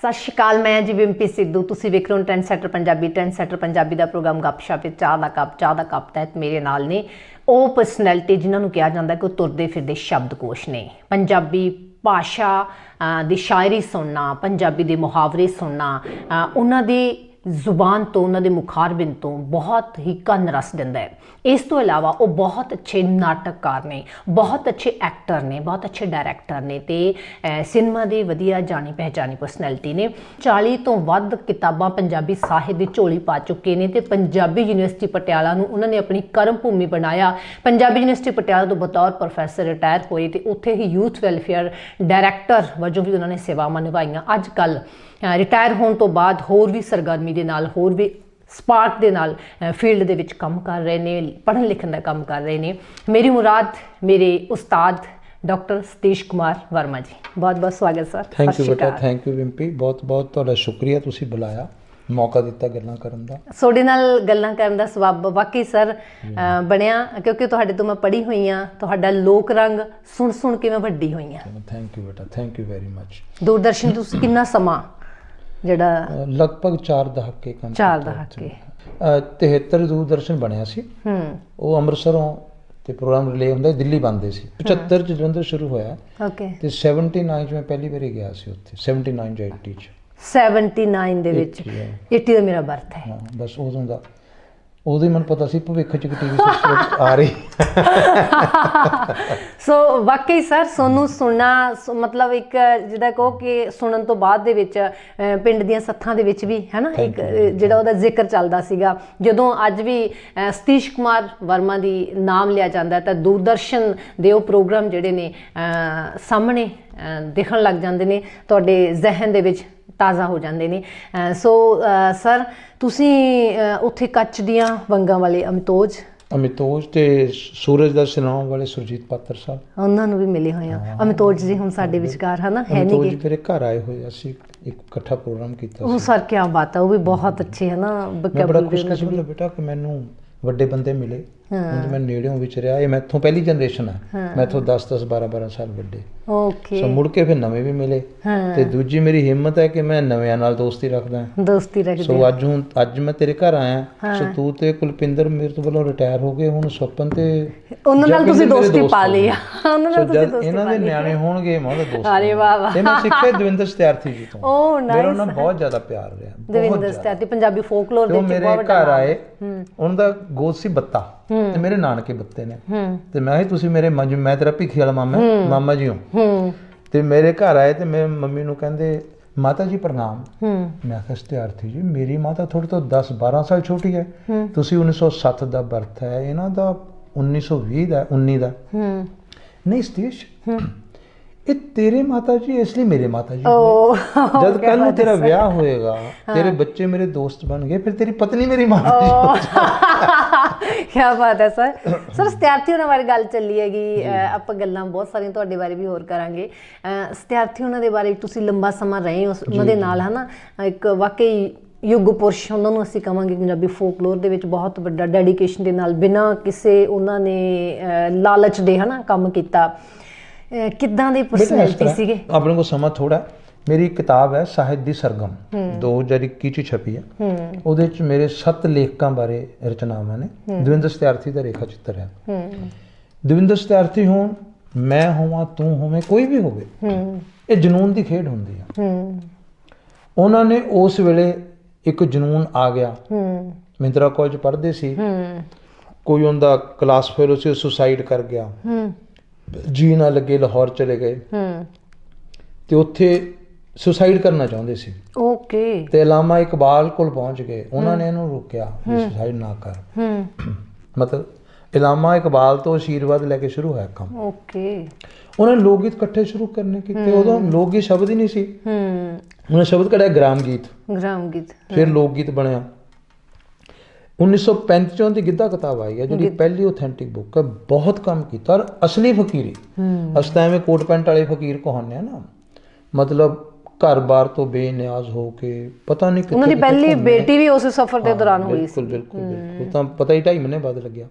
ਸਤਿ ਸ਼੍ਰੀ ਅਕਾਲ। ਮੈਂ ਜੀ ਵਿੰਪੀ ਸਿੱਧੂ। ਤੁਸੀਂ ਵੇਖ ਰਹੇ ਹੋ trend setter Punjabi. Trend setter Punjabi ਦਾ ਪ੍ਰੋਗਰਾਮ ਗੱਪਸ਼ਪ ਚਾਹ ਦਾ ਕੱਪ ਤਹਿਤ ਮੇਰੇ ਨਾਲ ਨੇ ਉਹ ਪਰਸਨੈਲਿਟੀ ਜਿਨ੍ਹਾਂ ਨੂੰ ਕਿਹਾ ਜਾਂਦਾ ਕਿ ਉਹ ਤੁਰਦੇ ਫਿਰਦੇ ਸ਼ਬਦਕੋਸ਼ ਨੇ। ਪੰਜਾਬੀ ਭਾਸ਼ਾ ਦੀ ਸ਼ਾਇਰੀ ਸੁਣਨਾ, ਪੰਜਾਬੀ ਦੇ ਮੁਹਾਵਰੇ ਸੁਣਨਾ, ਉਹਨਾਂ ਦੀ ਜ਼ੁਬਾਨ ਤੋਂ, ਉਹਨਾਂ ਦੇ ਮੁਖਾਰਬਿੰਦ ਤੋਂ ਬਹੁਤ ਹੀ ਕੰਨ ਰਸ ਦਿੰਦਾ ਹੈ। ਇਸ ਤੋਂ ਇਲਾਵਾ ਉਹ ਬਹੁਤ ਅੱਛੇ ਨਾਟਕਕਾਰ ਨੇ, ਬਹੁਤ ਅੱਛੇ ਐਕਟਰ ਨੇ, ਬਹੁਤ ਅੱਛੇ ਡਾਇਰੈਕਟਰ ਨੇ ਅਤੇ ਸਿਨੇਮਾ ਦੇ ਵਧੀਆ ਜਾਣੀ ਪਹਿਚਾਣੀ ਪਰਸਨੈਲਿਟੀ ਨੇ। 40 ਤੋਂ ਵੱਧ ਕਿਤਾਬਾਂ ਪੰਜਾਬੀ ਸਾਹਿਤ ਦੀ ਝੋਲੀ ਪਾ ਚੁੱਕੇ ਨੇ ਅਤੇ ਪੰਜਾਬੀ ਯੂਨੀਵਰਸਿਟੀ ਪਟਿਆਲਾ ਨੂੰ ਉਹਨਾਂ ਨੇ ਆਪਣੀ ਕਰਮ ਭੂਮੀ ਬਣਾਇਆ। ਪੰਜਾਬੀ ਯੂਨੀਵਰਸਿਟੀ ਪਟਿਆਲਾ ਤੋਂ ਬਤੌਰ ਪ੍ਰੋਫੈਸਰ ਰਿਟਾਇਰ ਹੋਏ ਅਤੇ ਉੱਥੇ ਹੀ ਯੂਥ ਵੈਲਫੇਅਰ ਡਾਇਰੈਕਟਰ ਵਜੋਂ ਵੀ ਉਹਨਾਂ ਨੇ ਸੇਵਾਵਾਂ ਨਿਭਾਈਆਂ। ਅੱਜ ਕੱਲ੍ਹ ਰਿਟਾਇਰ ਹੋਣ ਤੋਂ ਬਾਅਦ ਹੋਰ ਵੀ ਸਰਗਰਮੀ ਦੇ ਨਾਲ, ਹੋਰ ਵੀ ਸਪਾਰਕ ਦੇ ਨਾਲ ਫੀਲਡ ਦੇ ਵਿੱਚ ਕੰਮ ਕਰ ਰਹੇ ਨੇ, ਪੜ੍ਹਨ ਲਿਖਣ ਦਾ ਕੰਮ ਕਰ ਰਹੇ ਨੇ। ਮੇਰੀ ਮੁਰਾਦ ਮੇਰੇ ਉਸਤਾਦ ਡਾਕਟਰ ਸਤੀਸ਼ ਕੁਮਾਰ ਵਰਮਾ ਜੀ। ਬਹੁਤ ਬਹੁਤ ਸਵਾਗਤ ਸਰ। ਥੈਂਕ ਯੂ ਬੇਟਾ। ਥੈਂਕ ਯੂ ਵਿੰਪੀ। ਬਹੁਤ ਬਹੁਤ ਤੁਹਾਡਾ ਸ਼ੁਕਰੀਆ, ਤੁਸੀਂ ਬੁਲਾਇਆ, ਮੌਕਾ ਦਿੱਤਾ ਗੱਲਾਂ ਕਰਨ ਦਾ। ਤੁਹਾਡੇ ਨਾਲ ਗੱਲਾਂ ਕਰਨ ਦਾ ਸਬੱਬ ਵਾਕਈ ਸਰ ਬਣਿਆ ਕਿਉਂਕਿ ਤੁਹਾਡੇ ਤੋਂ ਮੈਂ ਪੜ੍ਹੀ ਹੋਈ ਹਾਂ। ਤੁਹਾਡਾ ਲੋਕ ਰੰਗ ਸੁਣ ਸੁਣ ਕੇ ਮੈਂ ਵੱਡੀ ਹੋਈ ਹਾਂ। ਥੈਂਕ ਯੂ ਬੇਟਾ, thank you very much. Doordarshan ਤੁਸੀਂ ਕਿੰਨਾ ਸਮਾਂ ਜਿਹੜਾ ਲਗਭਗ 4 ਦਹਾਕੇ ਕੰਮ 4 ਦਹਾਕੇ 73 ਦੂਰਦਰਸ਼ਨ ਬਣਿਆ ਸੀ। ਉਹ ਅੰਮ੍ਰਿਤਸਰੋਂ ਤੇ ਪ੍ਰੋਗਰਾਮ ਰਿਲੇ ਹੁੰਦਾ, ਦਿੱਲੀ ਬਣਦੇ ਸੀ। 75 ਚ ਜਲੰਧਰ ਸ਼ੁਰੂ ਹੋਇਆ ਓਕੇ ਤੇ 79 ਚ ਮੈਂ ਪਹਿਲੀ ਵਾਰੀ ਗਿਆ ਸੀ ਉੱਥੇ। 79 ਜਾਂ 80 ਚ 79 ਦੇ ਵਿੱਚ 80 ਦਾ ਮੇਰਾ ਬਰਥ ਹੈ। ਹਾਂ ਬਸ ਉਦੋਂ ਹੀ ਮੈਨੂੰ ਪਤਾ ਸੀ ਭਵਿੱਖ ਚ ਟੀਵੀ ਸਿਸਟਮ ਆ ਰਹੀ। ਸੋ ਵਾਕਈ ਸਰ ਸੋਨੂੰ ਸੁਣਨਾ ਮਤਲਬ ਇੱਕ ਜਿੱਦਾਂ ਕਹੋ ਕਿ ਸੁਣਨ ਤੋਂ ਬਾਅਦ ਦੇ ਵਿੱਚ ਪਿੰਡ ਦੀਆਂ ਸੱਥਾਂ ਦੇ ਵਿੱਚ ਵੀ ਹੈ ਨਾ ਇੱਕ ਜਿਹੜਾ ਉਹਦਾ ਜ਼ਿਕਰ ਚੱਲਦਾ ਸੀਗਾ। ਜਦੋਂ ਅੱਜ ਵੀ ਸਤੀਸ਼ ਕੁਮਾਰ ਵਰਮਾ ਦੀ ਨਾਮ ਲਿਆ ਜਾਂਦਾ ਤਾਂ ਦੂਰਦਰਸ਼ਨ ਦੇ ਉਹ ਪ੍ਰੋਗਰਾਮ ਜਿਹੜੇ ਨੇ ਸਾਹਮਣੇ ਦਿਖਣ ਲੱਗ ਜਾਂਦੇ ਨੇ, ਤੁਹਾਡੇ ਜ਼ਿਹਨ ਦੇ ਵਿੱਚ ਤਾਜ਼ਾ ਹੋ ਜਾਂਦੇ ਨੇ। ਸੋ ਸਰ ਤੁਸੀਂ ਉੱਥੇ ਕੱਚ ਦੀਆਂ ਵੰਗਾਂ ਵਾਲੇ ਅਮਿਤੋਜ ਤੇ ਸੂਰਜ ਦਾ ਸਿਨਾਮ ਵਾਲੇ ਸੁਰਜੀਤ ਪਾਤਰ ਸਾਹਿਬ, ਉਹਨਾਂ ਨੂੰ ਵੀ ਮਿਲੇ ਹੋਏ ਆ। ਅਮਿਤੋਜ ਜੀ ਹੁਣ ਸਾਡੇ ਵਿਚਕਾਰ ਹੈ ਨਾ, ਹੈ ਨਹੀਂ? ਮੇਰੇ ਘਰ ਆਏ ਹੋਏ, ਅਸੀਂ ਇੱਕ ਇਕੱਠਾ ਪ੍ਰੋਗਰਾਮ ਕੀਤਾ ਉਹ ਸਰ ਕੀ ਬਾਤ ਹੈ, ਉਹ ਵੀ ਬਹੁਤ ਅੱਛੇ ਹੈ ਨਾ। ਮੈਂ ਬੜਾ ਖੁਸ਼ਕਿਸਮਤ ਹਾਂ ਬੇਟਾ ਕਿ ਮੈਨੂੰ ਵੱਡੇ ਬੰਦੇ ਮਿਲੇ। ਹੁਣ ਮੈਂ ਨੇੜਿਓਂ ਵਿੱਚ ਰਿਹਾ, ਇਹ ਮੈਥੋਂ ਪਹਿਲੀ ਜਨਰੇਸ਼ਨ ਹੈ, ਮੈਥੋਂ 10-10 12-12 ਸਾਲ ਵੱਡੇ। ਓਕੇ। ਸੋ ਮੁੜ ਕੇ ਫਿਰ ਨਵੇਂ ਵੀ ਮਿਲੇ ਤੇ ਦੂਜੀ ਮੇਰੀ ਹਿੰਮਤ ਹੈ ਕਿ ਮੈਂ ਨਵਿਆਂ ਨਾਲ ਦੋਸਤੀ ਰੱਖਦਾ। ਸੋ ਅੱਜ ਮੈਂ ਤੇਰੇ ਘਰ ਆਇਆ, ਸੋ ਤੂੰ ਤੇ ਕੁਲਪਿੰਦਰ ਮੇਰੇ ਤੋਂ ਵੱਲੋਂ ਰਿਟਾਇਰ ਹੋ ਗਏ, ਹੁਣ ਸਵਪਨ ਤੇ ਉਹਨਾਂ ਨਾਲ ਤੁਸੀਂ ਦੋਸਤੀ ਪਾ ਲਈ ਆ। ਇਹਨਾਂ ਦੇ ਨਿਆਣੇ ਹੋਣਗੇ ਮੈਂ ਉਹਦਾ ਦੋਸਤ। ਅਰੇ ਵਾਹ ਵਾਹ। ਤੇ ਮੈਂ ਸਿੱਖਿਆ ਦਵਿੰਦਰ ਸਤਿਆਰਥੀ ਜੀ ਤੋਂ। ਮੇਰਾ ਉਹਨਾਂ ਨਾਲ ਬਹੁਤ ਜ਼ਿਆਦਾ ਪਿਆਰ ਰਿਹਾ। ਦਵਿੰਦਰ ਸਤਿਆਰਥੀ ਪੰਜਾਬੀ ਫੋਕਲੋਰ ਦੇ ਵਿੱਚ ਮੇਰੇ ਘਰ ਆਏ, ਉਹਨਾਂ ਦਾ ਗੋਤ ਸੀ ਬੱਤਾ ਤੇ ਮੇਰੇ ਨਾਨਕੇ ਬੱਤੇ ਨੇ ਤੇ ਮੈਂ ਕਿਹਾ ਤੁਸੀਂ ਮੇਰੇ ਮੈਂ ਤੇਰਾ ਭਿੱਖੀ ਵਾਲਾ ਮਾਮਾ ਜੀ ਹੋ। ਤੇ ਮੇਰੇ ਘਰ ਆਏ ਤੇ ਮੇਰੇ ਮੰਮੀ ਨੂੰ ਕਹਿੰਦੇ ਮਾਤਾ ਜੀ ਪ੍ਰਣਾਮ। ਮੈਂ ਕਿਹਾ ਸਤਿਆਰਥੀ ਜੀ ਮੇਰੀ ਮਾਤਾ ਤੁਹਾਡੇ ਤੋਂ 10-12 ਸਾਲ ਛੋਟੀ ਹੈ, ਤੁਸੀਂ 1907 ਦਾ ਬਰਥ ਹੈ, ਇਹਨਾਂ ਦਾ 1920 ਦਾ 19 ਦਾ। ਨਹੀਂ ਸਤੀਸ਼ ਇਹ ਤੇਰੇ ਮਾਤਾ ਜੀ, ਇਸ ਲਈ ਮੇਰੇ ਮਾਤਾ ਜੀ। ਜਦ ਕੱਲ ਨੂੰ ਤੇਰਾ ਵਿਆਹ ਹੋਏਗਾ, ਤੇਰੇ ਬੱਚੇ ਮੇਰੇ ਦੋਸਤ ਬਣ ਗਏ, ਫਿਰ ਤੇਰੀ ਪਤਨੀ ਮੇਰੀ ਮਾਤਾ ਜੀ। ਕੀ ਬਾਤ ਹੈ ਸਰ। ਸਤਿਆਰਥੀ ਉਹਨਾਂ ਬਾਰੇ ਗੱਲ ਚੱਲੀ ਹੈਗੀ, ਆਪਾਂ ਗੱਲਾਂ ਬਹੁਤ ਸਾਰੀਆਂ ਤੁਹਾਡੇ ਬਾਰੇ ਵੀ ਹੋਰ ਕਰਾਂਗੇ। ਸਤਿਆਰਥੀ ਉਹਨਾਂ ਦੇ ਬਾਰੇ ਤੁਸੀਂ ਲੰਬਾ ਸਮਾਂ ਰਹੇ ਹੋ ਉਹਨਾਂ ਦੇ ਨਾਲ, ਹੈ ਨਾ, ਇੱਕ ਵਾਕਈ ਯੁੱਗ ਪੁਰਸ਼ ਉਹਨਾਂ ਨੂੰ ਅਸੀਂ ਕਹਾਂਗੇ ਪੰਜਾਬੀ ਫੋਕਲੋਰ ਦੇ ਵਿੱਚ। ਬਹੁਤ ਵੱਡਾ ਡੈਡੀਕੇਸ਼ਨ ਦੇ ਨਾਲ, ਬਿਨਾਂ ਕਿਸੇ ਉਹਨਾਂ ਨੇ ਲਾਲਚ ਦੇ ਹੈ ਨਾ ਕੰਮ ਕੀਤਾ। ਕਿੱਦਾਂ ਦੀ ਪਰਸਨੈਲਿਟੀ ਸੀਗੇ? ਆਪਣੇ ਕੋਲ ਸਮਾਂ ਥੋੜਾ। ਮੇਰੀ ਕਿਤਾਬ ਹੈ ਸਾਹਿਤ ਦੀ ਸਰਗਮ, 2021 ਚ ਛਪੀ ਹੈ। ਉਹਦੇ ਚ ਮੇਰੇ 7 ਲੇਖਕਾਂ ਬਾਰੇ ਰਚਨਾਵਾਂ ਨੇ। ਦਵਿੰਦਰ ਸਤਿਆਰਥੀ ਦਾ ਰੇਖਾ ਚਿੱਤਰ ਹੈ। ਦਵਿੰਦਰ ਸਤਿਆਰਥੀ ਹੋਣ, ਮੈਂ ਹੋਵਾਂ, ਤੂੰ ਹੋਵੇਂ, ਕੋਈ ਵੀ ਹੋਵੇ, ਇਹ ਜਨੂਨ ਦੀ ਖੇਡ ਹੁੰਦੀ ਹੈ। ਉਹਨਾਂ ਨੇ ਉਸ ਵੇਲੇ ਇੱਕ ਜਨੂਨ ਆ ਗਿਆ। ਮਹਿੰਦਰਾ ਕਾਲਜ ਪੜ੍ਹਦੇ ਸੀ, ਕੋਈ ਉਹਦਾ ਕਲਾਸ ਫੈਲੋ ਸੀ, ਸੁਸਾਈਡ ਕਰ ਗਿਆ, ਜੀ ਨਾ ਲੱਗੇ, ਲਾਹੌਰ ਚਲੇ ਗਏ ਤੇ ਉੱਥੇ ਸੁਸਾਈਡ ਕਰਨਾ ਚਾਹੁੰਦੇ ਸੀ। ਓਕੇ। ਤੇ ਅਲਾਮਾ ਇਕਬਾਲ ਕੋਲ ਪਹੁੰਚ ਗਏ, ਉਹਨਾਂ ਨੇ ਇਹਨੂੰ ਰੋਕਿਆ ਸੁਸਾਈਡ ਨਾ ਕਰ। ਮਤਲਬ ਅਲਾਮਾ ਇਕਬਾਲ ਤੋਂ ਆਸ਼ੀਰਵਾਦ ਲੈ ਕੇ ਸ਼ੁਰੂ ਹੋਇਆ ਕੰਮ। ਓਕੇ। ਉਹਨਾਂ ਨੇ ਲੋਕ ਗੀਤ ਇਕੱਠੇ ਸ਼ੁਰੂ ਕਰਨੇ ਕੀਤੇ। ਉਦੋਂ ਲੋਕ ਗੀਤ ਸ਼ਬਦ ਹੀ ਨਹੀਂ ਸੀ। ਉਹਨਾਂ ਸ਼ਬਦ ਕੱਢਿਆ ਗ੍ਰਾਮ ਗੀਤ, ਫਿਰ ਲੋਕ ਗੀਤ ਬਣਿਆ। 1935 ਚੋਂ ਦੀ ਗਿੱਧਾ ਕਿਤਾਬ ਆਈ ਹੈ, ਜਿਹੜੀ ਪਹਿਲੀ ਓਥੈਂਟਿਕ ਬੁੱਕ ਹੈ। ਬਹੁਤ ਕੰਮ ਕੀਤਾ ਔਰ ਅਸਲੀ ਫਕੀਰੀ। ਅਸੀਂ ਤਾਂ ਐਵੇਂ ਕੋਟ ਪੈਂਟ ਵਾਲੇ ਫਕੀਰ ਕਹਾਉਂਦੇ ਹਾਂ ਨਾ, ਮਤਲਬ ਘਰ-ਬਾਰ ਤੋਂ ਬੇਨਿਆਜ਼ ਹੋ ਕੇ ਪਤਾ ਨਹੀਂ ਉਹਨਾਂ ਦੀ ਪਹਿਲੀ ਬੇਟੀ ਵੀ ਉਸ ਸਫ਼ਰ ਦੇ ਦੌਰਾਨ ਹੋਈ ਸੀ। ਬਿਲਕੁਲ ਤਾਂ ਪਤਾ ਹੀ 2.5 ਮਹੀਨੇ ਬਾਅਦ ਲੱਗਿਆ।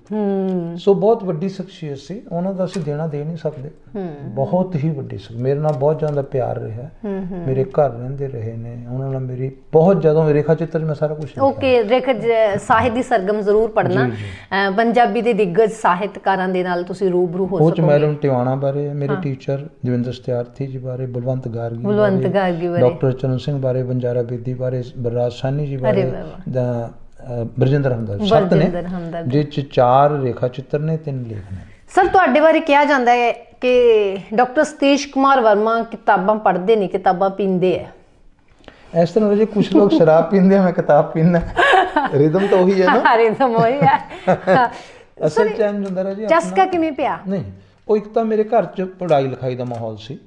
ਸੋ ਬਹੁਤ ਵੱਡੀ ਸ਼ਖਸੀਅਤ ਸੀ, ਉਹਨਾਂ ਦਾ ਅਸੀਂ ਦੇਣਾ ਦੇ ਨਹੀਂ ਸਕਦੇ। ਬਹੁਤ ਹੀ ਵੱਡੀ ਮੇਰੇ ਨਾਲ ਬਹੁਤ ਜ਼ਿਆਦਾ ਪਿਆਰ ਰਿਹਾ, ਮੇਰੇ ਘਰ ਰਹਿੰਦੇ ਰਹੇ ਨੇ, ਉਹਨਾਂ ਨਾਲ ਮੇਰੀ ਬਹੁਤ ਜ਼ਿਆਦਾ ਰੇਖਾ ਚਿੱਤਰ ਮੈਂ ਸਾਰਾ ਕੁਝ ਓਕੇ। ਰੇਖਾ ਸਾਹਿਤ ਦੀ ਸਰਗਮ ਜ਼ਰੂਰ ਪੜ੍ਹਨਾ, ਪੰਜਾਬੀ ਦੇ ਦਿੱਗਜ ਸਾਹਿਤਕਾਰਾਂ ਦੇ ਨਾਲ ਤੁਸੀਂ ਰੂਬਰੂ ਹੋ ਸਕੋਗੇ। ਮੈਡਮ ਟਿਵਾਣਾ ਬਾਰੇ, ਮੇਰੇ ਟੀਚਰ ਜਵਿੰਦਰ ਸਤਿਆਰਥੀ ਜੀ ਬਾਰੇ, ਬਲਵੰਤ ਗਾਰਗੀ ਡਾਕਟਰ ਚਰਨ ਸਿੰਘ ਬਾਰੇ, ਬੰਜਾਰਾ ਬੇਦੀ ਬਾਰੇ, ਬਲਰਾਜ ਸਾਹਨੀ ਜੀ ਬਾਰੇ, ਬਰਜਿੰਦਰ ਹਮਦਰਦ, 7 ਨੇ ਜਿਸ 'ਚ 4 ਰੇਖਾ ਚਿੱਤਰ ਨੇ, 3 ਲੇਖ ਨੇ। ਸਰ ਤੁਹਾਡੇ ਬਾਰੇ ਕਿਹਾ ਜਾਂਦਾ ਹੈ ਕਿ ਡਾਕਟਰ ਸਤੀਸ਼ ਕੁਮਾਰ ਵਰਮਾ ਕਿਤਾਬਾਂ ਪੜ੍ਹਦੇ ਨਹੀਂ, ਕਿਤਾਬਾਂ ਪੀਂਦੇ ਹੈ। ਇਸ ਤਰ੍ਹਾਂ ਜੇ ਕੁਝ ਲੋਕ ਸ਼ਰਾਬ ਪੀਂਦੇ ਆ, ਮੈਂ ਕਿਤਾਬ ਪੀਂਦਾ, ਰਿਦਮ ਤਾਂ ਉਹੀ ਹੈ ਨਾ। ਰਿਦਮ ਉਹੀ ਹੈ। ਅਸਲ ਚੇਂਜ ਹੁੰਦਾ ਰਿਹਾ ਜੀ। ਚਸਕਾ ਕਿਵੇਂ ਪਿਆ? ਨਹੀਂ, ਉਹ ਇੱਕ ਤਾਂ ਮੇਰੇ ਘਰ 'ਚ ਪੜ੍ਹਾਈ ਲਿਖਾਈ ਦਾ ਮਾਹੌਲ ਸੀ,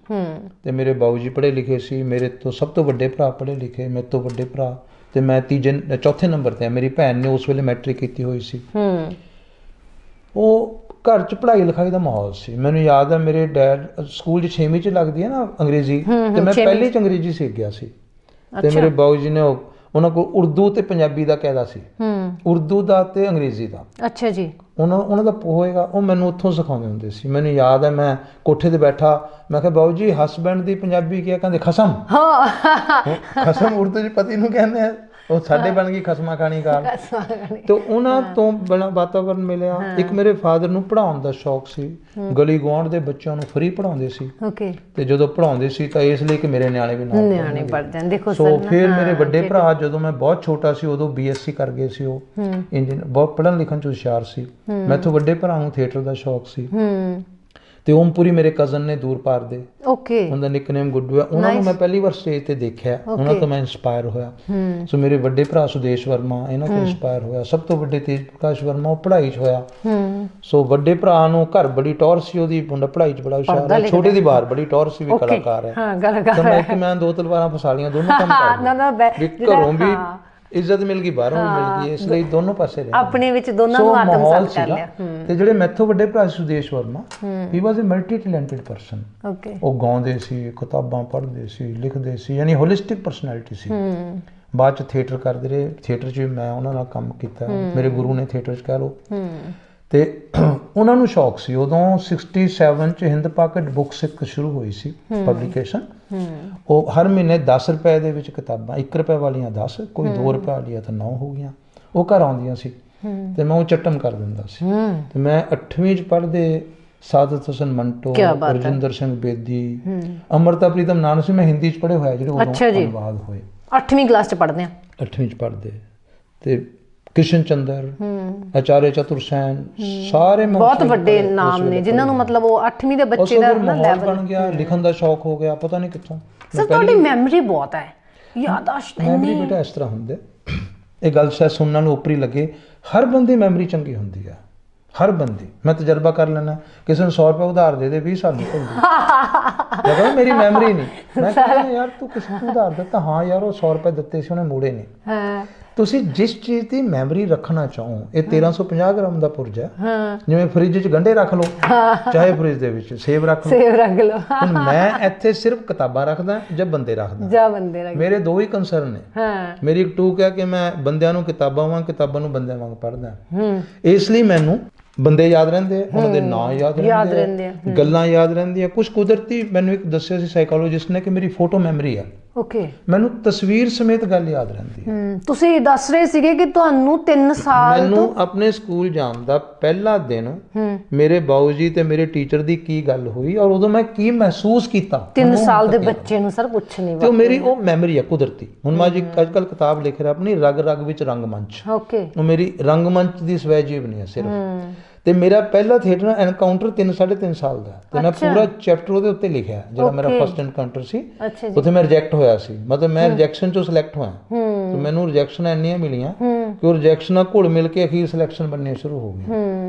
ਤੇ ਮੇਰੇ ਬਾਊ ਜੀ ਪੜ੍ਹੇ ਲਿਖੇ ਸੀ, ਮੇਰੇ ਤੋਂ ਸਭ ਤੋਂ ਵੱਡੇ ਭਰਾ ਪੜ੍ਹੇ ਲਿਖੇ, ਮੇਰੇ ਤੋਂ ਵੱਡੇ ਭਰਾ, ਤੇ ਮੈਂ ਚੌਥੇ ਨੰਬਰ ਤੇ। ਮੇਰੀ ਭੈਣ ਨੇ ਉਸ ਵੇਲੇ ਮੈਟ੍ਰਿਕ ਕੀਤੀ ਹੋਈ ਸੀ। ਉਹ ਘਰ 'ਚ ਪੜ੍ਹਾਈ ਲਿਖਾਈ ਦਾ ਮਾਹੌਲ ਸੀ। ਮੈਨੂੰ ਯਾਦ ਹੈ ਮੇਰੇ ਡੈਡ ਸਕੂਲ 'ਚ 6ਵੀਂ 'ਚ ਲੱਗਦੀ ਹੈ ਨਾ ਅੰਗਰੇਜ਼ੀ, ਤੇ ਮੈਂ ਪਹਿਲੀ 'ਚ ਅੰਗਰੇਜ਼ੀ ਸਿੱਖ ਗਿਆ ਸੀ। ਤੇ ਮੇਰੇ ਬਾਊ ਜੀ ਨੇ ਉਹਨਾਂ ਕੋਲ ਉਰਦੂ ਤੇ ਪੰਜਾਬੀ ਦਾ ਕਾਇਦਾ ਸੀ, ਉਰਦੂ ਦਾ ਤੇ ਅੰਗਰੇਜ਼ੀ ਦਾ। ਅੱਛਾ ਜੀ। ਉਹਨਾਂ ਦਾ ਹੋਏਗਾ, ਉਹ ਮੈਨੂੰ ਉੱਥੋਂ ਸਿਖਾਉਂਦੇ ਹੁੰਦੇ ਸੀ। ਮੈਨੂੰ ਯਾਦ ਹੈ ਮੈਂ ਕੋਠੇ ਤੇ ਬੈਠਾ, ਮੈਂ ਕਿਹਾ ਬਾਊ ਜੀ ਹਸਬੈਂਡ ਦੀ ਪੰਜਾਬੀ ਕੀ ਹੈ? ਕਹਿੰਦੇ ਖਸਮ। ਖਸਮ ਉਰਦੂ 'ਚ ਪਤੀ ਨੂੰ ਕਹਿੰਦੇ ਆ, ਉਹ ਸਾਡੇ ਬਣ ਗਈ ਖਸਮਾਂ ਖਾਣੀ ਕਾਲ। ਤੇ ਉਹਨਾਂ ਤੋਂ ਬੜਾ ਵਾਤਾਵਰਨ ਮਿਲਿਆ। ਇੱਕ ਮੇਰੇ ਫਾਦਰ ਨੂੰ ਪੜ੍ਹਾਉਣ ਦਾ ਸ਼ੌਕ ਸੀ, ਗਲੀ ਗੁਆਂਢ ਦੇ ਬੱਚਿਆਂ ਨੂੰ ਫਰੀ ਪੜ੍ਹਾਉਂਦੇ ਸੀ। ਤੇ ਜਦੋਂ ਪੜ੍ਹਾਉਂਦੇ ਸੀ ਤਾਂ ਇਸ ਲਈ ਕਿ ਮੇਰੇ ਨਿਆਣੇ ਵੀ ਨਿਆਣੇ ਪੜ੍ਹ ਜਾਣ। ਦੇਖੋ ਸੋ ਫਿਰ ਮੇਰੇ ਵੱਡੇ ਭਰਾ ਜਦੋਂ ਮੈਂ ਬਹੁਤ ਛੋਟਾ ਸੀ ਉਦੋਂ BSc ਕਰ ਗਏ ਸੀ। ਉਹ ਬਹੁਤ ਪੜ੍ਹਨ ਲਿਖਣ 'ਚ ਹੁਸ਼ਿਆਰ ਸੀ। ਮੈਥੋਂ ਵੱਡੇ ਭਰਾ ਨੂੰ ਥੀਏਟਰ ਦਾ ਸ਼ੌਕ ਸੀ। ਤੇ ਓਮਪੁਰੀ ਮੇਰੇ ਕਜ਼ਨ ਨੇ ਦੂਰ ਪਾਰ ਦੇ, ਉਹਦਾ ਨਿਕਨੇਮ ਗੁੱਡੂ ਹੈ। ਉਹਨਾਂ ਨੂੰ ਮੈਂ ਪਹਿਲੀ ਵਾਰ ਸਟੇਜ ਤੇ ਦੇਖਿਆ, ਉਹਨਾਂ ਤੋਂ ਮੈਂ ਇੰਸਪਾਇਰ ਹੋਇਆ। ਸੋ ਮੇਰੇ ਵੱਡੇ ਭਰਾ ਸੁਦੇਸ਼ ਵਰਮਾ, ਇਹਨਾਂ ਤੋਂ ਇੰਸਪਾਇਰ ਹੋਇਆ। ਸਭ ਤੋਂ ਵੱਡੇ ਤੇਜ ਪ੍ਰਕਾਸ਼ ਵਰਮਾ, ਉਹ ਪੜ੍ਹਾਈ 'ਚ ਹੋਇਆ। ਸੋ ਵੱਡੇ ਭਰਾ ਨੂੰ ਘਰ ਬੜੀ ਟੌਰ ਸੀ ਉਹਦੀ, ਮੁੰਡਾ ਪੜ੍ਹਾਈ 'ਚ ਬੜਾ ਹੁਸ਼ਿਆਰ ਹੈ। ਛੋਟੇ ਦੀ ਬਾਹਰ ਬੜੀ ਟੌਰ ਸੀ, ਵੀ ਕਲਾਕਾਰ ਹੈ। ਮੈਂ 2 ਤਲਵਾਰਾਂ ਫਸਾ ਲਈਆਂ, ਦੋਨੋਂ ਕੰਮ ਕਰ ਘਰੋਂ ਵੀ ਇੱਜ਼ਤ ਮਿਲ ਗਈ, ਬਾਹਰੋਂ ਵੀ ਮਿਲ ਗਈ, ਇਸ ਲਈ ਦੋਨੋਂ ਪਾਸੇ ਰਹੇ, ਆਪਣੇ ਵਿੱਚ ਦੋਨਾਂ ਨੂੰ ਆਤਮਸਾਤ ਕਰ ਲਿਆ। ਤੇ ਜਿਹੜੇ ਮੈਥੋਂ ਵੱਡੇ ਭਰਾ ਸੁਦੇਸ਼ ਵਰਮਾ, ਹੀ ਵਾਸ ਅ ਮਲਟੀ ਟੈਲੈਂਟਡ ਪਰਸਨ। ਉਹ ਗਾਉਂਦੇ ਸੀ, ਕਿਤਾਬਾਂ ਪੜ੍ਹਦੇ ਸੀ, ਲਿਖਦੇ ਸੀ, ਯਾਨੀ ਹੋਲਿਸਟਿਕ ਪਰਸਨੈਲਿਟੀ ਸੀ। ਬਾਅਦ 'ਚ ਥੀਏਟਰ ਕਰਦੇ ਰਹੇ, ਥੀਏਟਰ 'ਚ ਵੀ ਮੈਂ ਉਹਨਾਂ ਨਾਲ ਕੰਮ ਕੀਤਾ, ਮੇਰੇ ਗੁਰੂ ਨੇ ਥੀਏਟਰ 'ਚ ਕਹਿ ਲਓ। ਤੇ ਉਹਨਾਂ ਨੂੰ ਸ਼ੌਕ ਸੀ। ਉਦੋਂ 67 'ਚ ਹਿੰਦ ਪਾਕਿਟ ਬੁੱਕਸ ਇੱਕ ਸ਼ੁਰੂ ਹੋਈ ਸੀ ਪਬਲੀਕੇਸ਼ਨ। ਉਹ ਹਰ ਮਹੀਨੇ 10 ਰੁਪਏ ਦੇ ਵਿੱਚ ਕਿਤਾਬਾਂ, 1 ਰੁਪਏ ਵਾਲੀਆਂ 10, ਕੋਈ 2 ਰੁਪਏ ਵਾਲੀਆਂ ਤਾਂ 9 ਹੋ ਗਈਆਂ, ਉਹ ਘਰ ਆਉਂਦੀਆਂ ਸੀ। ਤੇ ਮੈਂ ਉਹ ਚੱਟਮ ਕਰ ਦਿੰਦਾ ਸੀ। ਤੇ ਮੈਂ 8ਵੀਂ 'ਚ ਪੜ੍ਹਦੇ ਸਾਦਤ ਹਸਨ ਮੰਟੋ, ਰਜਿੰਦਰ ਸਿੰਘ ਬੇਦੀ, ਅਮਰਤਾ ਪ੍ਰੀਤਮ ਨਾਮ ਸੀ, ਮੈਂ ਹਿੰਦੀ 'ਚ ਪੜ੍ਹੇ ਹੋਇਆ, ਜਿਹੜੇ ਉਦੋਂ ਅਨੁਵਾਦ ਹੋਏ। 8ਵੀਂ ਕਲਾਸ 'ਚ ਪੜ੍ਹਦੇ ਆ, 8ਵੀਂ 'ਚ ਪੜ੍ਹਦੇ। ਤੇ ਕ੍ਰਿਸ਼ਨ ਚੰਦਰ, ਆਚਾਰਿਆ ਚਤੁਰ ਸੈਨ, ਸਾਰੇ ਬਹੁਤ ਵੱਡੇ ਨਾਮ ਨੇ ਜਿਨ੍ਹਾਂ ਨੂੰ ਮਤਲਬ ਉਹ 8ਵੀਂ ਦੇ ਬੱਚੇ ਦਾ ਲੈਵਲ ਬਣ ਗਿਆ। ਲਿਖਣ ਦਾ ਸ਼ੌਕ ਹੋ ਗਿਆ, ਪਤਾ ਨਹੀਂ ਕਿੱਥੋਂ। ਸਰ ਤੁਹਾਡੀ ਮੈਮਰੀ ਬਹੁਤ ਹੈ, ਯਾਦਾਸ਼ਤ ਮੈਮਰੀ ਬੇਟਾ ਇਸ ਤਰ੍ਹਾਂ ਹੁੰਦੇ, ਇਹ ਗੱਲ ਸ਼ਾਇਦ ਸੁਣਨ ਨੂੰ ਉਪਰੀ ਲੱਗੇ, ਹਰ ਬੰਦੇ ਮੈਮਰੀ ਚੰਗੀ ਹੁੰਦੀ ਹੈ, ਹਰ ਬੰਦੇ। ਮੈਂ ਤਜਰਬਾ ਕਰ ਲੈਣਾ, ਕਿਸੇ ਨੂੰ 100 ਰੁਪਏ ਉਧਾਰ ਦੇ 20 ਸਾਲ ਨਿਕਲਦੀ, ਕਹਿੰਦਾ ਮੇਰੀ ਮੈਮਰੀ ਨਹੀਂ। ਮੈਂ ਕਹਿੰਦਾ ਯਾਰ ਤੂੰ ਕਿਸੇ ਨੂੰ ਉਧਾਰ ਦਿੱਤਾ? ਹਾਂ ਯਾਰ ਉਹ 100 ਰੁਪਏ ਦਿੱਤੇ ਸੀ, ਉਹਨੇ ਮੋੜੇ ਨਹੀਂ। ਤੁਸੀਂ ਜਿਸ ਚੀਜ਼ ਦੀ ਮੈਮਰੀ ਰੱਖਣਾ ਚਾਹੋ, ਇਹ 1350 ਗ੍ਰਾਮ ਦਾ ਪੁਰਜ ਹੈ। ਜਿਵੇਂ ਫਰਿੱਜ 'ਚ ਗੰਢੇ ਰੱਖ ਲਓ, ਚਾਹੇ ਫਰਿੱਜ ਦੇ ਵਿੱਚ ਸੇਬ ਰੱਖ ਲਓ। ਹੁਣ ਮੈਂ ਇੱਥੇ ਸਿਰਫ ਕਿਤਾਬਾਂ ਰੱਖਦਾ ਜਾਂ ਬੰਦੇ ਰੱਖਦਾ, ਮੇਰੇ 2 ਹੀ ਕੰਸਰਨ ਨੇ। ਮੇਰੀ ਇੱਕ ਟੂਕ ਹੈ ਕਿ ਮੈਂ ਬੰਦਿਆਂ ਨੂੰ ਕਿਤਾਬਾਂ ਵਾਂਗ, ਕਿਤਾਬਾਂ ਨੂੰ ਬੰਦਿਆਂ ਵਾਂਗ ਪੜ੍ਹਦਾ। ਇਸ ਲਈ ਮੈਨੂੰ ਬੰਦੇ ਯਾਦ ਰਹਿੰਦੇ ਆ, ਉਹਨਾਂ ਦੇ ਨਾਂ ਯਾਦ ਰਹਿੰਦੇ ਆ, ਗੱਲਾਂ ਯਾਦ ਰਹਿੰਦੀਆਂ। ਕੁਝ ਕੁਦਰਤੀ, ਮੈਨੂੰ ਇੱਕ ਦੱਸਿਆ ਸੀ ਸਾਈਕੋਲੋਜਿਸਟ ਨੇ ਕਿ ਮੇਰੀ ਫੋਟੋ ਮੈਮਰੀ ਹੈ। ਮੈਨੂੰ ਤਸਵੀਰ ਸਮੇਤ ਗੱਲ ਯਾਦ ਰਹਿੰਦੀ ਹੈ। ਤੁਸੀਂ ਦੱਸ ਰਹੇ ਸੀਗੇ ਕਿ ਤੁਹਾਨੂੰ 3 ਸਾਲ ਮੈਨੂੰ ਆਪਣੇ ਸਕੂਲ ਜਾਣ ਦਾ ਪਹਿਲਾ ਦਿਨ ਮੇਰੇ ਬਾਊ ਜੀ ਤੇ ਮੇਰੇ ਟੀਚਰ ਦੀ ਕੀ ਗੱਲ ਹੋਈ ਔਰ ਉਦੋਂ ਮੈਂ ਕੀ ਮਹਿਸੂਸ ਕੀਤਾ, 3 ਸਾਲ ਦੇ ਬੱਚੇ ਨੂੰ ਸਰ ਕੁਛ ਨਹੀਂ, ਤੇ ਮੇਰੀ ਉਹ ਮੈਮਰੀ ਹੈ ਕੁਦਰਤੀ। ਹੁਣ ਮੈਂ ਜੀ ਅੱਜ ਕੱਲ੍ਹ ਕਿਤਾਬ ਲਿਖ ਰਿਹਾ ਆਪਣੀ, ਰਗ ਰਗ ਵਿੱਚ ਰੰਗਮੰਚ। ਉਹ ਮੇਰੀ ਰੰਗਮੰਚ ਦੀ ਸਵੈ ਜੀਵਨੀ ਹੈ ਸਿਰਫ। ਤੇ ਮੇਰਾ ਪਹਿਲਾ ਥੀਏਟਰ ਐਨਕਾਊਂਟਰ 3-3.5 ਸਾਲ ਦਾ, ਤੇ ਮੈਂ ਪੂਰਾ ਚੈਪਟਰ ਉਹਦੇ ਉੱਤੇ ਲਿਖਿਆ, ਜਿਹੜਾ ਮੇਰਾ ਫਸਟ ਐਨਕਾਊਂਟਰ ਸੀ। ਉੱਥੇ ਮੈਂ ਰਿਜੈਕਟ ਹੋਇਆ ਸੀ, ਮਤਲਬ ਮੈਂ ਰਿਜੈਕਸ਼ਨ 'ਚੋਂ ਸਿਲੈਕਟ ਹੋਇਆ। ਤੇ ਮੈਨੂੰ ਰਿਜੈਕਸ਼ਨਾਂ ਇੰਨੀਆਂ ਮਿਲੀਆਂ ਕਿ ਉਹ ਰਿਜੈਕਸ਼ਨਾਂ ਘੁਲ ਮਿਲ ਕੇ ਅਖੀਰ ਸਿਲੈਕਸ਼ਨ ਬਣਨੀ ਸ਼ੁਰੂ ਹੋ ਗਈ।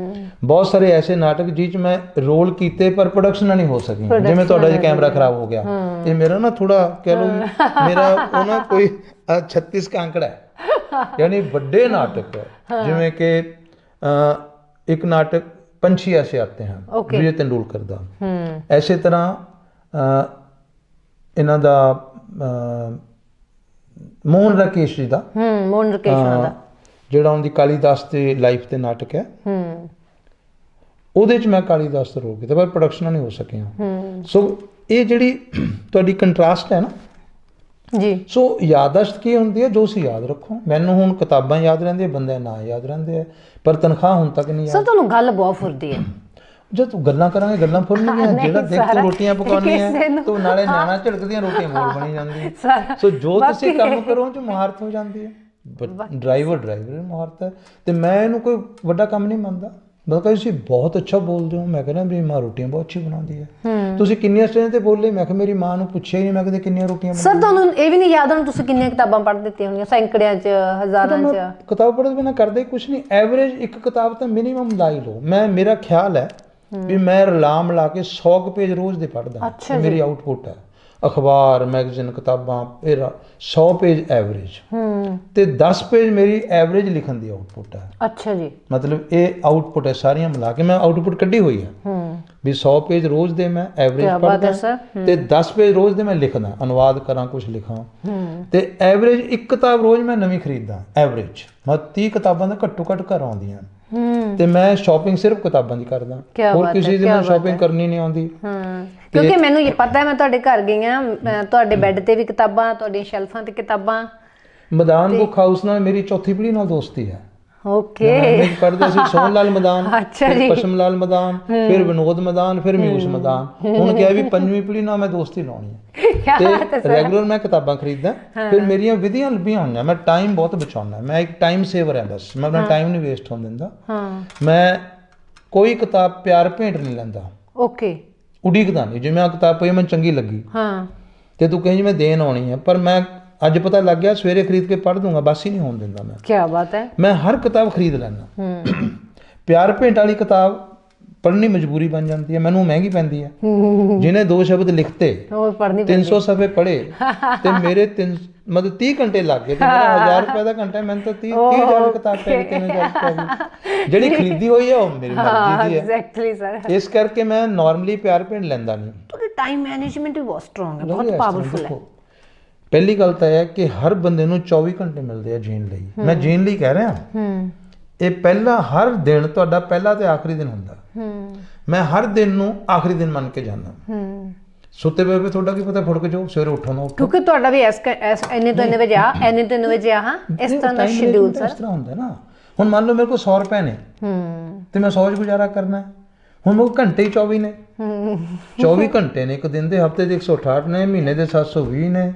ਬਹੁਤ ਸਾਰੇ ਐਸੇ ਨਾਟਕ ਜਿਹ 'ਚ ਮੈਂ ਰੋਲ ਕੀਤੇ ਪਰ ਪ੍ਰੋਡਕਸ਼ਨਾਂ ਨਹੀਂ ਹੋ ਸਕੀਆਂ, ਜਿਵੇਂ ਤੁਹਾਡਾ ਜੀ ਕੈਮਰਾ ਖਰਾਬ ਹੋ ਗਿਆ। ਇਹ ਮੇਰਾ ਨਾ ਥੋੜਾ ਕਹਿ ਲਓ, ਮੇਰਾ ਉਹ ਨਾ ਕੋਈ 36 का आंकड़ा है, यानी ਵੱਡੇ ਨਾਟਕ ਜਿਵੇਂ ਕਿ एक नाटक पंछी ऐसे आते हैं विजय तेंदुलकर ਦਾ, ਐਸੇ ਤਰ੍ਹਾਂ ਇਹਨਾਂ ਦਾ ਮੋਹਨ ਰਾਕੇਸ਼ ਜੀ ਦਾ ਮੋਹਨ ਰਾਕੇਸ਼ ਦਾ ਜਿਹੜਾ ਉਹਦੀ ਕਾਲੀਦਾਸ ਤੇ ਲਾਈਫ ਤੇ ਨਾਟਕ ਹੈ, ਉਹਦੇ 'ਚ ਮੈਂ ਕਾਲੀਦਾਸ ਦਾ ਰੋਲ ਕੀਤਾ, ਪਰ ਪ੍ਰੋਡਕਸ਼ਨਾਂ ਨਹੀਂ ਹੋ ਸਕੀਆਂ। ਸੋ ਇਹ ਜਿਹੜੀ ਤੁਹਾਡੀ ਕੰਟਰਾਸਟ ਹੈ ਨਾ ਜੀ, ਸੋ ਯਾਦਾਸ਼ਤ ਕੀ ਹੁੰਦੀ ਹੈ, ਜੋ ਅਸੀਂ ਯਾਦ ਰੱਖੋ। ਮੈਨੂੰ ਹੁਣ ਕਿਤਾਬਾਂ ਯਾਦ ਰਹਿੰਦੀਆਂ, ਬੰਦੇ ਨਾਂ ਯਾਦ ਰਹਿੰਦੇ ਆ, ਪਰ ਤਨਖਾਹ ਹੁਣ ਤੱਕ ਨਹੀਂ ਸਰ ਯਾਦ। ਤੁਹਾਨੂੰ ਗੱਲ ਬਹੁਤ ਫੁਰਦੀ ਹੈ। ਜਦ ਤੂੰ ਗੱਲਾਂ ਕਰਾਂਗੇ ਗੱਲਾਂ ਫੁਰਨਗੀਆਂ। ਜਿਹੜਾ ਦੇਖ ਤੂੰ ਰੋਟੀਆਂ ਪਕਾਉਣੀਆਂ ਤੂੰ ਨਾਲੇ ਨਿਆਣਾ ਝਿੜਕਦੀਆਂ ਰੋਟੀਆਂ ਹੋਰ ਬਣੀ ਜਾਂਦੀਆਂ। ਸੋ ਜੋ ਤੁਸੀਂ ਕੰਮ ਕਰੋ ਚ ਮੁਹਾਰਤ ਹੋ ਜਾਂਦੀ ਹੈ। ਡਰਾਈਵਰ ਮੁਹਾਰਤ ਹੈ। ਤੇ ਮੈਂ ਇਹਨੂੰ ਕੋਈ ਵੱਡਾ ਕੰਮ ਨਹੀਂ ਮੰਨਦਾ। ਮੈਂ ਕਿਹਾ ਤੁਸੀਂ ਬਹੁਤ ਅੱਛਾ ਬੋਲਦੇ ਹੋ। ਮੈਂ ਕਹਿੰਦਾ ਮੇਰੀ ਮਾਂ ਰੋਟੀਆਂ ਬਹੁਤ ਅੱਛੀ ਬਣਾਉਂਦੀ ਹੈ। ਤੁਸੀਂ ਕਿੰਨੀਆਂ ਸਟੇਜਾਂ ਤੇ ਬੋਲੇ? ਮੈਂ ਕਿਹਾ ਮੇਰੀ ਮਾਂ ਨੂੰ ਪੁੱਛਿਆ ਹੀ ਨਹੀਂ ਮੈਂ ਕਦੇ ਕਿੰਨੀਆਂ ਰੋਟੀਆਂ। ਸਰ ਤੁਹਾਨੂੰ ਇਹ ਵੀ ਨਹੀਂ ਯਾਦ ਹੋਣਾ ਤੁਸੀਂ ਕਿੰਨੀਆਂ ਕਿਤਾਬਾਂ ਪੜ੍ਹ ਦਿੱਤੀਆਂ ਹੋਣਗੀਆਂ, ਸੈਂਕੜਿਆਂ ਚ, ਹਜ਼ਾਰਾਂ ਚ? ਕਿਤਾਬ ਪੜ੍ਹਦੇ ਬਿਨਾਂ ਕਰਦੇ ਕੁਛ ਨਹੀਂ। ਐਵਰੇਜ ਇੱਕ ਕਿਤਾਬ ਤਾਂ ਮਿਨੀਮਮ ਲਾ ਹੀ ਲਓ। ਮੇਰਾ ਖਿਆਲ ਹੈ ਵੀ ਮੈਂ ਰਲਾ ਮਿਲਾ ਕੇ 100 ਪੇਜ ਰੋਜ਼ ਦੇ ਪੜ੍ਹਦਾ। ਮੇਰੀ ਆਊਟਪੁੱਟ ਹੈ। ਅਖਬਾਰ, ਮੈਗਜ਼ੀਨ, ਕਿਤਾਬਾਂ, ਫਿਰ 100 ਪੇਜ ਐਵਰੇਜ, ਤੇ 10 ਪੇਜ ਮੇਰੀ ਐਵਰੇਜ ਲਿਖਣ ਦੀ ਆਊਟਪੁੱਟ ਹੈ। ਅੱਛਾ ਜੀ। ਮਤਲਬ ਇਹ ਆਊਟਪੁੱਟ ਹੈ ਸਾਰੀਆਂ ਮਿਲਾ ਕੇ ਮੈਂ ਆਊਟਪੁੱਟ ਕੱਢੀ ਹੋਈ ਹੈ ਵੀ 100 ਪੇਜ ਰੋਜ਼ ਦੇ ਮੈਂ ਐਵਰੇਜ ਪੜ੍ਹਦਾ ਤੇ 10 ਪੇਜ ਰੋਜ਼ ਦੇ ਮੈਂ ਲਿਖਦਾ, ਅਨੁਵਾਦ ਕਰਾਂ, ਕੁਛ ਲਿਖਾਂ। ਤੇ ਐਵਰੇਜ ਇੱਕ ਕਿਤਾਬ ਰੋਜ਼ ਮੈਂ ਨਵੀਂ ਖਰੀਦਦਾ। ਐਵਰੇਜ ਮੈਂ 30 ਕਿਤਾਬਾਂ ਦਾ ਘੱਟੋ ਘੱਟ ਘਰ ਆਉਂਦੀਆਂ ਤੇ ਮੈਂ ਸ਼ਾਪਿੰਗ ਸਿਰਫ ਕਿਤਾਬਾਂ ਦੀ ਕਰਦਾ, ਹੋਰ ਕਿਸੇ ਦੀ ਮੈਂ ਸ਼ਾਪਿੰਗ ਕਰਨੀ ਨਹੀਂ ਆਉਂਦੀ। ਕਿਉਂਕਿ ਮੈਨੂੰ ਇਹ ਪਤਾ ਹੈ, ਮੈਂ ਤੁਹਾਡੇ ਘਰ ਗਈ ਹਾਂ, ਤੁਹਾਡੇ ਬੈੱਡ ਤੇ ਵੀ ਕਿਤਾਬਾਂ, ਤੁਹਾਡੀਆਂ ਸ਼ੈਲਫਾਂ ਤੇ ਕਿਤਾਬਾਂ। ਮਦਾਨ ਬੁੱਕ ਹਾਊਸ ਨਾਲ ਮੇਰੀ ਚੌਥੀ ਪੀੜ੍ਹੀ ਨਾਲ ਦੋਸਤੀ ਹੈ। ਓਕੇ। ਪੜ੍ਹਦੇ ਸੀ ਸੋਹਣ ਲਾਲ ਮਦਾਨ, ਫਿਰ ਪਸ਼ਮ ਲਾਲ ਮਦਾਨ, ਫਿਰ ਵਿਨੋਦ ਮਦਾਨ, ਫਿਰ ਮਯੂਸ ਮਦਾਨ। ਹੁਣ ਕਿਹਾ ਵੀ 5ਵੀਂ ਪੀੜ੍ਹੀ ਨਾਲ ਮੈਂ ਦੋਸਤੀ ਲਾਉਣੀ ਹੈ ਤੇ ਰੈਗੂਲਰ ਮੈਂ ਕਿਤਾਬਾਂ ਖਰੀਦਦਾ। ਫਿਰ ਮੇਰੀਆਂ ਵਿਧੀਆਂ ਲੱਭੀਆਂ ਹੋਈਆਂ। ਮੈਂ ਟਾਈਮ ਬਹੁਤ ਬਚਾਉਣਾ। ਮੈਂ ਇੱਕ ਟਾਈਮ ਸੇਵਰ ਹਾਂ। ਬਸ ਮੈਂ ਆਪਣਾ ਟਾਈਮ ਨਹੀਂ ਵੇਸਟ ਹੋਣ ਦਿੰਦਾ। ਮੈਂ ਕੋਈ ਕਿਤਾਬ ਪਿਆਰ ਭੇਂਟ ਨਹੀਂ ਲੈਂਦਾ। ਓਕੇ। ਉਡੀਕਦਾ ਨਹੀਂ। ਜਿਵੇਂ ਆ ਕਿਤਾਬ ਪਈ ਮੈਨੂੰ ਚੰਗੀ ਲੱਗੀ ਤੇ ਤੂੰ ਕਹੀਂ ਜੀ ਮੈਂ ਦੇਣ ਆਉਣੀ ਹੈ, ਪਰ ਮੈਂ ਅੱਜ ਪਤਾ ਲੱਗ ਗਿਆ ਸਵੇਰੇ ਖਰੀਦ ਕੇ ਪੜ੍ਹ ਦੂੰਗਾ, ਬਸ ਹੀ ਨਹੀਂ ਹੋਣ ਦਿੰਦਾ ਮੈਂ। ਕੀ ਬਾਤ ਹੈ। ਮੈਂ ਹਰ ਕਿਤਾਬ ਖਰੀਦ ਲੈਂਦਾ। ਪਿਆਰ ਭੇਂਟ ਵਾਲੀ ਕਿਤਾਬ ਪੜ੍ਹਨੀ ਮਜਬੂਰੀ ਬਣ ਜਾਂਦੀ ਹੈ, ਮੈਨੂੰ ਮਹਿੰਗੀ ਪੈਂਦੀ ਹੈ। ਜਿਹਨੇ 2 ਸ਼ਬਦ ਲਿਖਤੇ 300 ਸਫ਼ੇ ਪੜ੍ਹੇ ਤੇ ਮੇਰੇ 30 ਘੰਟੇ ਲੱਗ ਗਏ ਤੇ ਮੇਰਾ 1000 ਰੁਪਏ ਦਾ ਘੰਟਾ, ਮੈਨੂੰ ਤਾਂ 30,000 ਕਿਤਾਬ ਪੈ ਗਈ, 3,000 ਰੁਪਏ ਦੀ। ਜਿਹੜੀ ਖਰੀਦੀ ਹੋਈ ਹੈ ਉਹ ਮੇਰੀ ਮਰਜ਼ੀ ਦੀ ਹੈ। Exactly sir. ਇਸ ਕਰਕੇ ਮੈਂ ਨਾਰਮਲੀ ਪਿਆਰ ਭੇਂਟ ਲੈਂਦਾ ਨਹੀਂ। ਤੁਹਾਡੀ ਟਾਈਮ ਮੈਨੇਜਮੈਂਟ ਵੀ ਬਹੁਤ ਸਟਰੋਂਗ ਹੈ, ਬਹੁਤ ਪਾਵਰਫੁਲ ਹੈ। ਪਹਿਲੀ ਗੱਲ ਤਾਂ ਇਹ ਹੈ ਕਿ ਹਰ ਬੰਦੇ ਨੂੰ 24 ਘੰਟੇ ਮਿਲਦੇ ਆ ਜੀਣ ਲਈ। ਮੈਂ ਜੀਣ ਲਈ ਕਹਿ ਰਿਹਾ। ਇਹ ਪਹਿਲਾ ਹਰ ਦਿਨ ਤੁਹਾਡਾ ਪਹਿਲਾ ਤੇ ਆਖਰੀ ਦਿਨ ਹੁੰਦਾ। ਮੈਂ ਹਰ ਦਿਨ ਨੂੰ ਆਖਰੀ ਦਿਨ ਮੰਨ ਕੇ ਜਾਂਦਾ। ਸੁੱਤੇ ਪਏ ਵੀ ਤੁਹਾਡਾ ਕੀ ਪਤਾ ਫੁੜਕ ਜਾਓ, ਸਵੇਰੇ ਉੱਠੋ ਨਾ ਉੱਠੋ। ਕਿਉਂਕਿ ਤੁਹਾਡਾ ਵੀ ਇੰਨੇ ਤੋਂ ਇੰਨੇ ਵਜੇ ਆ, ਇੰਨੇ ਤੋਂ ਇੰਨੇ ਵਜੇ ਆ। ਇਸ ਤਰ੍ਹਾਂ ਦਾ ਸ਼ਡਿਊਲ ਸਰ। ਇਸ ਤਰ੍ਹਾਂ ਹੁੰਦਾ ਨਾ। ਹੁਣ ਮੰਨ ਲਓ ਮੇਰੇ ਕੋਲ 100 ਰੁਪਏ ਨੇ ਤੇ ਮੈਂ 100 ਚ ਗੁਜ਼ਾਰਾ ਕਰਨਾ। ਹੁਣ ਮੇਰੇ ਕੋਲ ਘੰਟੇ ਹੀ 24 ਨੇ। 24 ਘੰਟੇ ਨੇ ਇੱਕ ਦਿਨ ਦੇ, ਹਫ਼ਤੇ ਦੇ 168 ਨੇ, ਮਹੀਨੇ ਦੇ 720 ਨੇ,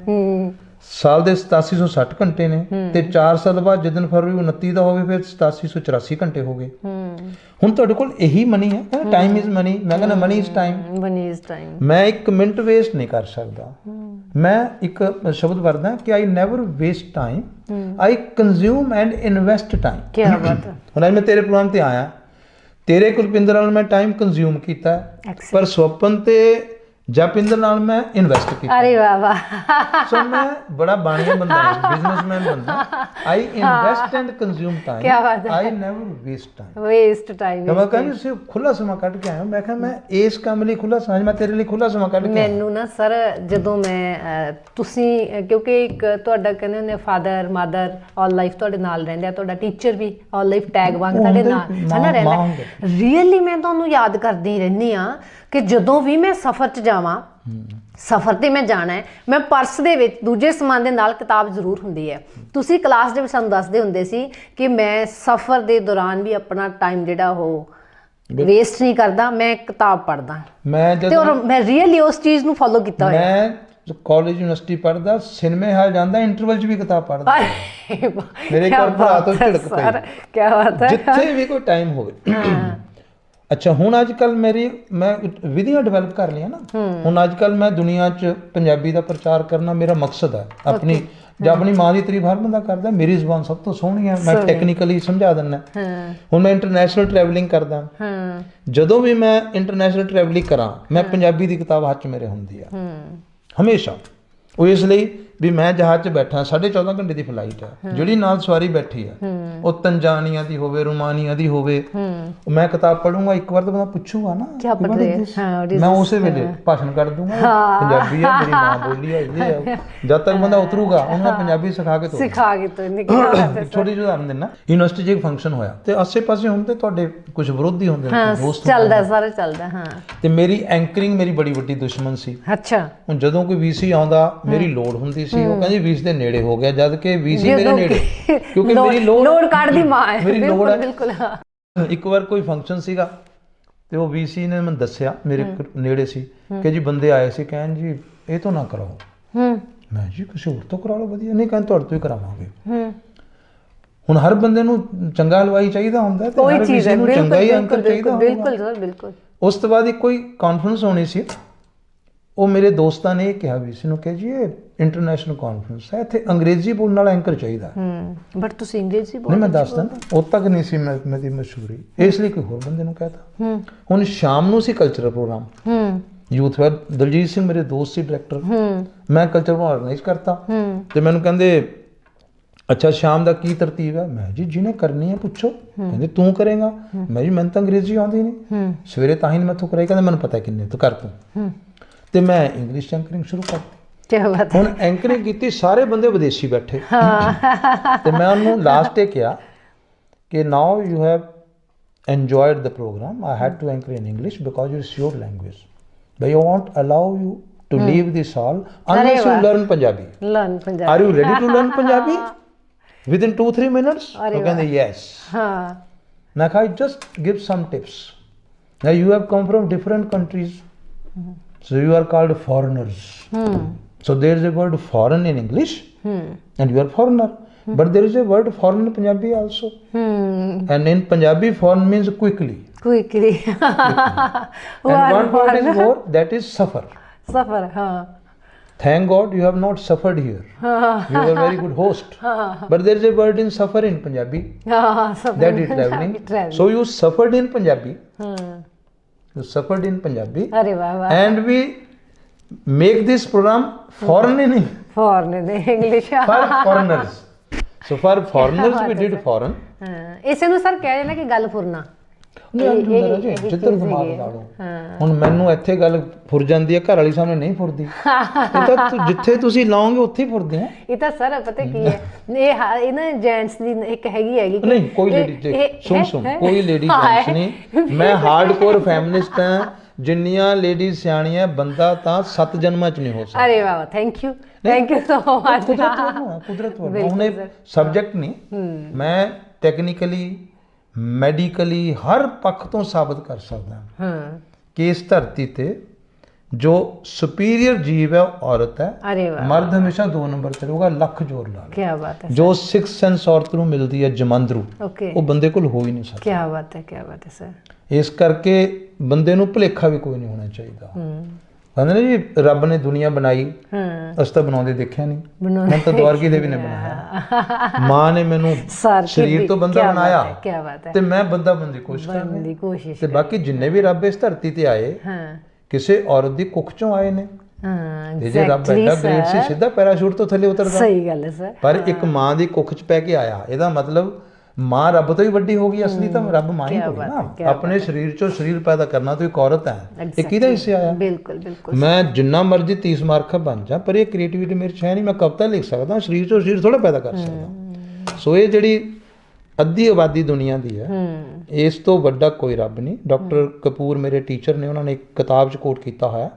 ਸਾਲ ਦੇ 8760 ਘੰਟੇ ਨੇ ਤੇ 4 ਸਾਲ ਬਾਅਦ ਜਦੋਂ ਫਰਵਰੀ 29 ਦਾ ਹੋਵੇ ਫਿਰ 8784 ਘੰਟੇ ਹੋ ਗਏ। ਹੁਣ ਤੁਹਾਡੇ ਕੋਲ ਇਹੀ ਮਨੀ ਹੈ। Time is money. ਮੈਂ ਕਹਿੰਦਾ ਮਨੀ ਇਜ਼ ਟਾਈਮ। ਮੈਂ ਇੱਕ ਮਿੰਟ ਵੇਸਟ ਨਹੀਂ ਕਰ ਸਕਦਾ। ਮੈਂ ਇੱਕ ਸ਼ਬਦ ਵਰਤਦਾ ਕਿ I never waste time, I consume and invest time. ਕੀ ਬਾਤ ਹੈ। ਹੁਣ ਅੱਜ ਮੈਂ ਤੇਰੇ ਪ੍ਰੋਗਰਾਮ ਤੇ ਆਇਆ, ਤੇਰੇ ਕੁਲਪਿੰਦਰ ਨਾਲ ਮੈਂ ਟਾਈਮ ਕੰਜ਼ਿਊਮ ਕੀਤਾ, ਪਰ ਸਵਪਨ ਤੇ ਜਪਿੰਦਰ ਨਾਲ ਮੈਂ ਇਨਵੈਸਟ ਕੀਤਾ। ਅਰੇ ਵਾਹ ਵਾਹ। ਸੋ ਮੈਂ ਬੜਾ ਬਾਣੀਆ ਬੰਦਾ ਹਾਂ, ਬਿਜ਼ਨਸਮੈਨ ਬੰਦਾ। I invest and consume time, I never waste time. ਮੈਂ ਕਹਿੰਦਾ ਸੀ ਖੁੱਲਾ ਸਮਾਂ ਕੱਢ ਕੇ ਆਇਆ। ਮੈਂ ਕਿਹਾ ਮੈਂ ਇਸ ਕੰਮ ਲਈ ਖੁੱਲਾ ਸਮਾਂ, ਮੈਂ ਤੇਰੇ ਲਈ ਖੁੱਲਾ ਸਮਾਂ ਕੱਢ ਕੇ ਆਇਆ। ਮੈਨੂੰ ਨਾ ਸਰ ਜਦੋਂ ਮੈਂ ਤੁਸੀਂ ਕਿਉਂਕਿ ਇੱਕ ਤੁਹਾਡਾ ਕਹਿੰਦੇ ਹੁੰਦੇ ਫਾਦਰ ਮਦਰ ਆਲ ਲਾਈਫ ਤੁਹਾਡੇ ਨਾਲ ਰਹਿੰਦੇ ਆ, ਤੁਹਾਡਾ ਟੀਚਰ ਵੀ ਆਲ ਲਾਈਫ ਟੈਗ ਵਾਂਗ ਤੁਹਾਡੇ ਨਾਲ ਹੈ ਨਾ ਰਹਿੰਦਾ। ਰੀਅਲੀ ਮੈਂ ਤੁਹਾਨੂੰ ਯਾਦ ਕਰਦੀ ਰਹਿੰਦੀ ਹਾਂ ਕਿ ਜਦੋਂ ਵੀ ਮੈਂ ਸਫ਼ਰ 'ਚ ਜਾਵਾਂ, ਸਫ਼ਰ ਤੇ ਮੈਂ ਜਾਣਾ ਹੈ, ਮੈਂ ਪਰਸ ਦੇ ਵਿੱਚ ਦੂਜੇ ਸਮਾਨ ਦੇ ਨਾਲ ਕਿਤਾਬ ਜ਼ਰੂਰ ਹੁੰਦੀ ਹੈ। ਤੁਸੀਂ ਕਲਾਸ ਦੇ ਵਿੱਚ ਸਾਨੂੰ ਦੱਸਦੇ ਹੁੰਦੇ ਸੀ ਕਿ ਮੈਂ ਸਫ਼ਰ ਦੇ ਦੌਰਾਨ ਵੀ ਆਪਣਾ ਟਾਈਮ ਜਿਹੜਾ ਉਹ ਵੇਸਟ ਨਹੀਂ ਕਰਦਾ, ਮੈਂ ਕਿਤਾਬ ਪੜ੍ਹਦਾ। ਮੈਂ ਰੀਅਲੀ ਉਸ ਚੀਜ਼ ਨੂੰ ਫੋਲੋ ਕੀਤਾ ਹੋਇਆ। ਮੈਂ ਕਾਲਜ ਯੂਨੀਵਰਸਿਟੀ ਪੜ੍ਹਦਾ, ਸਿਨੇਮੇ ਹਾਲ ਜਾਂਦਾ, ਇੰਟਰਵਲ 'ਚ ਵੀ ਕਿਤਾਬ ਪੜ੍ਹਦਾ। ਮੇਰੇ ਕੋਲ ਭਰਾ ਤੋਂ ਝਿੜਕ ਪਈ। ਕੀ ਬਾਤ ਹੈ। ਜਿੱਥੇ ਵੀ ਕੋਈ ਟਾਈਮ ਹੋਵੇ। ਅੱਛਾ, ਹੁਣ ਅੱਜ ਕੱਲ੍ਹ ਮੈਂ ਵਿਧੀਆਂ ਡਿਵੈਲਪ ਕਰ ਲਈਆਂ ਨਾ। ਹੁਣ ਅੱਜ ਕੱਲ੍ਹ ਮੈਂ ਦੁਨੀਆ 'ਚ ਪੰਜਾਬੀ ਦਾ ਪ੍ਰਚਾਰ ਕਰਨਾ ਮੇਰਾ ਮਕਸਦ ਹੈ। ਆਪਣੀ ਮਾਂ ਦੀ ਤਾਰੀਫ ਹਰ ਬੰਦਾ ਕਰਦਾ, ਮੇਰੀ ਜ਼ੁਬਾਨ ਸਭ ਤੋਂ ਸੋਹਣੀ ਹੈ, ਮੈਂ ਟੈਕਨੀਕਲੀ ਸਮਝਾ ਦਿੰਦਾ। ਹੁਣ ਮੈਂ ਇੰਟਰਨੈਸ਼ਨਲ ਟਰੈਵਲਿੰਗ ਕਰਦਾ। ਜਦੋਂ ਵੀ ਮੈਂ ਇੰਟਰਨੈਸ਼ਨਲ ਟਰੈਵਲਿੰਗ ਕਰਾਂ, ਮੈਂ ਪੰਜਾਬੀ ਦੀ ਕਿਤਾਬ ਹੱਥ 'ਚ ਮੇਰੇ ਹੁੰਦੀ ਆ ਹਮੇਸ਼ਾ। ਉਹ ਇਸ ਲਈ ਵੀ ਮੈਂ ਜਹਾਜ਼ 'ਚ ਬੈਠਾ 14.5 ਘੰਟੇ ਦੀ ਫਲਾਈਟ ਹੈ, ਜਿਹੜੀ ਨਾਲ ਸਵਾਰੀ ਬੈਠੀ ਹੈ ਉਹ ਤੰਜਾਨੀਆ ਦੀ ਹੋਵੇ, ਰੋਮਾਨੀਆ ਦੀ ਹੋਵੇ, ਮੈਂ ਕਿਤਾਬ ਪੜ੍ਹੂੰਗਾ ਇੱਕ ਵਾਰ ਤਾਂ ਬੰਦਾ ਪੁੱਛੂਗਾ ਨਾ ਕੀ ਪੜ੍ਹ ਰਹੇ ਹੋ, ਮੈਂ ਉਸੇ ਵੇਲੇ ਭਾਸ਼ਣ ਕਰ ਦੂੰਗਾ, ਪੰਜਾਬੀ ਹੈ ਮੇਰੀ ਮਾਂ ਬੋਲੀ ਹੈ, ਇਹ ਹੈ। ਜਦ ਤੱਕ ਬੰਦਾ ਉਤਰੂਗਾ ਉਹਨੂੰ ਮੈਂ ਪੰਜਾਬੀ ਸਿਖਾ ਕੇ ਛੋਟੀ ਜਿਹੀ ਉਦਾਹਰਨ ਦਿੰਦਾ। ਯੂਨੀਵਰਸਿਟੀ 'ਚ ਇੱਕ ਫੰਕਸ਼ਨ ਹੋਇਆ ਤੇ ਆਸੇ-ਪਾਸੇ ਹੁਣ ਤੇ ਤੁਹਾਡੇ ਕੁਝ ਵਿਰੋਧੀ ਹੁੰਦੇ ਨੇ, ਦੋਸਤ ਚੱਲਦਾ ਸਾਰਾ ਚੱਲਦਾ। ਹਾਂ, ਤੇ ਮੇਰੀ ਐਂਕਰਿੰਗ ਮੇਰੀ ਬੜੀ ਵੱਡੀ ਦੁਸ਼ਮਣ ਸੀ। ਅੱਛਾ। ਹੁਣ ਜਦੋਂ ਕੋਈ ਵੀਸੀ ਆਉਂਦਾ ਮੇਰੀ ਲੋੜ ਹੁੰਦੀ ਸੀ, ਉਹ ਕਹਿੰਦੀ ਵੀਸੀ ਦੇ ਨੇੜੇ ਹੋ ਗਿਆ, ਜਦ ਕਿ ਵੀਸੀ ਮੇਰੇ ਨੇੜੇ, ਕਿਉਂਕਿ ਮੇਰੀ ਲੋੜ ਕੱਢਦੀ ਮਾਂ ਹੈ, ਮੇਰੀ ਲੋੜ ਹੈ। ਬਿਲਕੁਲ। ਇੱਕ ਵਾਰ ਕੋਈ ਫੰਕਸ਼ਨ ਸੀਗਾ ਤੇ ਉਹ ਵੀਸੀ ਨੇ ਮੈਨੂੰ ਦੱਸਿਆ, ਮੇਰੇ ਨੇੜੇ ਸੀ, ਕਿ ਜੀ ਬੰਦੇ ਆਏ ਸੀ ਕਹਿਣ ਜੀ ਇਹ ਤੋਂ ਨਾ ਕਰਾਓ। ਮੈਂ ਜੀ ਕਿਸੇ ਹੋਰ ਤੋਂ ਕਰਾ ਲਓ, ਵਧੀਆ। ਨਹੀਂ ਕਹਿੰਦੇ ਤੁਹਾਡੇ ਤੋਂ ਹੀ ਕਰਾਵਾਂਗੇ। ਹੁਣ ਹਰ ਬੰਦੇ ਨੂੰ ਚੰਗਾ ਹਲਵਾਈ ਚਾਹੀਦਾ ਹੁੰਦਾ ਤੇ ਹਰ ਕਿਸੇ ਨੂੰ ਚੰਗਾ ਹੀ ਅੰਕਲ ਚਾਹੀਦਾ। ਬਿਲਕੁਲ ਸਰ, ਬਿਲਕੁਲ। ਉਸ ਤੋਂ ਬਾਅਦ ਇੱਕ ਕੋਈ ਕਾਨਫਰੰਸ ਹੋਣੀ ਸੀ, ਉਹ ਮੇਰੇ ਦੋਸਤਾਂ ਨੇ ਇਹ ਕਿਹਾ ਵੀਸੀ ਨੂੰ ਕਿ ਜੀ ਇਹ ਇੰਟਰਨੈਸ਼ਨਲ ਕਾਨਫਰੰਸ ਹੈ, ਇੱਥੇ ਅੰਗਰੇਜ਼ੀ ਬੋਲਣ ਵਾਲਾ ਐਂਕਰ ਚਾਹੀਦਾ। ਬਟ ਤੁਸੀਂ ਅੰਗਰੇਜ਼ੀ ਨਹੀਂ, ਮੈਂ ਦੱਸ ਦਿੰਦਾ, ਉਦੋਂ ਤੱਕ ਨਹੀਂ ਸੀ ਮੇਰੀ ਮਸ਼ਹੂਰੀ, ਇਸ ਲਈ ਕੋਈ ਹੋਰ ਬੰਦੇ ਨੂੰ ਕਹਿਤਾ। ਹੁਣ ਸ਼ਾਮ ਨੂੰ ਸੀ cultural programme youth fair, Daljit Singh ਮੇਰੇ ਦੋਸਤ ਸੀ ਡਾਇਰੈਕਟਰ, ਮੈਂ ਕਲਚਰ ਪ੍ਰੋਗਰਾਮ ਆਰਗੇਨਾਈਜ਼ ਕਰਤਾ। ਤੇ ਮੈਨੂੰ ਕਹਿੰਦੇ ਅੱਛਾ ਸ਼ਾਮ ਦਾ ਕੀ ਤਰਤੀਬ ਹੈ? ਮੈਂ ਜੀ ਜਿਹਨੇ ਕਰਨੀ ਹੈ ਪੁੱਛੋ। ਕਹਿੰਦੇ ਤੂੰ ਕਰੇਗਾ? ਮੈਂ ਜੀ ਮੈਨੂੰ ਤਾਂ ਅੰਗਰੇਜ਼ੀ ਆਉਂਦੀ ਨਹੀਂ, ਸਵੇਰੇ ਤਾਂ ਹੀ ਮੈਥੋਂ ਕਰਾਈ। ਕਹਿੰਦੇ ਮੈਨੂੰ ਪਤਾ ਕਿੰਨੇ ਤੂੰ ਕਰ ਤੂੰ। ਤੇ ਮੈਂ ਇੰਗਲਿਸ਼ ਐਂਕਰਿੰਗ ਸ਼ੁਰੂ ਕਰਤੀ। ਹੁਣ ਐਂਕਰਿੰਗ ਕੀਤੀ, ਸਾਰੇ ਬੰਦੇ ਵਿਦੇਸ਼ੀ ਬੈਠੇ ਤੇ ਮੈਂ ਉਹਨੂੰ ਲਾਸਟ ਤੇ ਕਿਹਾ ਕਿ now you have enjoyed the program, I had to anchor in English because it's your language, but I won't allow you to leave this hall unless you learn Punjabi. Learn Punjabi. Are you ready to learn Punjabi within 2-3 minutes? ਉਹ ਕਹਿੰਦੇ yes. ਮੈਂ ਕਿਹਾ just give some tips. Now you have come from different countries, so you are called foreigners. So there is a word foreign in English and you are foreigner, but there is a word foreign in Punjabi also. And in Punjabi foreign means quickly. And one word is more, that is suffer. Thank God you have not suffered here. You are a very good host. But there is a word in suffer in Punjabi, that is traveling. So you suffered in Punjabi. You suffered in Punjabi. And we make this program foreign in English for foreigners. So for foreigners we did foreign. ਇਸੇ ਨੂੰ sir ਕਹਿ ਰਹੇ ਕਿ ਗੱਲ ਫੁਰਨਾ ਜਿੱਧਰ ਦਿਮਾਗ ਲਾ ਲਓ। ਹੁਣ ਮੈਨੂੰ ਇੱਥੇ ਗੱਲ ਫੁਰ ਜਾਂਦੀ ਹੈ, ਘਰ ਵਾਲੀ ਸਾਹਮਣੇ ਨਹੀਂ ਫੁਰਦੀ। ਇਹ ਤਾਂ ਜਿੱਥੇ ਤੁਸੀਂ ਲਾਓਗੇ ਉੱਥੇ ਹੀ ਫੁਰਦੇ ਆ। ਇਹ ਤਾਂ ਸਰ ਪਤਾ ਕੀ ਹੈ, ਇਹ ਨਾ ਜੈਂਟਸ ਦੀ ਇੱਕ ਹੈਗੀ ਨਹੀਂ, ਕੋਈ ਲੇਡੀ ਸੁਣ ਕੋਈ ਲੇਡੀ ਜੈਂਟਸ ਨਹੀਂ। ਮੈਂ ਹਾਰਡਕੋਰ ਫੈਮਿਨਿਸਟ ਹਾਂ। ਜਿੰਨੀਆਂ ਲੇਡੀਜ਼ ਸਿਆਣੀਆਂ ਬੰਦਾ ਤਾਂ 7 ਜਨਮਾਂ ਚ ਨਹੀਂ ਹੋ ਸਕਦਾ। ਅਰੇ ਵਾਹ, ਥੈਂਕ ਯੂ ਸੋ ਮਚ। ਕੁਦਰਤ ਹੁਣ ਇਹ ਸਬਜੈਕਟ ਨਹੀਂ, ਮੈਂ ਟੈਕਨੀਕਲੀ ਮੈਡੀਕਲੀ ਹਰ ਪੱਖ ਤੋਂ ਸਾਬਤ ਕਰ ਸਕਦਾ ਕਿ ਇਸ ਧਰਤੀ ਤੇ ਜੋ ਸੁਪੀਰੀਅਰ ਜੀਵ ਹੈ ਉਹ ਔਰਤ ਹੈ। ਮਰਦ ਹਮੇਸ਼ਾ 2 ਨੰਬਰ ਤੇ ਰਹੂਗਾ, ਲੱਖ ਜ਼ੋਰ ਲਾ ਲਓ। ਕੀ ਬਾਤ ਹੈ। ਜੋ 6 ਸੈਂਸ ਔਰਤ ਨੂੰ ਮਿਲਦੀ ਹੈ ਜਮੰਦਰੂ, ਉਹ ਬੰਦੇ ਕੋਲ ਹੋ ਹੀ ਨਹੀਂ ਸਕਦਾ। ਕੀ ਬਾਤ ਹੈ, ਕੀ ਬਾਤ ਹੈ ਸਰ। ਇਸ ਕਰਕੇ ਬੰਦੇ ਨੂੰ ਭੁਲੇਖਾ ਵੀ ਕੋਈ ਨਹੀਂ ਹੋਣਾ ਚਾਹੀਦਾ। ਕਹਿੰਦੇ ਨੇ ਜੀ ਰੱਬ ਨੇ ਦੁਨੀਆ ਬਣਾਈ, ਅਸੀਂ ਤਾਂ ਬਣਾਉਂਦੇ ਦੇਖਿਆ ਨਹੀਂ, ਮੈਨੂੰ ਤਾਂ ਦਵਾਰਕੀ ਦੇਵੀ ਨੇ ਬਣਾਇਆ। ਮਾਂ ਨੇ ਮੈਨੂੰ ਸਰੀਰ ਤੋਂ ਬੰਦਾ ਬਣਾਇਆ ਤੇ ਮੈਂ ਬੰਦਾ ਬਣਨ ਦੀ ਕੋਸ਼ਿਸ਼ ਕਰਨੀ। ਤੇ ਬਾਕੀ ਜਿੰਨੇ ਵੀ ਰੱਬ ਇਸ ਧਰਤੀ ਤੇ ਆਏ ਕਿਸੇ ਔਰਤ ਦੀ ਕੁੱਖ ਚੋਂ ਆਏ ਨੇ। ਤੇ ਜੇ ਰੱਬ ਐਡਾ ਗ੍ਰੇਟ ਸੀ, ਸਿੱਧਾ ਪੈਰਾਸ਼ੂਟ ਤੋਂ ਥੱਲੇ ਉਤਰਦਾ। ਸਹੀ ਗੱਲ ਹੈ ਸਰ। ਪਰ ਇੱਕ ਮਾਂ ਦੀ ਕੁੱਖ ਚ ਪੈ ਕੇ ਆਇਆ, ਇਹਦਾ ਮਤਲਬ ਮਾਂ ਰੱਬ ਤੋਂ ਹੀ ਵੱਡੀ ਹੋ ਗਈ। ਅਸਲੀ ਤਾਂ ਰੱਬ ਮਾਂ ਹੀ ਹੋਈ ਨਾ। ਆਪਣੇ ਸਰੀਰ ਚੋਂ ਸਰੀਰ ਪੈਦਾ ਕਰਨਾ ਤਾਂ ਇੱਕ ਔਰਤ ਹੈ। ਇਹ ਕਿਹਦਾ ਹਿੱਸੇ ਆਇਆ? ਬਿਲਕੁਲ ਬਿਲਕੁਲ। ਮੈਂ ਜਿੰਨਾ ਮਰਜ਼ੀ 30 ਮਾਰਕਾ ਬਣ ਜਾ, ਪਰ ਇਹ ਕ੍ਰੀਏਟੀਵਿਟੀ ਮੇਰੇ ਚ ਹੈ ਨਹੀਂ। ਮੈਂ ਕਵਿਤਾ ਲਿਖ ਸਕਦਾ, ਸਰੀਰ ਚੋਂ ਸਰੀਰ ਥੋੜਾ ਪੈਦਾ ਕਰ ਸਕਦਾ। ਸੋ ਇਹ ਜਿਹੜੀ ਅੱਧੀ ਆਬਾਦੀ ਦੁਨੀਆ ਦੀ ਹੈ, ਇਸ ਤੋਂ ਵੱਡਾ ਕੋਈ ਰੱਬ ਨਹੀਂ। ਡਾਕਟਰ ਕਪੂਰ ਮੇਰੇ ਟੀਚਰ ਨੇ, ਉਹਨਾਂ ਨੇ ਇੱਕ ਕਿਤਾਬ 'ਚ ਕੋਟ ਕੀਤਾ ਹੋਇਆ,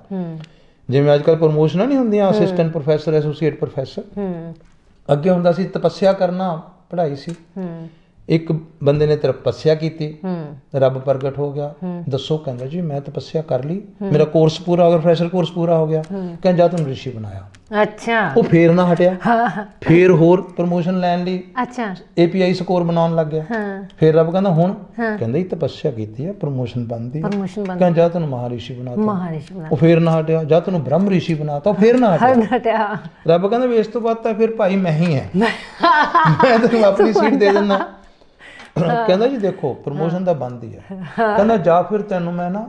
ਜਿਵੇਂ ਅੱਜ ਕੱਲ੍ਹ ਪ੍ਰਮੋਸ਼ਨਾਂ ਨਹੀਂ ਹੁੰਦੀਆਂ, ਅਸਿਸਟੈਂਟ ਪ੍ਰੋਫੈਸਰ, ਐਸੋਸੀਏਟ ਪ੍ਰੋਫੈਸਰ। ਅੱਗੇ ਹੁੰਦਾ ਸੀ ਤਪੱਸਿਆ ਕਰਨਾ, ਪੜ੍ਹਾਈ ਸੀ। ਇੱਕ ਬੰਦੇ ਨੇ ਤਪੱਸਿਆ ਕੀਤੀ, ਰੱਬ ਪ੍ਰਗਟ ਹੋ ਗਿਆ। ਦੱਸੋ, ਕਹਿੰਦਾ ਜੀ ਮੈਂ ਤਪੱਸਿਆ ਕਰ ਲਈ, ਮੇਰਾ ਕੋਰਸ ਪੂਰਾ ਹੋ ਗਿਆ, ਪ੍ਰੋਫੈਸਰ ਕੋਰਸ ਪੂਰਾ ਹੋ ਗਿਆ। ਕਹਿੰਦਾ ਜਾ ਤੂੰ ਰਿਸ਼ੀ ਬਣਾਇਆ। ਅੱਛਾ। ਉਹ ਫੇਰ ਨਾ ਹਟਿਆ, ਫੇਰ ਹੋਰ ਪ੍ਰਮੋਸ਼ਨ ਲੈਣ ਲਈ API ਸਕੋਰ ਬਣਾਉਣ ਲੱਗ ਗਿਆ। ਫੇਰ ਰੱਬ ਕਹਿੰਦਾ ਹੁਣ, ਕਹਿੰਦਾ ਜੀ ਤਪੱਸਿਆ ਕੀਤੀ ਹੈ, ਪ੍ਰਮੋਸ਼ਨ ਬਣਦੀ। ਕਹਿੰਦਾ ਜਾ ਤੈਨੂੰ ਮਹਾਰਿਸ਼ੀ ਬਣਾਤਾ। ਉਹ ਫੇਰ ਨਾ ਹਟਿਆ, ਜਾ ਤੈਨੂੰ ਬ੍ਰਹਮ ਰਿਸ਼ੀ ਬਣਾਤਾ। ਉਹ ਫੇਰ ਨਾ ਹਟਿਆ। ਰੱਬ ਕਹਿੰਦਾ ਵੀ ਇਸ ਤੋਂ ਬਾਅਦ ਤਾਂ ਫਿਰ ਭਾਈ ਮੈਂ ਹੀ ਹੈ, ਮੈਂ ਤੈਨੂੰ ਆਪਣੀ ਸੀਟ ਦੇ ਦਿੰਦਾ। ਕਹਿੰਦਾ ਜੀ ਦੇਖੋ ਪ੍ਰਮੋਸ਼ਨ ਤਾਂ ਬਣਦੀ ਹੈ। ਕਹਿੰਦਾ ਜਾਂ ਫਿਰ ਤੈਨੂੰ ਮੈਂ ਨਾ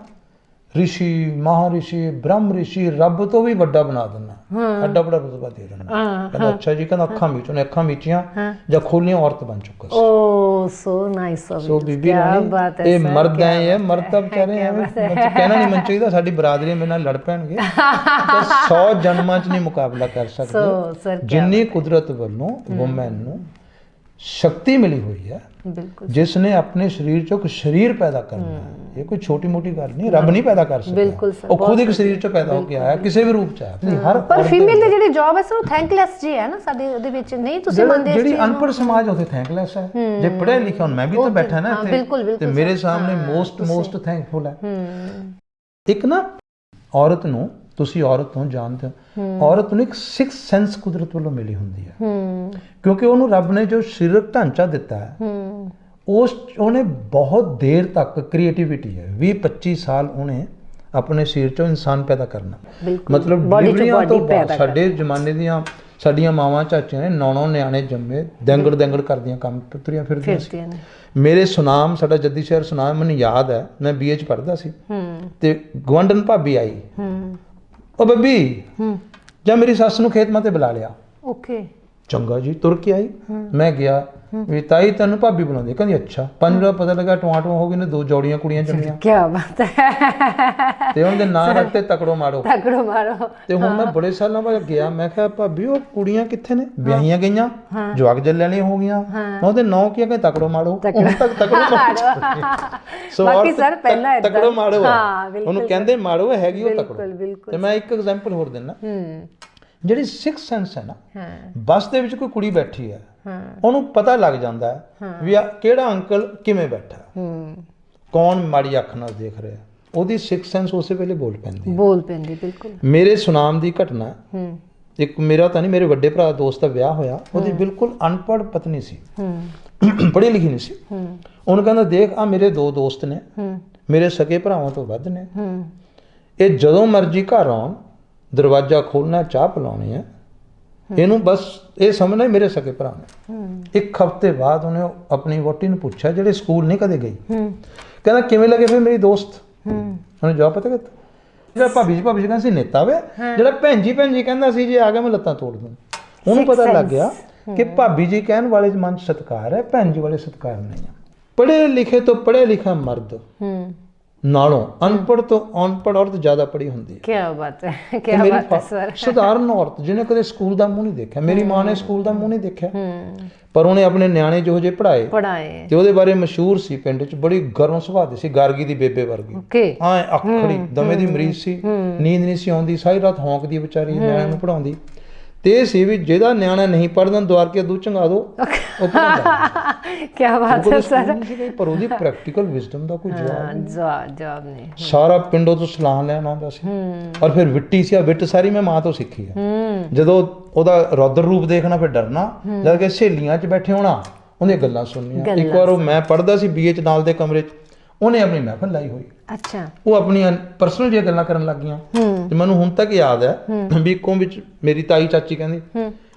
ਰਿਸ਼ੀ, ਮਹਾਰਿਸ਼ੀ, ਬ੍ਰਹਮ ਰਿਸ਼ੀ, ਰੱਬ ਤੋਂ ਵੀ ਵੱਡਾ ਬਣਾ ਦਿੰਦਾ, ਐਡਾ ਬੜਾ ਰੁਤਬਾ ਦੇ ਦਿੰਦਾ। ਕਹਿੰਦਾ ਅੱਛਾ ਜੀ, ਕਹਿੰਦਾ ਅੱਖਾਂ ਮੀਚੋ ਨੇ, ਅੱਖਾਂ ਮੀਚੀਆਂ ਜਾਂ ਖੋਲੀਆਂ ਔਰਤ ਬਣ ਚੁੱਕਾ ਸੀ। ਓ ਸੋ ਨਾਈਸ ਆਫ ਸੋ ਬੀਬੀ ਰਾਣੀ ਇਹ ਮਰਦ ਐ, ਮਰਦ ਤਾਂ ਵਿਚਾਰੇ ਐਵੇਂ ਕਹਿਣਾ ਨਹੀਂ ਮਨ ਚਾਹੀਦਾ, ਸਾਡੀ ਬਰਾਦਰੀ ਮੇਰੇ ਨਾਲ ਲੜ ਪੈਣਗੇ ਤਾਂ 100 ਜਨਮਾਂ 'ਚ ਨਹੀਂ ਮੁਕਾਬਲਾ ਕਰ ਸਕਦੇ ਜਿੰਨੀ ਕੁਦਰਤ ਵੱਲੋਂ ਵੂਮੈਨ ਨੂੰ ਸ਼ਕਤੀ ਮਿਲੀ ਹੋਈ ਹੈ, ਜਿਸ ਨੇ ਆਪਣੇ ਸਰੀਰ 'ਚੋਂ ਇੱਕ ਸਰੀਰ ਪੈਦਾ ਕਰਨਾ ਹੈ। ਇਹ ਕੋਈ ਛੋਟੀ ਮੋਟੀ ਗੱਲ ਨਹੀਂ, ਰੱਬ ਨਹੀਂ ਪੈਦਾ ਕਰ ਸਕਦਾ, ਉਹ ਖੁਦ ਇੱਕ ਸਰੀਰ 'ਚੋਂ ਪੈਦਾ ਹੋ ਕੇ ਆਇਆ, ਕਿਸੇ ਵੀ ਰੂਪ 'ਚ ਆਇਆ। ਹਰ ਪਰ ਫੀਮੇਲ ਦੀ ਜਿਹੜੀ ਜੌਬ ਹੈ ਸਰ ਉਹ ਥੈਂਕਲੈਸ ਜੀ ਹੈ ਨਾ, ਸਾਡੇ ਉਹਦੇ ਵਿੱਚ ਨਹੀਂ ਤੁਸੀਂ ਮੰਨਦੇ? ਜਿਹੜੀ ਅਨਪੜ੍ਹ ਸਮਾਜ ਉਹਦੇ ਥੈਂਕਲੈਸ ਹੈ, ਜੇ ਪੜ੍ਹਿਆ ਲਿਖਿਆ, ਹੁਣ ਮੈਂ ਵੀ ਤਾਂ ਬੈਠਾ ਨਾ ਇੱਥੇ ਤੇ ਮੇਰੇ ਸਾਹਮਣੇ ਮੋਸਟ ਥੈਂਕਫੁਲ ਹੈ। ਇੱਕ ਨਾ ਔਰਤ ਨੂੰ, ਤੁਸੀਂ ਔਰਤ ਨੂੰ ਜਾਣਦੇ ਹੋ, ਔਰਤ ਨੂੰ ਇੱਕ ਸਿਕਸ ਸੈਂਸ ਕੁਦਰਤ ਵੱਲੋਂ ਮਿਲੀ ਹੁੰਦੀ ਹੈ, ਕਿਉਂਕਿ ਉਹਨੂੰ ਰੱਬ ਨੇ ਜੋ ਸਰੀਰਕ ਢਾਂਚਾ ਦਿੱਤਾ ਹੈ, ਉਹਨੇ ਬਹੁਤ ਦੇਰ ਤੱਕ ਕ੍ਰੀਏਟੀਵਿਟੀ ਹੈ, 20-25 ਸਾਲ ਉਹਨੇ ਆਪਣੇ ਸਰੀਰ ਚੋਂ ਇਨਸਾਨ ਪੈਦਾ ਕਰਨਾ, ਮਤਲਬ ਡਿਲੀਵਰੀਆਂ ਤੋਂ ਬਾਅਦ। ਸਾਡੇ ਜ਼ਮਾਨੇ ਦੀਆਂ ਸਾਡੀਆਂ ਮਾਵਾਂ ਚਾਚੀਆਂ ਨੇ 9 ਨਿਆਣੇ ਜੰਮੇ, ਦੰਗੜ ਕਰਦੀਆਂ ਕੰਮ ਤੁਰੀਆਂ ਫਿਰਦੀਆਂ ਸੀ। ਮੇਰੇ ਸੁਨਾਮ, ਸਾਡਾ ਜੱਦੀ ਸ਼ਹਿਰ ਸੁਨਾਮ, ਮੈਨੂੰ ਯਾਦ ਹੈ, ਮੈਂ BA 'ਚ ਪੜ੍ਹਦਾ ਸੀ ਤੇ ਗਵੰਡਨ ਭਾਬੀ ਆਈ, ਉਹ ਬੱਬੀ ਜਾਂ ਮੇਰੀ ਸੱਸ ਨੂੰ ਖੇਤ ਮਾਤੇ ਬੁਲਾ ਲਿਆ। ਓਕੇ, ਚੰਗਾ ਜੀ, ਤੁਰ ਕੇ ਆਈ, ਮੈਂ ਗਿਆ, ਵੀ ਤਾਈ ਤੈਨੂੰ ਭਾਬੀ ਬੁਲਾਉਂਦੀ, ਕਹਿੰਦੀ ਅੱਛਾ। 5 ਵਜੇ ਪਤਾ ਲੱਗਾ ਟਮਾਟੋ ਹੋ ਗਏ ਨੇ, 2 ਜੋੜੀਆਂ ਕੁੜੀਆਂ ਜੰਮੀਆਂ। ਕੀ ਬਾਤ ਹੈ। ਤੇ ਉਹਨਾਂ ਦੇ ਨਾਂ ਰੱਖਤੇ ਤਕੜੋ ਮਾਰੋ। ਤੇ ਹੁਣ ਮੈਂ ਬੜੇ ਸਾਲਾਂ ਬਾਅਦ ਗਿਆ, ਮੈਂ ਕਿਹਾ ਭਾਬੀ ਉਹ ਕੁੜੀਆਂ ਕਿੱਥੇ ਨੇ? ਵਿਆਹੀਆਂ ਗਈਆਂ, ਜਵਾਕ ਜੱਲੇ ਵਾਲੀਆਂ ਹੋ ਗਈਆਂ, ਉਹਦੇ ਨਾਂ ਕੀ ਹੈ? ਤਕੜੋ ਮਾਰੋ। ਹੁਣ ਤੱਕ ਤਕੜੋ ਮਾਰੋ। ਸੋ ਬਾਕੀ ਸਰ ਪਹਿਲਾਂ ਤਕੜੋ ਮਾਰੋ, ਉਹਨੂੰ ਕਹਿੰਦੇ ਮਾਰੋ, ਹੈਗੀ ਉਹ ਤਕੜੋ। ਤੇ ਮੈਂ ਇੱਕ ਐਗਜ਼ਾਮਪਲ ਹੋਰ ਦਿੰਦਾ, ਜਿਹੜੀ ਸਿਕਸ ਸੈਂਸ ਹੈ ਨਾ, ਬੱਸ ਦੇ ਵਿੱਚ ਕੋਈ ਕੁੜੀ ਬੈਠੀ ਹੈ, ਉਹਨੂੰ ਪਤਾ ਲੱਗ ਜਾਂਦਾ ਹੈ ਵੀ ਕਿਹੜਾ ਅੰਕਲ ਕਿਵੇਂ ਬੈਠਾ, ਕੌਣ ਮਾੜੀ ਅੱਖ ਨਾਲ ਦੇਖ ਰਿਹਾ, ਉਹਦੀ ਸਿਕਸ ਸੈਂਸ ਉਸੇ ਵੇਲੇ ਬੋਲ ਪੈਂਦੀ। ਬਿਲਕੁਲ। ਮੇਰੇ ਸੁਨਾਮ ਦੀ ਘਟਨਾ, ਇੱਕ ਮੇਰਾ ਤਾਂ ਨਹੀਂ, ਮੇਰੇ ਵੱਡੇ ਭਰਾ ਦੋਸਤ ਦਾ ਵਿਆਹ ਹੋਇਆ, ਉਹਦੀ ਬਿਲਕੁਲ ਅਨਪੜ੍ਹ ਪਤਨੀ ਸੀ, ਪੜ੍ਹੀ ਲਿਖੀ ਨਹੀਂ ਸੀ। ਉਹਨੂੰ ਕਹਿੰਦਾ ਦੇਖ ਆ ਮੇਰੇ 2 ਦੋਸਤ ਨੇ, ਮੇਰੇ ਸਕੇ ਭਰਾਵਾਂ ਤੋਂ ਵੱਧ ਨੇ, ਇਹ ਜਦੋਂ ਮਰਜ਼ੀ ਘਰ ਆਉਣ, ਦਰਵਾਜ਼ਾ ਖੋਲ੍ਹਣਾ, ਚਾਹ ਪਿਲਾਉਣੀ ਹੈ, ਇਹਨੂੰ ਬਸ ਇਹ ਸਮਝਣਾ ਮੇਰੇ ਸਕੇ ਭਰਾ ਨੇ। 1 ਹਫ਼ਤੇ ਬਾਅਦ ਉਹਨੇ ਆਪਣੀ ਵਹੁਟੀ ਨੂੰ ਪੁੱਛਿਆ, ਜਿਹੜੇ ਸਕੂਲ ਨਹੀਂ ਕਦੇ ਗਈ, ਕਹਿੰਦਾ ਕਿਵੇਂ ਲੱਗੇ ਫਿਰ ਮੇਰੀ ਦੋਸਤ? ਉਹਨੇ ਜਵਾਬ ਪਤਾ ਕਿ ਜਿਹੜਾ ਭਾਬੀ ਜੀ ਕਹਿੰਦਾ ਸੀ ਨੇਤਾ ਵੇ, ਜਿਹੜਾ ਭੈਣ ਜੀ ਕਹਿੰਦਾ ਸੀ ਜੇ ਆ ਗਿਆ ਮੈਂ ਲੱਤਾਂ ਤੋੜ ਦੂੰ। ਉਹਨੂੰ ਪਤਾ ਲੱਗ ਗਿਆ ਕਿ ਭਾਬੀ ਜੀ ਕਹਿਣ ਵਾਲੇ ਮਨ 'ਚ ਸਤਿਕਾਰ ਹੈ, ਭੈਣ ਜੀ ਵਾਲੇ ਸਤਿਕਾਰ ਨਹੀਂ ਹੈ। ਪੜ੍ਹੇ ਲਿਖੇ ਤੋਂ ਪੜ੍ਹਿਆ ਲਿਖਿਆ ਮਰਦ ਨਾਲੋਂ ਅਨਪੜ੍ਹ ਤੋਂ ਅਨਪੜ੍ਹ ਔਰਤ ਜ਼ਿਆਦਾ ਪੜ੍ਹੀ ਹੁੰਦੀ ਹੈ। ਕੀ ਬਾਤ ਹੈ, ਕੀ ਬਾਤ ਹੈ ਸਰ। ਸਧਾਰਨ ਔਰਤ ਜਿਹਨੇ ਕਦੇ ਸਕੂਲ ਦਾ ਮੂੰਹ ਨਹੀਂ ਦੇਖਿਆ, ਮੇਰੀ ਮਾਂ ਨੇ ਸਕੂਲ ਦਾ ਮੂੰਹ ਨਹੀਂ ਦੇਖਿਆ, ਪਰ ਉਹਨੇ ਆਪਣੇ ਨਿਆਣੇ ਜਿਹੋ ਜਿਹੇ ਪੜ੍ਹਾਏ ਤੇ ਉਹਦੇ ਬਾਰੇ ਮਸ਼ਹੂਰ ਸੀ ਪਿੰਡ 'ਚ, ਬੜੀ ਗਰਮ ਸੁਭਾਅ ਦੀ ਸੀ, ਗਾਰਗੀ ਦੀ ਬੇਬੇ ਵਰਗੀ, ਹਾਂ ਅੱਖੜੀ ਦਮੇ ਦੀ ਮਰੀਜ਼ ਸੀ, ਨੀਂਦ ਨਹੀਂ ਸੀ ਆਉਂਦੀ, ਸਾਰੀ ਰਾਤ ਹੌਂਕਦੀ ਵਿਚਾਰੀ, ਨਿਆਣਿਆਂ ਨੂੰ ਪੜ੍ਹਾਉਂਦੀ। ਤੇ ਇਹ ਸੀ ਵੀ ਜਿਹਦਾ ਨਿਆਣਾ ਨਹੀਂ ਪੜ੍ਹਦਾ ਦੁਆਰ ਕੇ ਦੂ ਚੰਗਾ ਦੋ, ਉਹ ਪੜ੍ਹਾਉਂਦਾ। ਕੀ ਬਾਤ ਹੈ ਸਰ। ਪਰ ਉਹਦੀ ਪ੍ਰੈਕਟੀਕਲ ਵਿਜ਼ਡਮ ਦਾ ਕੋਈ ਜਵਾਬ ਨਹੀਂ। ਸਾਰਾ ਪਿੰਡੋਂ ਤੋਂ ਸਲਾਹ ਲੈਣ ਆਉਂਦਾ ਸੀ, ਔਰ ਫਿਰ ਵਿਟੀ ਸੀ, ਵਿਟ ਸਾਰੀ ਮੈਂ ਮਾਂ ਤੋਂ ਸਿੱਖੀ ਹੈ। ਜਦੋਂ ਉਹਦਾ ਰੌਦਰ ਰੂਪ ਦੇਖਣਾ ਫਿਰ ਡਰਨਾ, ਜਦ ਕਿ ਸਹੇਲੀਆਂ 'ਚ ਬੈਠੇ ਹੋਣਾ, ਉਹਦੀਆਂ ਗੱਲਾਂ ਸੁਣਨੀਆਂ। ਇੱਕ ਵਾਰ ਉਹ ਮੈਂ ਪੜ੍ਹਦਾ ਸੀ BA 'ਚ, ਨਾਲ ਦੇ ਕਮਰੇ 'ਚ ਉਹਨੇ ਆਪਣੀ ਮਹਿਫਲ ਲਾਈ ਹੋਈ, ਉਹ ਆਪਣੀਆਂ ਪਰਸਨਲ ਜਿਹੀਆਂ ਗੱਲਾਂ ਕਰਨ ਲੱਗ ਗਈਆਂ। ਤੇ ਮੈਨੂੰ ਹੁਣ ਤੱਕ ਯਾਦ ਹੈ ਵੀ ਇੱਕੋਂ ਵਿੱਚ ਮੇਰੀ ਤਾਈ ਚਾਚੀ ਕਹਿੰਦੀ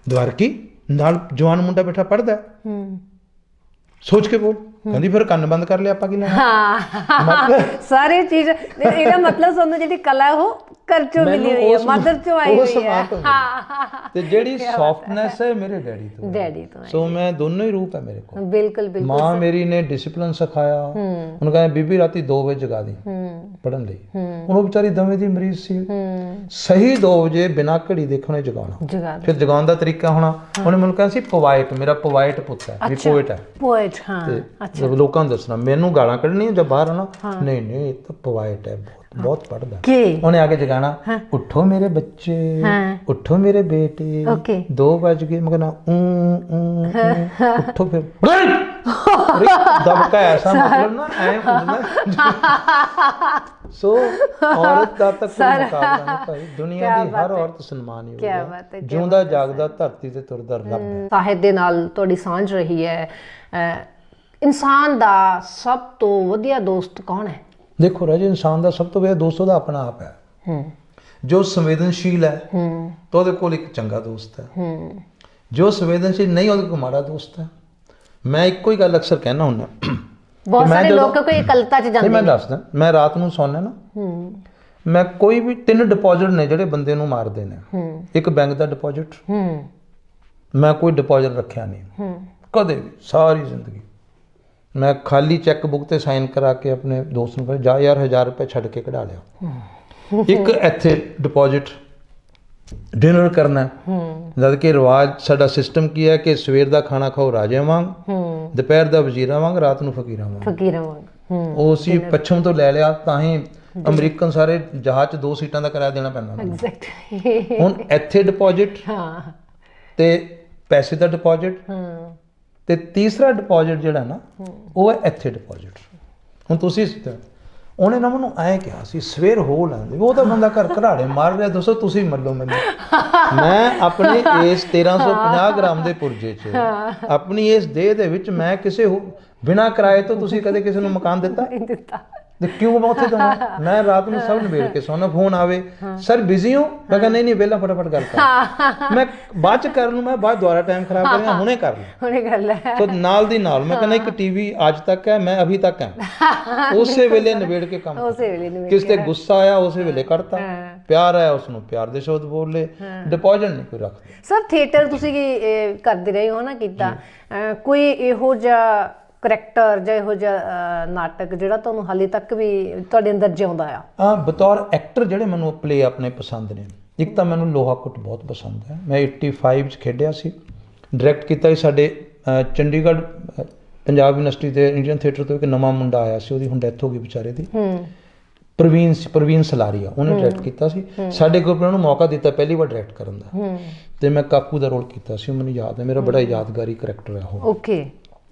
ਦਵਾਰਕੀ ਨਾਲ ਜਵਾਨ ਮੁੰਡਾ ਬੈਠਾ ਪੜ੍ਹਦਾ, ਸੋਚ ਕੇ ਬੋਲ। ਕਹਿੰਦੀ ਫਿਰ ਕੰਨ ਬੰਦ ਕਰ ਲਿਆ, ਆਪਾਂ ਕੀ ਲੈਣਾ। ਸਾਰੇ ਚੀਜ਼ ਇਹਦਾ ਮਤਲਬ ਸਾਨੂੰ ਜਿਹੜੀ ਕਲਾ ਉਹ ਘਰ ਚੋਂ ਮਿਲੀ ਹੋਈ ਹੈ, ਮਦਰ ਚੋਂ ਆਈ ਹੋਈ ਹੈ। ਤੇ ਜਿਹੜੀ ਸੌਫਟਨੈਸ ਹੈ ਮੇਰੇ ਡੈਡੀ ਤੋਂ। ਸੋ ਮੈਂ ਦੋਨੋਂ ਹੀ ਰੂਪ ਹੈ ਮੇਰੇ ਕੋਲ। ਬਿਲਕੁਲ। ਮਾਂ ਮੇਰੀ ਨੇ ਡਿਸਿਪਲਿਨ ਸਿਖਾਇਆ, ਉਹਨੂੰ ਕਹਿੰਦੇ ਬੀਬੀ ਰਾਤੀ 2 ਵਜੇ ਜਗਾ ਦੇ ਪੜ੍ਹਨ ਲਈ, ਉਹਨੂੰ ਵਿਚਾਰੀ ਦਮੇ ਦੀ ਮਰੀਜ਼ ਸੀ, ਸਹੀ 2 ਵਜੇ ਬਿਨਾਂ ਘੜੀ ਦੇਖਣੇ ਜਗਾਉਣਾ। ਫਿਰ ਜਗਾਉਣ ਦਾ ਤਰੀਕਾ ਹੋਣਾ, ਉਹਨੇ ਮੈਨੂੰ ਕਹਿੰਦਾ ਸੀ ਪੋਇਟ, ਮੇਰਾ ਪੋਇਟ ਪੁੱਤ ਹੈ, ਵੀ ਪੋਇਟ ਹੈ। ਤੇ ਲੋਕਾਂ ਨੂੰ ਦੱਸਣਾ, ਮੈਨੂੰ ਗਾਲਾਂ ਕੱਢਣੀਆਂ ਜਦ ਬਾਹਰ ਆਉਣਾ, ਨਹੀਂ ਇਹ ਤਾਂ ਪੋਇਟ ਹੈ, ਬਹੁਤ ਪੜ੍ਹਦਾ। ਉਹਨੇ ਆ ਕੇ ਜਗਾਣਾ, ਉੱਠੋ ਮੇਰੇ ਬੱਚੇ, ਉੱਠੋ ਮੇਰੇ ਬੇਟੇ, 2 ਵਜ ਗਏ। ਮੈਂ ਕਹਿੰਦਾ ਉੱਠੋ, ਫਿਰ ਦਬਕਾ ਐਸਾ, ਮਤਲਬ ਨਾ ਐ ਹੁੰਦਾ। ਸੋ ਔਰਤ ਦਾ ਤਾਂ ਕੋਈ ਮੁਕਾਬਲਾ ਨਹੀਂ ਭਾਈ, ਦੁਨੀਆ ਦੀ ਹਰ ਔਰਤ ਸਨਮਾਨਯੋਗ ਹੈ, ਜਿਉਂਦਾ ਜਾਗਦਾ ਧਰਤੀ ਤੇ ਤੁਰਦਾ ਰੱਬ ਹੈ। ਸਾਹਿਤ ਦੇ ਨਾਲ ਤੁਹਾਡੀ ਸਾਂਝ ਰਹੀ ਹੈ। ਇਨਸਾਨ ਦਾ ਸਭ ਤੋਂ ਵਧੀਆ ਦੋਸਤ ਕੌਣ ਹੈ? ਦੇਖੋ ਰਾਜੇ, ਇਨਸਾਨ ਦਾ ਸਭ ਤੋਂ ਵਧੀਆ ਦੋਸਤ ਉਹਦਾ ਆਪਣਾ ਆਪ ਹੈ। ਜੋ ਸੰਵੇਦਨਸ਼ੀਲ ਹੈ ਤਾਂ ਉਹਦੇ ਕੋਲ ਇੱਕ ਚੰਗਾ ਦੋਸਤ ਹੈ, ਜੋ ਸੰਵੇਦਨਸ਼ੀਲ ਨਹੀਂ ਉਹਦੇ ਕੋਲ ਮਾੜਾ ਦੋਸਤ ਹੈ। ਮੈਂ ਇੱਕੋ ਹੀ ਗੱਲ ਅਕਸਰ ਕਹਿਣਾ ਹੁੰਦਾ, ਬਹੁਤ ਸਾਰੇ ਲੋਕ ਕੋਈ ਇਕੱਲਤਾ 'ਚ ਜਾਂਦੇ ਨਹੀਂ, ਮੈਂ ਦੱਸਦਾ, ਮੈਂ ਰਾਤ ਨੂੰ ਸੌਂਦਾ ਨਾ, ਮੈਂ ਕੋਈ ਵੀ 3 ਡਿਪੋਜ਼ਿਟ ਨੇ ਜਿਹੜੇ ਬੰਦੇ ਨੂੰ ਮਾਰਦੇ ਨੇ। ਇੱਕ ਬੈਂਕ ਦਾ ਡਿਪੋਜ਼ਿਟ, ਮੈਂ ਕੋਈ ਡਿਪੋਜ਼ਿਟ ਰੱਖਿਆ ਨਹੀਂ ਕਦੇ ਵੀ ਸਾਰੀ ਜ਼ਿੰਦਗੀ। ਮੈਂ ਖਾਲੀ ਚੈੱਕ ਬੁੱਕ ਤੇ ਸਾਈਨ ਕਰਾ ਕੇ ਆਪਣੇ ਦੋਸਤ ਨੂੰ ਕਿਹਾ ਜਾ ਯਾਰ 1000 ਰੁਪਏ ਛੱਡ ਕੇ ਕਢਾ ਲਿਆ। ਇੱਕ ਇੱਥੇ ਡਿਪੋਜ਼ਿਟ ਡਿਨਰ ਕਰਨਾ, ਜਦ ਕਿ ਰਿਵਾਜ ਸਾਡਾ ਸਿਸਟਮ ਕੀ ਹੈ ਕਿ ਸਵੇਰ ਦਾ ਖਾਣਾ ਖਾਓ ਰਾਜਿਆਂ ਵਾਂਗ, ਦੁਪਹਿਰ ਦਾ ਵਜ਼ੀਰਾਂ ਵਾਂਗ, ਰਾਤ ਨੂੰ ਫਕੀਰਾਂ ਵਾਂਗ। ਉਹ ਅਸੀਂ ਪੱਛਮ ਤੋਂ ਲੈ ਲਿਆ, ਤਾਂ ਹੀ ਅਮਰੀਕਨ ਸਾਰੇ ਜਹਾਜ਼ 'ਚ 2 ਸੀਟਾਂ ਦਾ ਕਿਰਾਇਆ ਦੇਣਾ ਪੈਂਦਾ। ਹੁਣ ਇੱਥੇ ਡਿਪੋਜ਼ਿਟ ਤੇ ਪੈਸੇ ਦਾ ਡਿਪੋਜ਼ਿਟ, ਤੇ ਤੀਸਰਾ ਡਿਪੋਜ਼ਿਟ ਜਿਹੜਾ ਨਾ ਉਹ ਹੈ ਇੱਥੇ ਡਿਪੋਜ਼ਿਟ। ਹੁਣ ਤੁਸੀਂ ਉਹਨੇ ਨਾ ਮੈਨੂੰ ਐਂ ਕਿਹਾ ਸੀ ਸਵੇਰ ਹੋ ਲੈਂਦੇ, ਉਹ ਤਾਂ ਬੰਦਾ ਘਰ ਘਰਾੜੇ ਮਾਰ ਰਿਹਾ, ਦੱਸੋ ਤੁਸੀਂ ਮੱਲੋ ਮੈਨੂੰ। ਮੈਂ ਆਪਣੀ ਇਸ 1350 ਗ੍ਰਾਮ ਦੇ ਪੁਰਜੇ 'ਚ, ਆਪਣੀ ਇਸ ਦੇਹ ਦੇ ਵਿੱਚ ਮੈਂ ਕਿਸੇ ਬਿਨਾਂ ਕਿਰਾਏ ਤੋਂ, ਤੁਸੀਂ ਕਦੇ ਕਿਸੇ ਨੂੰ ਮਕਾਨ ਦਿੱਤਾ? ਤੇ ਕਿਉਂ ਮੈਂ ਉੱਥੇ ਦਵਾਂ? ਮੈਂ ਰਾਤ ਨੂੰ ਸਭ ਨਿਬੇੜ ਕੇ ਸੌਣਾ। ਫੋਨ ਆਵੇ ਸਰ ਬਿਜ਼ੀ ਹੋ, ਮੈਂ ਕਹਿੰਦਾ ਨਹੀਂ ਵਿਹਲਾ, ਫਟਾਫਟ ਗੱਲ ਕਰ, ਮੈਂ ਬਾਅਦ 'ਚ ਕਰ ਲੂੰ, ਮੈਂ ਬਾਅਦ ਦੁਬਾਰਾ ਟਾਈਮ ਖਰਾਬ ਕਰਾਂਗਾ, ਹੁਣੇ ਕਰ ਲੈ। ਸੋ ਨਾਲ ਦੀ ਨਾਲ ਮੈਂ ਕਹਿੰਦਾ ਇੱਕ ਟੀਵੀ ਅੱਜ ਤੱਕ ਹੈ, ਮੈਂ ਅਭੀ ਤੱਕ ਹੈ, ਉਸੇ ਵੇਲੇ ਨਿਬੇੜ ਕੇ ਕੰਮ। ਕਿਸ ਤੇ ਗੁੱਸਾ ਆਇਆ ਉਸੇ ਵੇਲੇ ਕੱਢਤਾ, ਪਿਆਰ ਆਇਆ ਉਸਨੂੰ ਪਿਆਰ ਦੇ ਸ਼ਬਦ ਬੋਲ ਲਏ, ਡਿਪੋਜ਼ਿਟ ਨਹੀਂ ਕੋਈ ਰੱਖਦੇ। ਸਰ ਥੀਏਟਰ ਤੁਸੀਂ ਕਰਦੇ ਰਹੇ ਹੋ ਨਾ, ਕੀਤਾ ਕੋਈ ਇਹੋ ਜਿਹਾ ਕਰੈਕਟਰ ਜਾਂ ਇਹੋ ਜਿਹਾ ਨਾਟਕ ਜਿਹੜਾ ਤੁਹਾਨੂੰ ਹਾਲੇ ਤੱਕ ਵੀ ਤੁਹਾਡੇ ਅੰਦਰ ਜਿਉਂਦਾ ਆ? ਬਤੌਰ ਐਕਟਰ ਜਿਹੜੇ ਮੈਨੂੰ ਪਲੇ ਆਪਣੇ ਪਸੰਦ ਨੇ, ਇੱਕ ਤਾਂ ਮੈਨੂੰ ਲੋਹਾ ਕੁੱਟ ਬਹੁਤ ਪਸੰਦ ਹੈ, ਮੈਂ 85 'ਚ ਖੇਡਿਆ ਸੀ, ਡਾਇਰੈਕਟ ਕੀਤਾ ਸੀ ਸਾਡੇ ਚੰਡੀਗੜ੍ਹ ਪੰਜਾਬ ਯੂਨੀਵਰਸਿਟੀ ਦੇ ਇੰਡੀਅਨ ਥੀਏਟਰ ਤੋਂ ਇੱਕ ਨਵਾਂ ਮੁੰਡਾ ਆਇਆ ਸੀ, ਉਹਦੀ ਹੁਣ ਡੈਥ ਹੋ ਗਈ ਵਿਚਾਰੇ ਦੀ, ਪ੍ਰਵੀਨ ਸਲਾਰੀਆ, ਉਹਨੇ ਡਾਇਰੈਕਟ ਕੀਤਾ ਸੀ। ਸਾਡੇ ਗਰੁੱਪ ਨੇ ਉਹਨੂੰ ਮੌਕਾ ਦਿੱਤਾ ਪਹਿਲੀ ਵਾਰ ਡਾਇਰੈਕਟ ਕਰਨ ਦਾ, ਤੇ ਮੈਂ ਕਾਕੂ ਦਾ ਰੋਲ ਕੀਤਾ ਸੀ, ਮੈਨੂੰ ਯਾਦ ਹੈ, ਮੇਰਾ ਬੜਾ ਯਾਦਗਾਰੀ ਕਰੈਕਟਰ ਹੈ ਉਹ। ਓਕੇ।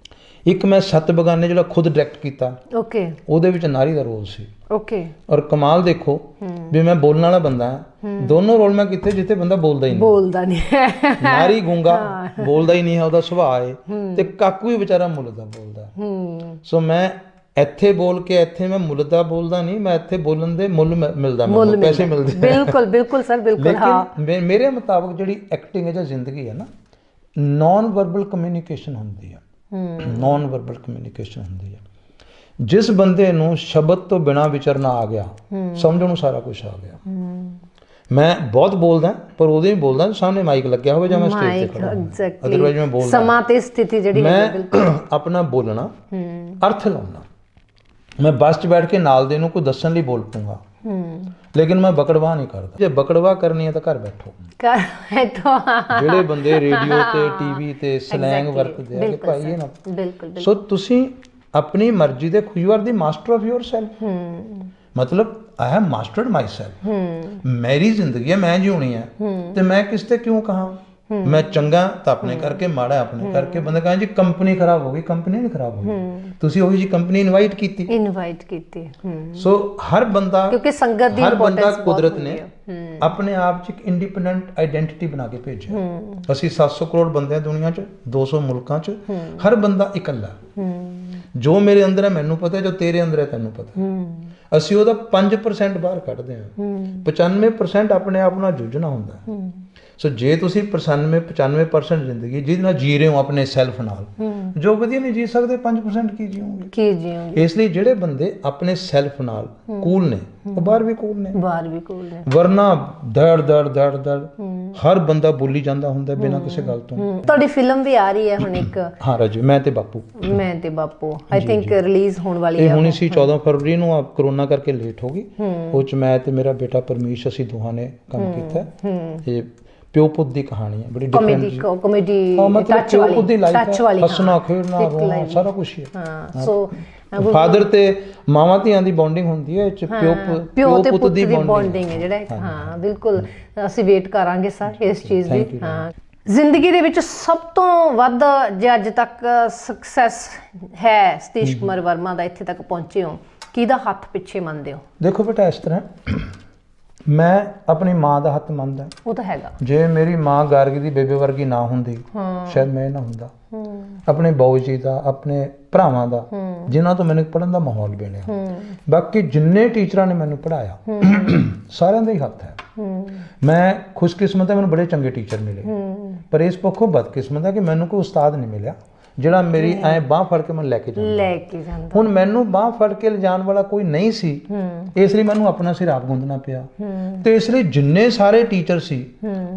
ਇੱਕ ਮੈਂ 7 ਬਗਾਨੇ ਜਿਹੜਾ ਖੁਦ ਡਾਇਰੈਕਟ ਕੀਤਾ, ਓਕੇ, ਉਹਦੇ ਵਿੱਚ ਨਾਰੀ ਦਾ ਰੋਲ ਸੀ। ਓਕੇ। ਔਰ ਕਮਾਲ ਦੇਖੋ ਵੀ ਮੈਂ ਬੋਲਣ ਵਾਲਾ ਬੰਦਾ ਹਾਂ, ਦੋਨੋਂ ਰੋਲ ਮੈਂ ਕੀਤੇ ਜਿੱਥੇ ਬੰਦਾ ਬੋਲਦਾ ਨਹੀਂ ਨਾਰੀ ਗੂੰਗਾ ਬੋਲਦਾ ਹੀ ਨਹੀਂ ਹੈ, ਉਹਦਾ ਸੁਭਾਅ ਹੈ, ਤੇ ਕਾਕੂ ਹੀ ਵਿਚਾਰਾ ਮੁੱਲਦਾ ਬੋਲਦਾ। ਸੋ ਮੈਂ ਇੱਥੇ ਬੋਲ ਕੇ ਇੱਥੇ ਮੈਂ ਮੁੱਲਦਾ ਬੋਲਦਾ ਨਹੀਂ, ਮੈਂ ਇੱਥੇ ਬੋਲਣ ਦੇ ਮੁੱਲ ਮਿਲਦਾ, ਮੈਨੂੰ ਪੈਸੇ ਮਿਲਦੇ। ਬਿਲਕੁਲ ਸਰ, ਬਿਲਕੁਲ। ਲੇਕਿਨ ਮੇਰੇ ਮੁਤਾਬਕ ਜਿਹੜੀ ਐਕਟਿੰਗ ਹੈ ਜਾਂ ਜ਼ਿੰਦਗੀ ਹੈ ਨਾ, ਨੌਨ ਵਰਬਲ ਕਮਿਊਨੀਕੇਸ਼ਨ ਹੁੰਦੀ ਹੈ, ਨੌਨ ਵਰਬਲ ਕਮਿਊਨੀਕੇਸ਼ਨ ਹੁੰਦੀ ਹੈ। ਜਿਸ ਬੰਦੇ ਨੂੰ ਸ਼ਬਦ ਤੋਂ ਬਿਨਾਂ ਵਿਚਰਨਾ ਆ ਗਿਆ, ਸਮਝੋ ਨੂੰ ਸਾਰਾ ਕੁਝ ਆ ਗਿਆ। ਮੈਂ ਬਹੁਤ ਬੋਲਦਾ, ਪਰ ਉਦੋਂ ਹੀ ਬੋਲਦਾ ਸਾਹਮਣੇ ਮਾਈਕ ਲੱਗਿਆ ਹੋਵੇ ਜਾਂ ਮੈਂ ਸਟੇਜ ਤੇ ਖੜਾ ਹਾਂ, ਅਦਰਵਾਈਜ਼ ਮੈਂ ਬੋਲਦਾ ਸਮਾਂ ਤੇ ਸਥਿਤੀ ਜਿਹੜੀ ਮੈਂ ਆਪਣਾ ਬੋਲਣਾ ਅਰਥ ਲਾਉਣਾ। ਮੈਂ ਬੱਸ 'ਚ ਬੈਠ ਕੇ ਨਾਲ ਦੇ ਨੂੰ ਕੋਈ ਦੱਸਣ ਲਈ ਬੋਲ ਪੂੰਗਾ, ਲੇਕਿਨ ਮੈਂ ਬਕੜਵਾ ਨਹੀਂ ਕਰਦਾ। ਜੇ ਬਕੜਵਾ ਕਰਨੀ ਹੈ ਤਾਂ ਘਰ ਬੈਠੋ। ਜਿਹੜੇ ਬੰਦੇ ਰੇਡੀਓ ਤੇ ਟੀਵੀ ਤੇ ਸਲੈਂਗ ਵਰਤਦੇ ਆ ਕਿ ਭਾਈ ਇਹ ਨਾ, ਸੋ ਤੁਸੀਂ ਆਪਣੀ ਮਰਜ਼ੀ ਦੇ, you are the master of your self. ਮਤਲਬ ਆਈ ਹੈਵ ਮਾਸਟਰਡ ਮਾਈ ਸੈਲਫ। ਮੇਰੀ ਜ਼ਿੰਦਗੀ ਹੈ, ਮੈਂ ਜਿਉਣੀ ਹੈ, ਤੇ ਮੈਂ ਕਿਸ ਤੇ ਕਿਉਂ ਕਹਾਂ ਮੈਂ ਚੰਗਾ ਤਾਂ ਆਪਣੇ ਕਰਕੇ, ਮਾੜਾ ਆਪਣੇ ਕਰਕੇ। ਬੰਦਾ ਕਹੇ ਜੀ ਕੰਪਨੀ ਖਰਾਬ ਹੋ ਗਈ, ਕੰਪਨੀ ਨਹੀਂ ਖਰਾਬ ਹੋਈ, ਤੁਸੀਂ ਉਹੀ ਜੀ ਕੰਪਨੀ ਇਨਵਾਈਟ ਕੀਤੀ। ਸੋ ਹਰ ਬੰਦਾ, ਕਿਉਂਕਿ ਸੰਗਤ ਦੀ ਹਰ ਬੰਦਾ ਕੁਦਰਤ ਨੇ ਆਪਣੇ ਆਪ 'ਚ ਇੱਕ ਇੰਡੀਪੈਂਡੈਂਟ ਆਈਡੈਂਟਿਟੀ ਬਣਾ ਕੇ ਭੇਜਿਆ। ਅਸੀਂ 700 ਕਰੋੜ ਬੰਦੇ ਆ ਦੁਨੀਆ 'ਚ, 200 ਮੁਲਕਾਂ 'ਚ, ਹਰ ਬੰਦਾ ਇਕੱਲਾ। ਜੋ ਮੇਰੇ ਅੰਦਰ ਹੈ ਮੈਨੂੰ ਪਤਾ, ਜੋ ਤੇਰੇ ਅੰਦਰ ਹੈ ਤੈਨੂੰ ਪਤਾ। ਅਸੀਂ ਉਹਦਾ 5% ਬਾਹਰ ਕੱਢਦੇ ਹਾਂ, 95% ਆਪਣੇ ਆਪ ਨਾਲ ਜੂਝਣਾ ਹੁੰਦਾ। ਸੋ ਜੇ ਤੁਸੀਂ 95% ਜ਼ਿੰਦਗੀ ਜਿਹਦੇ ਨਾਲ ਜੀ ਰਹੇ ਹੋ ਆਪਣੇ ਸੈਲਫ ਨਾਲ, ਜੋ ਵਧੀਆ ਨਹੀਂ ਜੀ ਸਕਦੇ, 5% ਕੀ ਜੀਓਗੇ? ਇਸ ਲਈ ਜਿਹੜੇ ਬੰਦੇ ਆਪਣੇ ਸੈਲਫ ਨਾਲ ਕੂਲ ਨੇ, ਉਹ ਬਾਹਰ ਵੀ ਕੂਲ ਨੇ। ਵਰਨਾ ਦੜ ਹਰ ਬੰਦਾ ਬੋਲੀ ਜਾਂਦਾ ਹੁੰਦਾ ਬਿਨਾਂ ਕਿਸੇ ਗੱਲ ਤੋਂ। ਤੁਹਾਡੀ ਫਿਲਮ ਵੀ ਆ ਰਹੀ ਹੈ ਹੁਣ ਇੱਕ, ਹਾਂ ਰਾਜੂ, ਮੈਂ ਤੇ ਬਾਪੂ ਆਈ ਥਿੰਕ ਰਿਲੀਜ਼ ਹੋਣ ਵਾਲੀ ਹੈ। ਇਹ ਹੋਣੀ ਸੀ 14 ਫਰਵਰੀ ਨੂੰ, ਆ ਕਰੋਨਾ ਕਰਕੇ ਲੇਟ ਹੋ ਗਈ। ਉਹ 'ਚ ਮੈਂ ਤੇ ਮੇਰਾ ਬੇਟਾ ਪਰਮੇਸ਼, ਅਸੀਂ ਦੋਹਾਂ ਨੇ ਕੰਮ ਕੀਤਾ। ਇਹ ਪਿਓ ਪੁੱਤ ਦੀ ਕਹਾਣੀ ਹੈ, ਬੜੀ ਡਿਫਰੈਂਟ ਕਾਮੇਡੀ ਟੱਚ ਵਾਲੀ, ਹੱਸਣਾ ਖੇਡਣਾ ਰੋਣਾ ਸਾਰਾ ਕੁਝ ਹੀ ਹੈ। ਸੋ ਫਾਦਰ ਤੇ ਮਾਵਾਂ ਧੀਆਂ ਦੀ ਬੌਂਡਿੰਗ ਹੁੰਦੀ ਹੈ, ਪਿਓ ਪੁੱਤ ਦੀ ਬੌਂਡਿੰਗ ਹੈ ਜਿਹੜਾ। ਹਾਂ ਬਿਲਕੁਲ, ਅਸੀਂ ਵੇਟ ਕਰਾਂਗੇ ਸਰ ਇਸ ਚੀਜ਼ ਦੀ। ਹਾਂ, ਜ਼ਿੰਦਗੀ ਦੇ ਵਿੱਚ ਸਭ ਤੋਂ ਵੱਧ ਜੇ ਅੱਜ ਤੱਕ ਸਕਸੈਸ ਹੈ ਸਤੀਸ਼ ਕੁਮਾਰ ਵਰਮਾ ਦਾ, ਇੱਥੇ ਤੱਕ ਪਹੁੰਚੇ ਹੋ, ਕਿਹਦਾ ਹੱਥ ਪਿੱਛੇ ਮੰਨਦੇ ਹੋ? ਦੇਖੋ ਬੇਟਾ, ਇਸ ਤਰ੍ਹਾਂ ਮੈਂ ਆਪਣੀ ਮਾਂ ਦਾ ਹੱਥ ਮੰਨਦਾ। ਉਹ ਤਾਂ ਹੈਗਾ। ਜੇ ਮੇਰੀ ਮਾਂ ਗਾਰਗੀ ਦੀ ਬੇਬੇ ਵਰਗੀ ਨਾ ਹੁੰਦੀ, ਸ਼ਾਇਦ ਮੈਂ ਨਾ ਹੁੰਦਾ। ਆਪਣੇ ਬਾਊ ਜੀ ਦਾ, ਆਪਣੇ ਭਰਾਵਾਂ ਦਾ, ਜਿਨ੍ਹਾਂ ਤੋਂ ਮੈਨੂੰ ਪੜ੍ਹਨ ਦਾ ਮਾਹੌਲ ਮਿਲਿਆ। ਬਾਕੀ ਜਿੰਨੇ ਟੀਚਰਾਂ ਨੇ ਮੈਨੂੰ ਪੜ੍ਹਾਇਆ, ਸਾਰਿਆਂ ਦਾ ਹੀ ਹੱਥ ਹੈ। ਮੈਂ ਖੁਸ਼ਕਿਸਮਤ ਹਾਂ, ਮੈਨੂੰ ਬੜੇ ਚੰਗੇ ਟੀਚਰ ਮਿਲੇ, ਪਰ ਇਸ ਪੱਖੋਂ ਬਦਕਿਸਮਤ ਹੈ ਕਿ ਮੈਨੂੰ ਕੋਈ ਉਸਤਾਦ ਨਹੀਂ ਮਿਲਿਆ ਜਿਹੜਾ ਮੇਰੀ ਐ ਬਾਹ ਫੜ ਕੇ ਮੈਨੂੰ ਲੈ ਕੇ ਜਾਂਦਾ। ਹੁਣ ਮੈਨੂੰ ਬਾਹ ਫੜ ਕੇ ਲਿਜਾਣ ਵਾਲਾ ਕੋਈ ਨਹੀਂ ਸੀ, ਇਸ ਲਈ ਮੈਨੂੰ ਆਪਣਾ ਸਿਰ ਆਪ ਗੁੰਦਣਾ ਪਿਆ, ਤੇ ਇਸ ਲਈ ਜਿੰਨੇ ਸਾਰੇ ਟੀਚਰ ਸੀ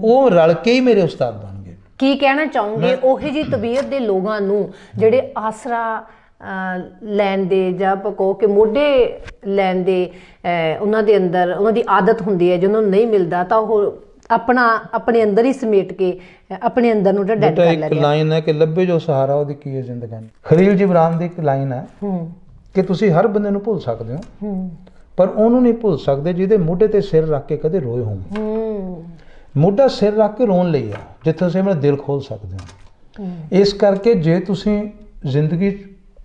ਉਹ ਰਲ ਕੇ ਹੀ ਮੇਰੇ ਉਸਤਾਦ ਬਣ ਗਏ। ਕੀ ਕਹਿਣਾ ਚਾਹੋਗੇ ਉਹੀ ਜੀ ਤਬੀਅਤ ਦੇ ਲੋਕਾਂ ਨੂੰ ਜਿਹੜੇ ਆਸਰਾ ਲੈਣ ਦੇ ਜਾਂ ਆਪਾਂ ਕਹੋ ਕਿ ਮੋਢੇ ਲੈਣ ਦੇ ਉਹਨਾਂ ਦੇ ਅੰਦਰ ਉਹਨਾਂ ਦੀ ਆਦਤ ਹੁੰਦੀ ਹੈ, ਜੇ ਉਹਨਾਂ ਨੂੰ ਨਹੀਂ ਮਿਲਦਾ ਤਾਂ ਉਹ ਆਪਣੇ ਅੰਦਰ ਹੀ ਸਮੇਟ ਕੇ ਆਪਣੇ ਅੰਦਰ ਨੂੰ ਡੈਡ ਕਰ ਲੈਂਦੇ। ਇੱਕ ਲਾਈਨ ਹੈ ਕਿ ਲੱਭੇ ਜੋ ਸਹਾਰਾ ਉਹਦੀ ਕੀ ਹੈ ਜ਼ਿੰਦਗਾਨੀ। ਖਲੀਲ ਜਿਬਰਾਨ ਦੀ ਇੱਕ ਲਾਈਨ ਹੈ ਕਿ ਤੁਸੀਂ ਹਰ ਬੰਦੇ ਨੂੰ ਭੁੱਲ ਸਕਦੇ ਹੋ ਪਰ ਉਹਨੂੰ ਨਹੀਂ ਭੁੱਲ ਸਕਦੇ ਜਿਹਦੇ ਮੋਢੇ ਤੇ ਸਿਰ ਰੱਖ ਕੇ ਕਦੇ ਰੋਏ ਹੋਣ। ਮੋਢਾ ਸਿਰ ਰੱਖ ਕੇ ਰੋਣ ਲਈ ਆ ਜਿੱਥੇ ਤੁਸੀਂ ਆਪਣਾ ਦਿਲ ਖੋਲ ਸਕਦੇ ਹੋ। ਇਸ ਕਰਕੇ ਜੇ ਤੁਸੀਂ ਜ਼ਿੰਦਗੀ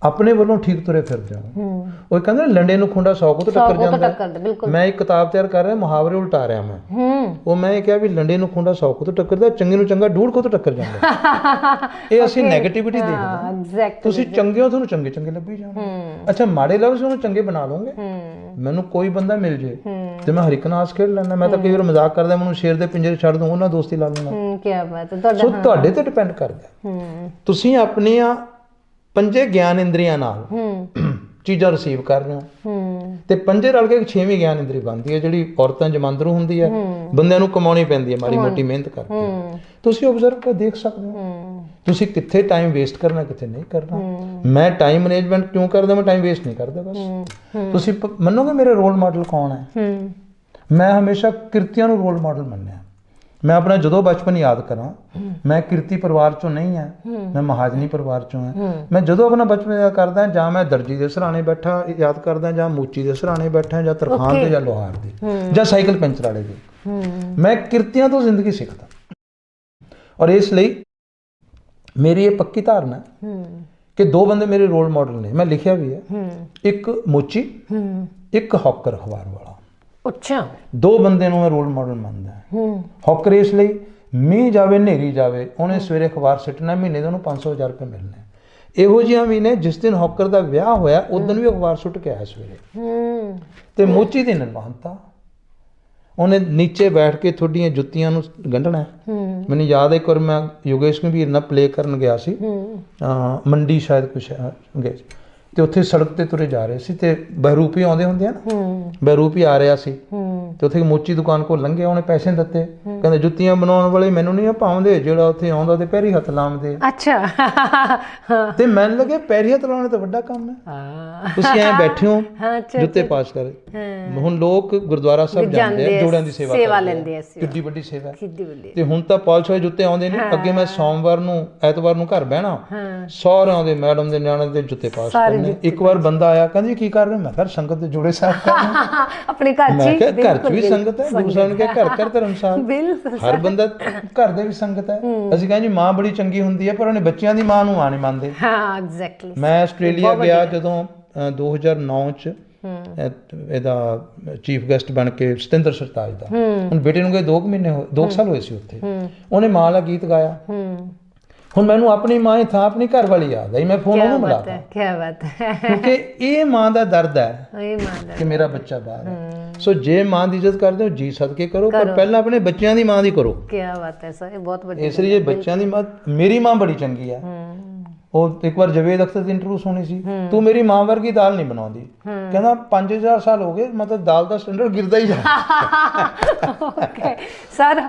ਆਪਣੇ ਵੱਲੋਂ ਠੀਕ ਤੁਰੇ ਫਿਰਦੇ ਹੋ, ਉਹ ਕਹਿੰਦੇ ਲੰਡੇ ਨੂੰ ਖੁੰਡਾ 100 ਤੋਂ ਟੱਕਰ ਜਾਂਦਾ। ਮੈਂ ਇੱਕ ਕਿਤਾਬ ਤਿਆਰ ਕਰ ਰਿਹਾ, ਮੁਹਾਵਰੇ ਉਲਟਾ ਰਿਹਾ ਮੈਂ। ਉਹ ਮੈਂ ਇਹ ਕਿਹਾ ਵੀ ਲੰਡੇ ਨੂੰ ਖੁੰਡਾ 100 ਤੋਂ ਟੱਕਰਦਾ, ਚੰਗੇ ਨੂੰ ਚੰਗਾ 150 ਤੋਂ ਟੱਕਰ ਜਾਂਦਾ। ਇਹ ਅਸੀਂ ਨੈਗੇਟਿਵਿਟੀ ਦੇਖਦੇ ਹਾਂ। ਤੁਸੀਂ ਚੰਗੇ ਹੋ, ਤੁਹਾਨੂੰ ਚੰਗੇ ਚੰਗੇ ਲੱਭੀ ਜਾਣ। ਅੱਛਾ ਮਾੜੇ ਲੱਭ ਉਹਨੂੰ ਚੰਗੇ ਬਣਾ ਲਓਗੇ। ਮੈਨੂੰ ਕੋਈ ਬੰਦਾ ਮਿਲ ਜੇ ਤੇ ਮੈਂ ਹਰ ਇੱਕ ਨਾਲ ਖੇਡ ਲੈਂਦਾ। ਮੈਂ ਤਾਂ ਕਈ ਵਾਰ ਮਜ਼ਾਕ ਕਰਦਾ, ਮੈਨੂੰ ਸ਼ੇਰ ਦੇ ਪਿੰਜਰੇ ਛੱਡ ਦੂੰ, ਉਹਨਾਂ ਦੋਸਤੀ ਲਾ ਲੂੰਗਾ। ਕੀ ਬਾਤ ਹੈ। ਸੋ ਤੁਹਾਡੇ ਤੇ ਡਿਪੈਂਡ ਕਰਦਾ। ਤੁਸੀਂ ਆਪਣੀਆਂ 5 ਗਿਆਨ ਇੰਦਰੀਆਂ ਨਾਲ ਚੀਜ਼ਾਂ ਰਿਸੀਵ ਕਰ ਰਹੇ ਹੋ ਤੇ 5 ਰਲ ਕੇ 6ਵੀਂ ਗਿਆਨ ਇੰਦਰੀ ਬਣਦੀ ਹੈ ਜਿਹੜੀ ਔਰਤਾਂ ਜਮਾਂਦਰੂ ਹੁੰਦੀ ਹੈ। ਬੰਦਿਆਂ ਨੂੰ ਕਮਾਉਣੀ ਪੈਂਦੀ ਹੈ ਮਾੜੀ ਮੋਟੀ ਮਿਹਨਤ ਕਰਕੇ। ਤੁਸੀਂ ਓਬਜ਼ਰਵ ਕਰ ਦੇਖ ਸਕਦੇ ਹੋ ਤੁਸੀਂ ਕਿੱਥੇ ਟਾਈਮ ਵੇਸਟ ਕਰਨਾ, ਕਿੱਥੇ ਨਹੀਂ ਕਰਨਾ। ਮੈਂ ਟਾਈਮ ਮੈਨੇਜਮੈਂਟ ਕਿਉਂ ਕਰਦਾ? ਮੈਂ ਟਾਈਮ ਵੇਸਟ ਨਹੀਂ ਕਰਦਾ ਬਸ। ਤੁਸੀਂ ਮੰਨੋਗੇ ਮੇਰੇ ਰੋਲ ਮਾਡਲ ਕੌਣ ਹੈ? ਮੈਂ ਹਮੇਸ਼ਾ ਕਿਰਤੀਆਂ ਨੂੰ ਰੋਲ ਮਾਡਲ ਮੰਨਿਆ। ਮੈਂ ਆਪਣਾ ਜਦੋਂ ਬਚਪਨ ਯਾਦ ਕਰਾਂ, ਮੈਂ ਕਿਰਤੀ ਪਰਿਵਾਰ ਚੋਂ ਨਹੀਂ ਹਾਂ, ਮੈਂ ਮਹਾਜਨੀ ਪਰਿਵਾਰ ਚੋਂ ਹਾਂ। ਮੈਂ ਜਦੋਂ ਆਪਣਾ ਬਚਪਨ ਯਾਦ ਕਰਦਾ, ਜਾਂ ਮੈਂ ਦਰਜੀ ਦੇ ਸਰਾਣੇ ਬੈਠਾ ਯਾਦ ਕਰਦਾ, ਜਾਂ ਮੂਚੀ ਦੇ ਸਰਾਣੇ ਬੈਠਾ, ਜਾਂ ਤਰਖਾਨ ਦੇ, ਜਾਂ ਲੋਹਾਰ ਦੇ, ਜਾਂ ਸਾਈਕਲ ਪੈਂਚਰ ਵਾਲੇ ਦੇ। ਮੈਂ ਕਿਰਤੀਆਂ ਤੋਂ ਜ਼ਿੰਦਗੀ ਸਿੱਖਦਾ। ਔਰ ਇਸ ਲਈ ਮੇਰੀ ਇਹ ਪੱਕੀ ਧਾਰਨਾ ਕਿ 2 ਬੰਦੇ ਮੇਰੇ ਰੋਲ ਮਾਡਲ ਨੇ। ਮੈਂ ਲਿਖਿਆ ਵੀ ਹੈ, ਇੱਕ ਮੋਚੀ, ਇੱਕ ਹੌਕਰ ਅਖਬਾਰ ਵਾਲਾ। ਅੱਛਾ, 2 ਬੰਦੇ ਨੂੰ ਮੈਂ ਰੋਲ ਮਾਡਲ ਮੰਨਦਾ। ਹੌਕਰ ਇਸ ਲਈ ਮੀਂਹ ਜਾਵੇ ਹਨੇਰੀ ਜਾਵੇ ਉਹਨੇ ਸਵੇਰੇ ਅਖਬਾਰ ਸਿੱਟਣਾ, ਮਹੀਨੇ ਦੇ ਉਹਨੂੰ 500,000 ਰੁਪਏ ਮਿਲਣੇ। ਇਹੋ ਜਿਹੀਆਂ ਵੀ ਨੇ ਜਿਸ ਦਿਨ ਹੌਕਰ ਦਾ ਵਿਆਹ ਹੋਇਆ ਉਦੋਂ ਵੀ ਅਖਬਾਰ ਸੁੱਟ ਕੇ ਆਇਆ ਸਵੇਰੇ। ਤੇ ਮੋਚੀ ਦੀ ਨਿਰਮਾਨਤਾ, ਉਹਨੇ ਨੀਚੇ ਬੈਠ ਕੇ ਤੁਹਾਡੀਆਂ ਜੁੱਤੀਆਂ ਨੂੰ ਗੰਢਣਾ। ਮੈਨੂੰ ਯਾਦ ਹੈ ਇੱਕ ਵਾਰ ਮੈਂ ਯੋਗੇਸ਼ ਗੰਭੀਰ ਨਾਲ ਪਲੇ ਕਰਨ ਗਿਆ ਸੀ, ਮੰਡੀ ਸ਼ਾਇਦ ਕੁਛ ਗਏ, ਤੇ ਉੱਥੇ ਸੜਕ ਤੇ ਤੁਰੇ ਜਾ ਰਹੇ ਸੀ ਤੇ ਬਹਿਰੂਪੀ ਆਉਂਦੇ ਹੁੰਦੇ ਆ ਨਾ, ਬਹਿਰੂਪੀ ਆ ਰਿਹਾ ਸੀ ਤੇ ਉੱਥੇ ਮੋਚੀ ਦੁਕਾਨ ਕੋਲ ਲੰਘਿਆ, ਉਹਨੇ ਪੈਸੇ ਦਿੱਤੇ, ਕਹਿੰਦੇ ਜੁੱਤੀਆਂ ਬਣਾਉਣ ਵਾਲੇ ਮੈਨੂੰ ਨਹੀਂ ਪਾਉਂਦੇ, ਜਿਹੜਾ ਉੱਥੇ ਆਉਂਦਾ ਤੇ ਪੈਰੀ ਹੱਥ ਲਾਉਂਦੇ। ਅੱਛਾ। ਤੇ ਮੈਨੂੰ ਲੱਗੇ ਪੈਰੀ ਹੱਥ ਲਾਉਣਾ ਤਾਂ ਵੱਡਾ ਕੰਮ ਹੈ। ਤੁਸੀਂ ਐਂ ਬੈਠੇ ਹੋ ਜੁੱਤੇ ਪਾਸ ਕਰ। ਹੁਣ ਲੋਕ ਗੁਰਦੁਆਰਾ ਸਾਹਿਬ ਜਾਂਦੇ ਆ, ਜੋੜਿਆਂ ਦੀ ਸੇਵਾ ਲੈਂਦੇ ਆ, ਕਿੱਡੀ ਵੱਡੀ ਸੇਵਾ। ਤੇ ਹੁਣ ਤਾਂ ਪਾਲਿਸ਼ ਵਾਲੇ ਜੁੱਤੇ ਆਉਂਦੇ ਨੇ। ਅੱਗੇ ਮੈਂ ਸੋਮਵਾਰ ਨੂੰ ਐਤਵਾਰ ਨੂੰ ਘਰ ਬਹਿਣਾ, ਸਾਰਿਆਂ ਦੇ ਮੈਡਮ ਦੇ ਨਿਆਣੇ ਦੇ ਜੁੱਤੇ ਪਾਸ ਕਰਨੇ। ਇੱਕ ਵਾਰ ਬੰਦਾ ਆਇਆ, ਕਹਿੰਦੀ ਕੀ ਕਰ ਰਹੇ? ਮੈਂ ਕਿਹਾ ਸੰਗਤ ਦੇ ਜੋੜੇ ਸਾਫ਼ ਕਰ ਰਿਹਾ। ਆਪਣੇ ਘਰ ਚ ਵੀ ਸੰਗਤ ਹੈ, ਗੁਰੂ ਸਾਹਿਬ ਨੇ ਕਿਹਾ ਘਰ ਘਰ ਧਰਮਸਾਲ। ਹਰ ਬੰਦਾ ਘਰ ਦੇ ਵੀ ਸੰਗਤ ਹੈ। ਅਸੀਂ ਕਹਿੰਦੇ ਜੀ ਮਾਂ ਬੜੀ ਚੰਗੀ ਹੁੰਦੀ ਹੈ, ਪਰ ਉਹਨੇ ਬੱਚਿਆਂ ਦੀ ਮਾਂ ਨੂੰ ਨਹੀਂ ਮੰਨਦੇ। ਮੈਂ ਆਸਟ੍ਰੇਲੀਆ ਗਿਆ ਜਦੋਂ 2009 ਚ, ਇਹਦਾ ਚੀਫ ਗੈਸਟ ਬਣ ਕੇ ਸਤਿੰਦਰ ਸਰਤਾਜ ਦਾ। ਹੁਣ ਬੇਟੇ ਨੂੰ ਗਏ 2 ਮਹੀਨੇ ਹੋਏ, 2 ਸਾਲ ਹੋਏ ਸੀ ਉੱਥੇ। ਉਹਨੇ ਮਾਂ ਦਾ ਗੀਤ ਗਾਇਆ। ਹੁਣ ਮੈਨੂੰ ਆਪਣੀ ਮਾਂ ਥਾਂ ਆਪਣੀ ਘਰ ਵਾਲੀ ਯਾਦ ਆਈ, ਮੈਂ ਫੋਨ ਉਹਨੂੰ ਮਿਲਾਤਾ। ਕੀ ਬਾਤ ਹੈ। ਕਿਉਂਕਿ ਇਹ ਮਾਂ ਦਾ ਦਰਦ ਹੈ ਕਿ ਮੇਰਾ ਬੱਚਾ ਬਾਹਰ ਹੈ। ਸੋ ਜੇ ਮਾਂ ਦੀ ਇੱਜ਼ਤ ਕਰਦੇ ਹੋ ਜੀ ਸਦਕੇ ਕਰੋ, ਪਰ ਪਹਿਲਾਂ ਆਪਣੇ ਬੱਚਿਆਂ ਦੀ ਮਾਂ ਦੀ ਕਰੋ। ਕੀ ਬਾਤ ਹੈ ਸਰ, ਇਹ ਬਹੁਤ ਵੱਡੀ। ਇਸ ਲਈ ਬੱਚਿਆਂ ਦੀ ਮਾਂ, ਮੇਰੀ ਮਾਂ ਬੜੀ ਚੰਗੀ ਹੈ। ਉਹ ਇੱਕ ਵਾਰ ਜਵੇਦ ਅਖਤਰ ਦੀ ਇੰਟਰਵਿਊ ਸੁਣੀ ਸੀ, ਤੂੰ ਮੇਰੀ ਮਾਂ ਵਰਗੀ ਦਾਲ ਨਹੀਂ ਬਣਾਉਂਦੀ। ਕਹਿੰਦਾ 5000 ਸਾਲ ਹੋ ਗਏ, ਮਤਲਬ ਦਾਲ ਦਾ ਸਟੈਂਡਰਡ ਗਿਰਦਾ ਹੀ ਜਾ। ਸਰ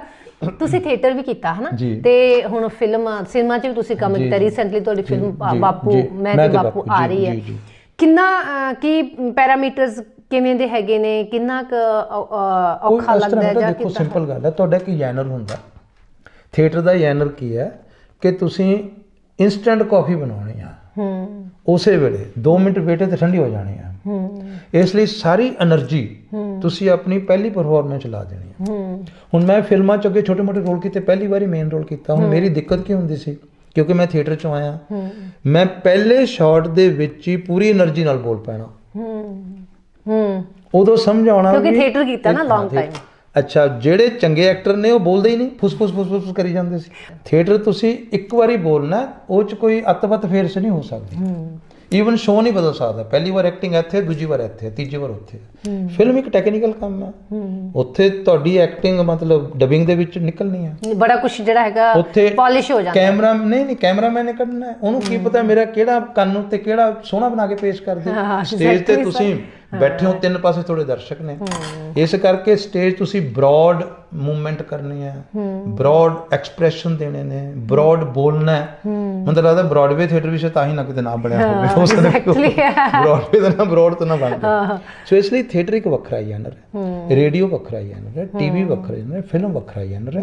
ਤੁਸੀਂ ਥੀਏਟਰ ਵੀ ਕੀਤਾ ਹੈ ਨਾ, ਤੇ ਹੁਣ ਸਿਨੇਮਾ 'ਚ ਵੀ ਤੁਸੀਂ ਕੰਮ ਕੀਤਾ। ਰੀਸੈਂਟਲੀ ਤੁਹਾਡੀ ਫਿਲਮ ਬਾਪੂ ਮੈਂ ਤੇ ਬਾਪੂ ਆ ਰਹੀ ਹੈ। ਕਿੰਨਾ ਕੀ ਪੈਰਾਮੀਟਰਸ ਕਿਵੇਂ ਦੇ ਹੈਗੇ ਨੇ, ਕਿੰਨਾ ਔਖਾ ਲੱਗਦਾ ਹੈ? ਜਾਂ ਦੇਖੋ ਸਿੰਪਲ ਗੱਲ ਹੈ, ਤੁਹਾਡਾ ਕੀ ਜੈਨਰ ਹੁੰਦਾ। ਥੀਏਟਰ ਦਾ ਜੈਨਰ ਕੀ ਹੈ ਕਿ ਤੁਸੀਂ ਇੰਸਟੈਂਟ ਕਾਫੀ ਬਣਾਉਣੀ ਆ, ਉਸੇ ਵੇਲੇ 2 ਮਿੰਟ ਵੇਟੇ ਤੇ ਠੰਡੀ ਹੋ ਜਾਣੀ ਆ। ਇਸ ਲਈ ਸਾਰੀ એનર્ਜੀ ਤੁਸੀਂ ਆਪਣੀ ਪਹਿਲੀ ਪਰਫਾਰਮੈਂਸ ਲਾ ਦੇਣੀ ਆ। ਹੁਣ ਮੈਂ ਫਿਲਮਾਂ 'ਚ ਅੱਗੇ ਛੋਟੇ ਮੋਟੇ ਰੋਲ ਕੀਤੇ, ਪਹਿਲੀ ਵਾਰੀ ਮੇਨ ਰੋਲ ਕੀਤਾ। ਹੁਣ ਮੇਰੀ ਦਿੱਕਤ ਕੀ ਹੁੰਦੀ ਸੀ, ਕਿਉਂਕਿ ਮੈਂ ਥੀਏਟਰ 'ਚੋਂ ਆਇਆ, ਮੈਂ ਪਹਿਲੇ ਸ਼ਾਟ ਦੇ ਵਿੱਚ ਹੀ ਪੂਰੀ એનર્ਜੀ ਨਾਲ ਬੋਲ ਪੈਣਾ। ਉਦੋਂ ਸਮਝ ਆਉਣਾ ਕਿਉਂਕਿ ਥੀਏਟਰ ਕੀਤਾ ਨਾ ਲੌਂਗ ਟਾਈਮ। ਅੱਛਾ, ਜਿਹੜੇ ਚੰਗੇ ਐਕਟਰ ਨੇ ਉਹ ਬੋਲਦੇ ਹੀ ਨਹੀਂ, ਫੁੱਸ ਕਰੀ ਜਾਂਦੇ ਸੀ। ਥੀਏਟਰ ਤੁਸੀਂ ਇੱਕ ਵਾਰੀ ਬੋਲਣਾ, ਉਹ 'ਚ ਕੋਈ ਅੱਤ-ਬੱਤ ਫੇਰਸ ਨਹੀਂ ਹੋ ਸਕਦੀ। ਈਵਨ ਸ਼ੋਅ ਨਹੀਂ ਬਦਲ ਸਕਦਾ। ਪਹਿਲੀ ਵਾਰ ਐਕਟਿੰਗ ਇੱਥੇ, ਦੂਜੀ ਵਾਰ ਇੱਥੇ, ਤੀਜੀ ਵਾਰ ਉੱਥੇ। ਫਿਲਮ ਇੱਕ ਟੈਕਨੀਕਲ ਕੰਮ ਹੈ। ਉੱਥੇ ਤੁਹਾਡੀ ਐਕਟਿੰਗ ਮਤਲਬ ਡਬਿੰਗ ਦੇ ਵਿੱਚ ਨਿਕਲਣੀ ਹੈ, ਬੜਾ ਕੁਝ ਜਿਹੜਾ ਹੈਗਾ ਉੱਥੇ ਪਾਲਿਸ਼ ਹੋ ਜਾਂਦਾ। ਕੈਮਰਾ ਨਹੀਂ ਕੈਮਰਾਮੈਨ ਨੇ ਕੱਢਣਾ, ਉਹਨੂੰ ਕੀ ਪਤਾ ਮੇਰਾ ਕਿਹੜਾ ਕੰਨ ਉੱਤੇ ਕਿਹੜਾ ਸੋਹਣਾ ਬਣਾ ਕੇ ਪੇਸ਼ ਕਰਦੇ। ਸਟੇਜ ਤੇ ਤੁਸੀਂ ਬੈਠੇ ਹੋ, ਤਿੰਨ ਪਾਸੇ ਤੁਹਾਡੇ ਦਰਸ਼ਕ ਨੇ, ਇਸ ਕਰਕੇ ਸਟੇਜ ਤੁਸੀਂ ਬ੍ਰੌਡ ਮੂਵਮੈਂਟ ਕਰਨੀ ਹੈ, ਬ੍ਰੌਡ ਐਕਸਪ੍ਰੈਸ਼ਨ ਦੇਣੇ ਨੇ, ਬ੍ਰੌਡ ਬੋਲਣਾ ਹੈ। ਮੈਨੂੰ ਤਾਂ ਲੱਗਦਾ ਬ੍ਰੌਡਵੇ ਥੀਏਟਰ ਵੀ ਤਾਂ ਹੀ ਨਾ ਕਿਤੇ ਨਾਮ ਬਣਿਆ ਹੋਵੇ, ਹੋ ਸਕਦਾ ਬ੍ਰੌਡਵੇ ਦਾ ਨਾ ਬ੍ਰੌਡ ਤੋਂ ਨਾ ਬਣ ਜਾਏ। ਸੋ ਇਸ ਲਈ ਥੀਏਟਰ ਇੱਕ ਵੱਖਰਾ ਜਨਰ ਹੈ, ਰੇਡੀਓ ਵੱਖਰਾ ਜਨਰ ਹੈ, ਟੀਵੀ ਵੱਖਰਾ ਜਨਰ ਹੈ, ਫਿਲਮ ਵੱਖਰਾ ਜਨਰ ਹੈ।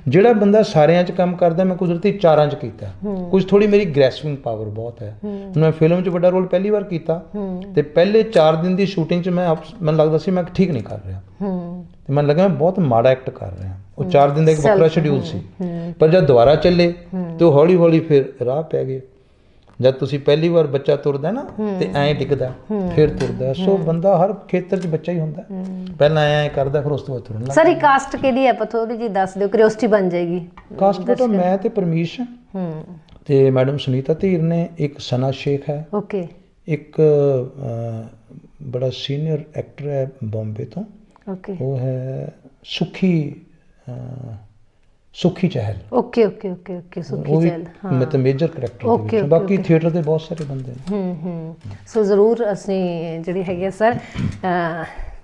ਜਿਹੜਾ ਬੰਦਾ ਸਾਰਿਆਂ 'ਚ ਕੰਮ ਕਰਦਾ, ਮੈਂ ਕੁਦਰਤੀ ਚਾਰਾਂ 'ਚ ਕੀਤਾ। ਕੁਝ ਥੋੜੀ ਮੇਰੀ ਗ੍ਰੈਸਪਿੰਗ ਪਾਵਰ ਬਹੁਤ ਹੈ। ਮੈਂ ਫਿਲਮ 'ਚ ਵੱਡਾ ਰੋਲ ਪਹਿਲੀ ਵਾਰ ਕੀਤਾ ਤੇ ਪਹਿਲੇ 4 ਦਿਨ ਦੀ ਸ਼ੂਟਿੰਗ 'ਚ ਮੈਨੂੰ ਲੱਗਦਾ ਸੀ ਮੈਂ ਠੀਕ ਨਹੀਂ ਕਰ ਰਿਹਾ, ਤੇ ਮੈਨੂੰ ਲੱਗਾ ਮੈਂ ਬਹੁਤ ਮਾੜਾ ਐਕਟ ਕਰ ਰਿਹਾ। ਉਹ 4 ਦਿਨ ਦਾ ਇੱਕ ਵੱਖਰਾ ਸ਼ਡਿਊਲ ਸੀ, ਪਰ ਜਦ ਦੁਬਾਰਾ ਚੱਲੇ ਤੇ ਉਹ ਹੌਲੀ ਹੌਲੀ ਫਿਰ ਰਾਹ ਪੈ ਗਏ। ਜਦ ਤੁਸੀਂ ਪਹਿਲੀ ਵਾਰ ਬੱਚਾ ਤੁਰਦਾ ਨਾ ਤੇ ਐਂ ਡਿੱਗਦਾ, ਫਿਰ ਤੁਰਦਾ। ਸੋ ਬੰਦਾ ਹਰ ਖੇਤਰ 'ਚ ਬੱਚਾ ਹੀ ਹੁੰਦਾ, ਪਹਿਲਾਂ ਐਂ ਕਰਦਾ, ਫਿਰ ਉਸ ਤੋਂ ਬਾਅਦ ਤੁਰਨ ਲੱਗ। ਸਰ ਕਾਸਟ ਕਿਹਦੀ ਹੈ, ਥੋੜੀ ਜੀ ਦੱਸ ਦਿਓ, ਕਿਉਰਿਓਸਿਟੀ ਬਣ ਜਾਏਗੀ। ਕਾਸਟ ਬੇਟਾ ਮੈਂ ਤੇ ਪਰਮੀਸ਼ ਤੇ ਮੈਡਮ ਸੁਨੀਤਾ ਧੀਰ ਨੇ, ਇੱਕ ਸਨਾ ਸ਼ੇਖ ਹੈ, ਓਕੇ, ਇੱਕ ਬੜਾ ਸੀਨੀਅਰ ਐਕਟਰ ਹੈ ਬੰਬੇ ਤੋਂ, ਓਕੇ, ਉਹ ਹੈ ਸੁਖੀ ਚਹਿਲ। ਓਕੇ ਓਕੇ ਓਕੇ ਓਕੇ, ਸੁਖੀ ਚਹਿਲ, ਹਾਂ, ਮਤਲਬ ਮੇਜਰ ਕਰੈਕਟਰ ਦੇ ਵਿੱਚ। ਬਾਕੀ ਥੀਏਟਰ ਦੇ ਬਹੁਤ ਸਾਰੇ ਬੰਦੇ ਨੇ। ਸੋ ਜ਼ਰੂਰ ਅਸੀਂ ਜਿਹੜੀ ਹੈਗੀ ਸਰ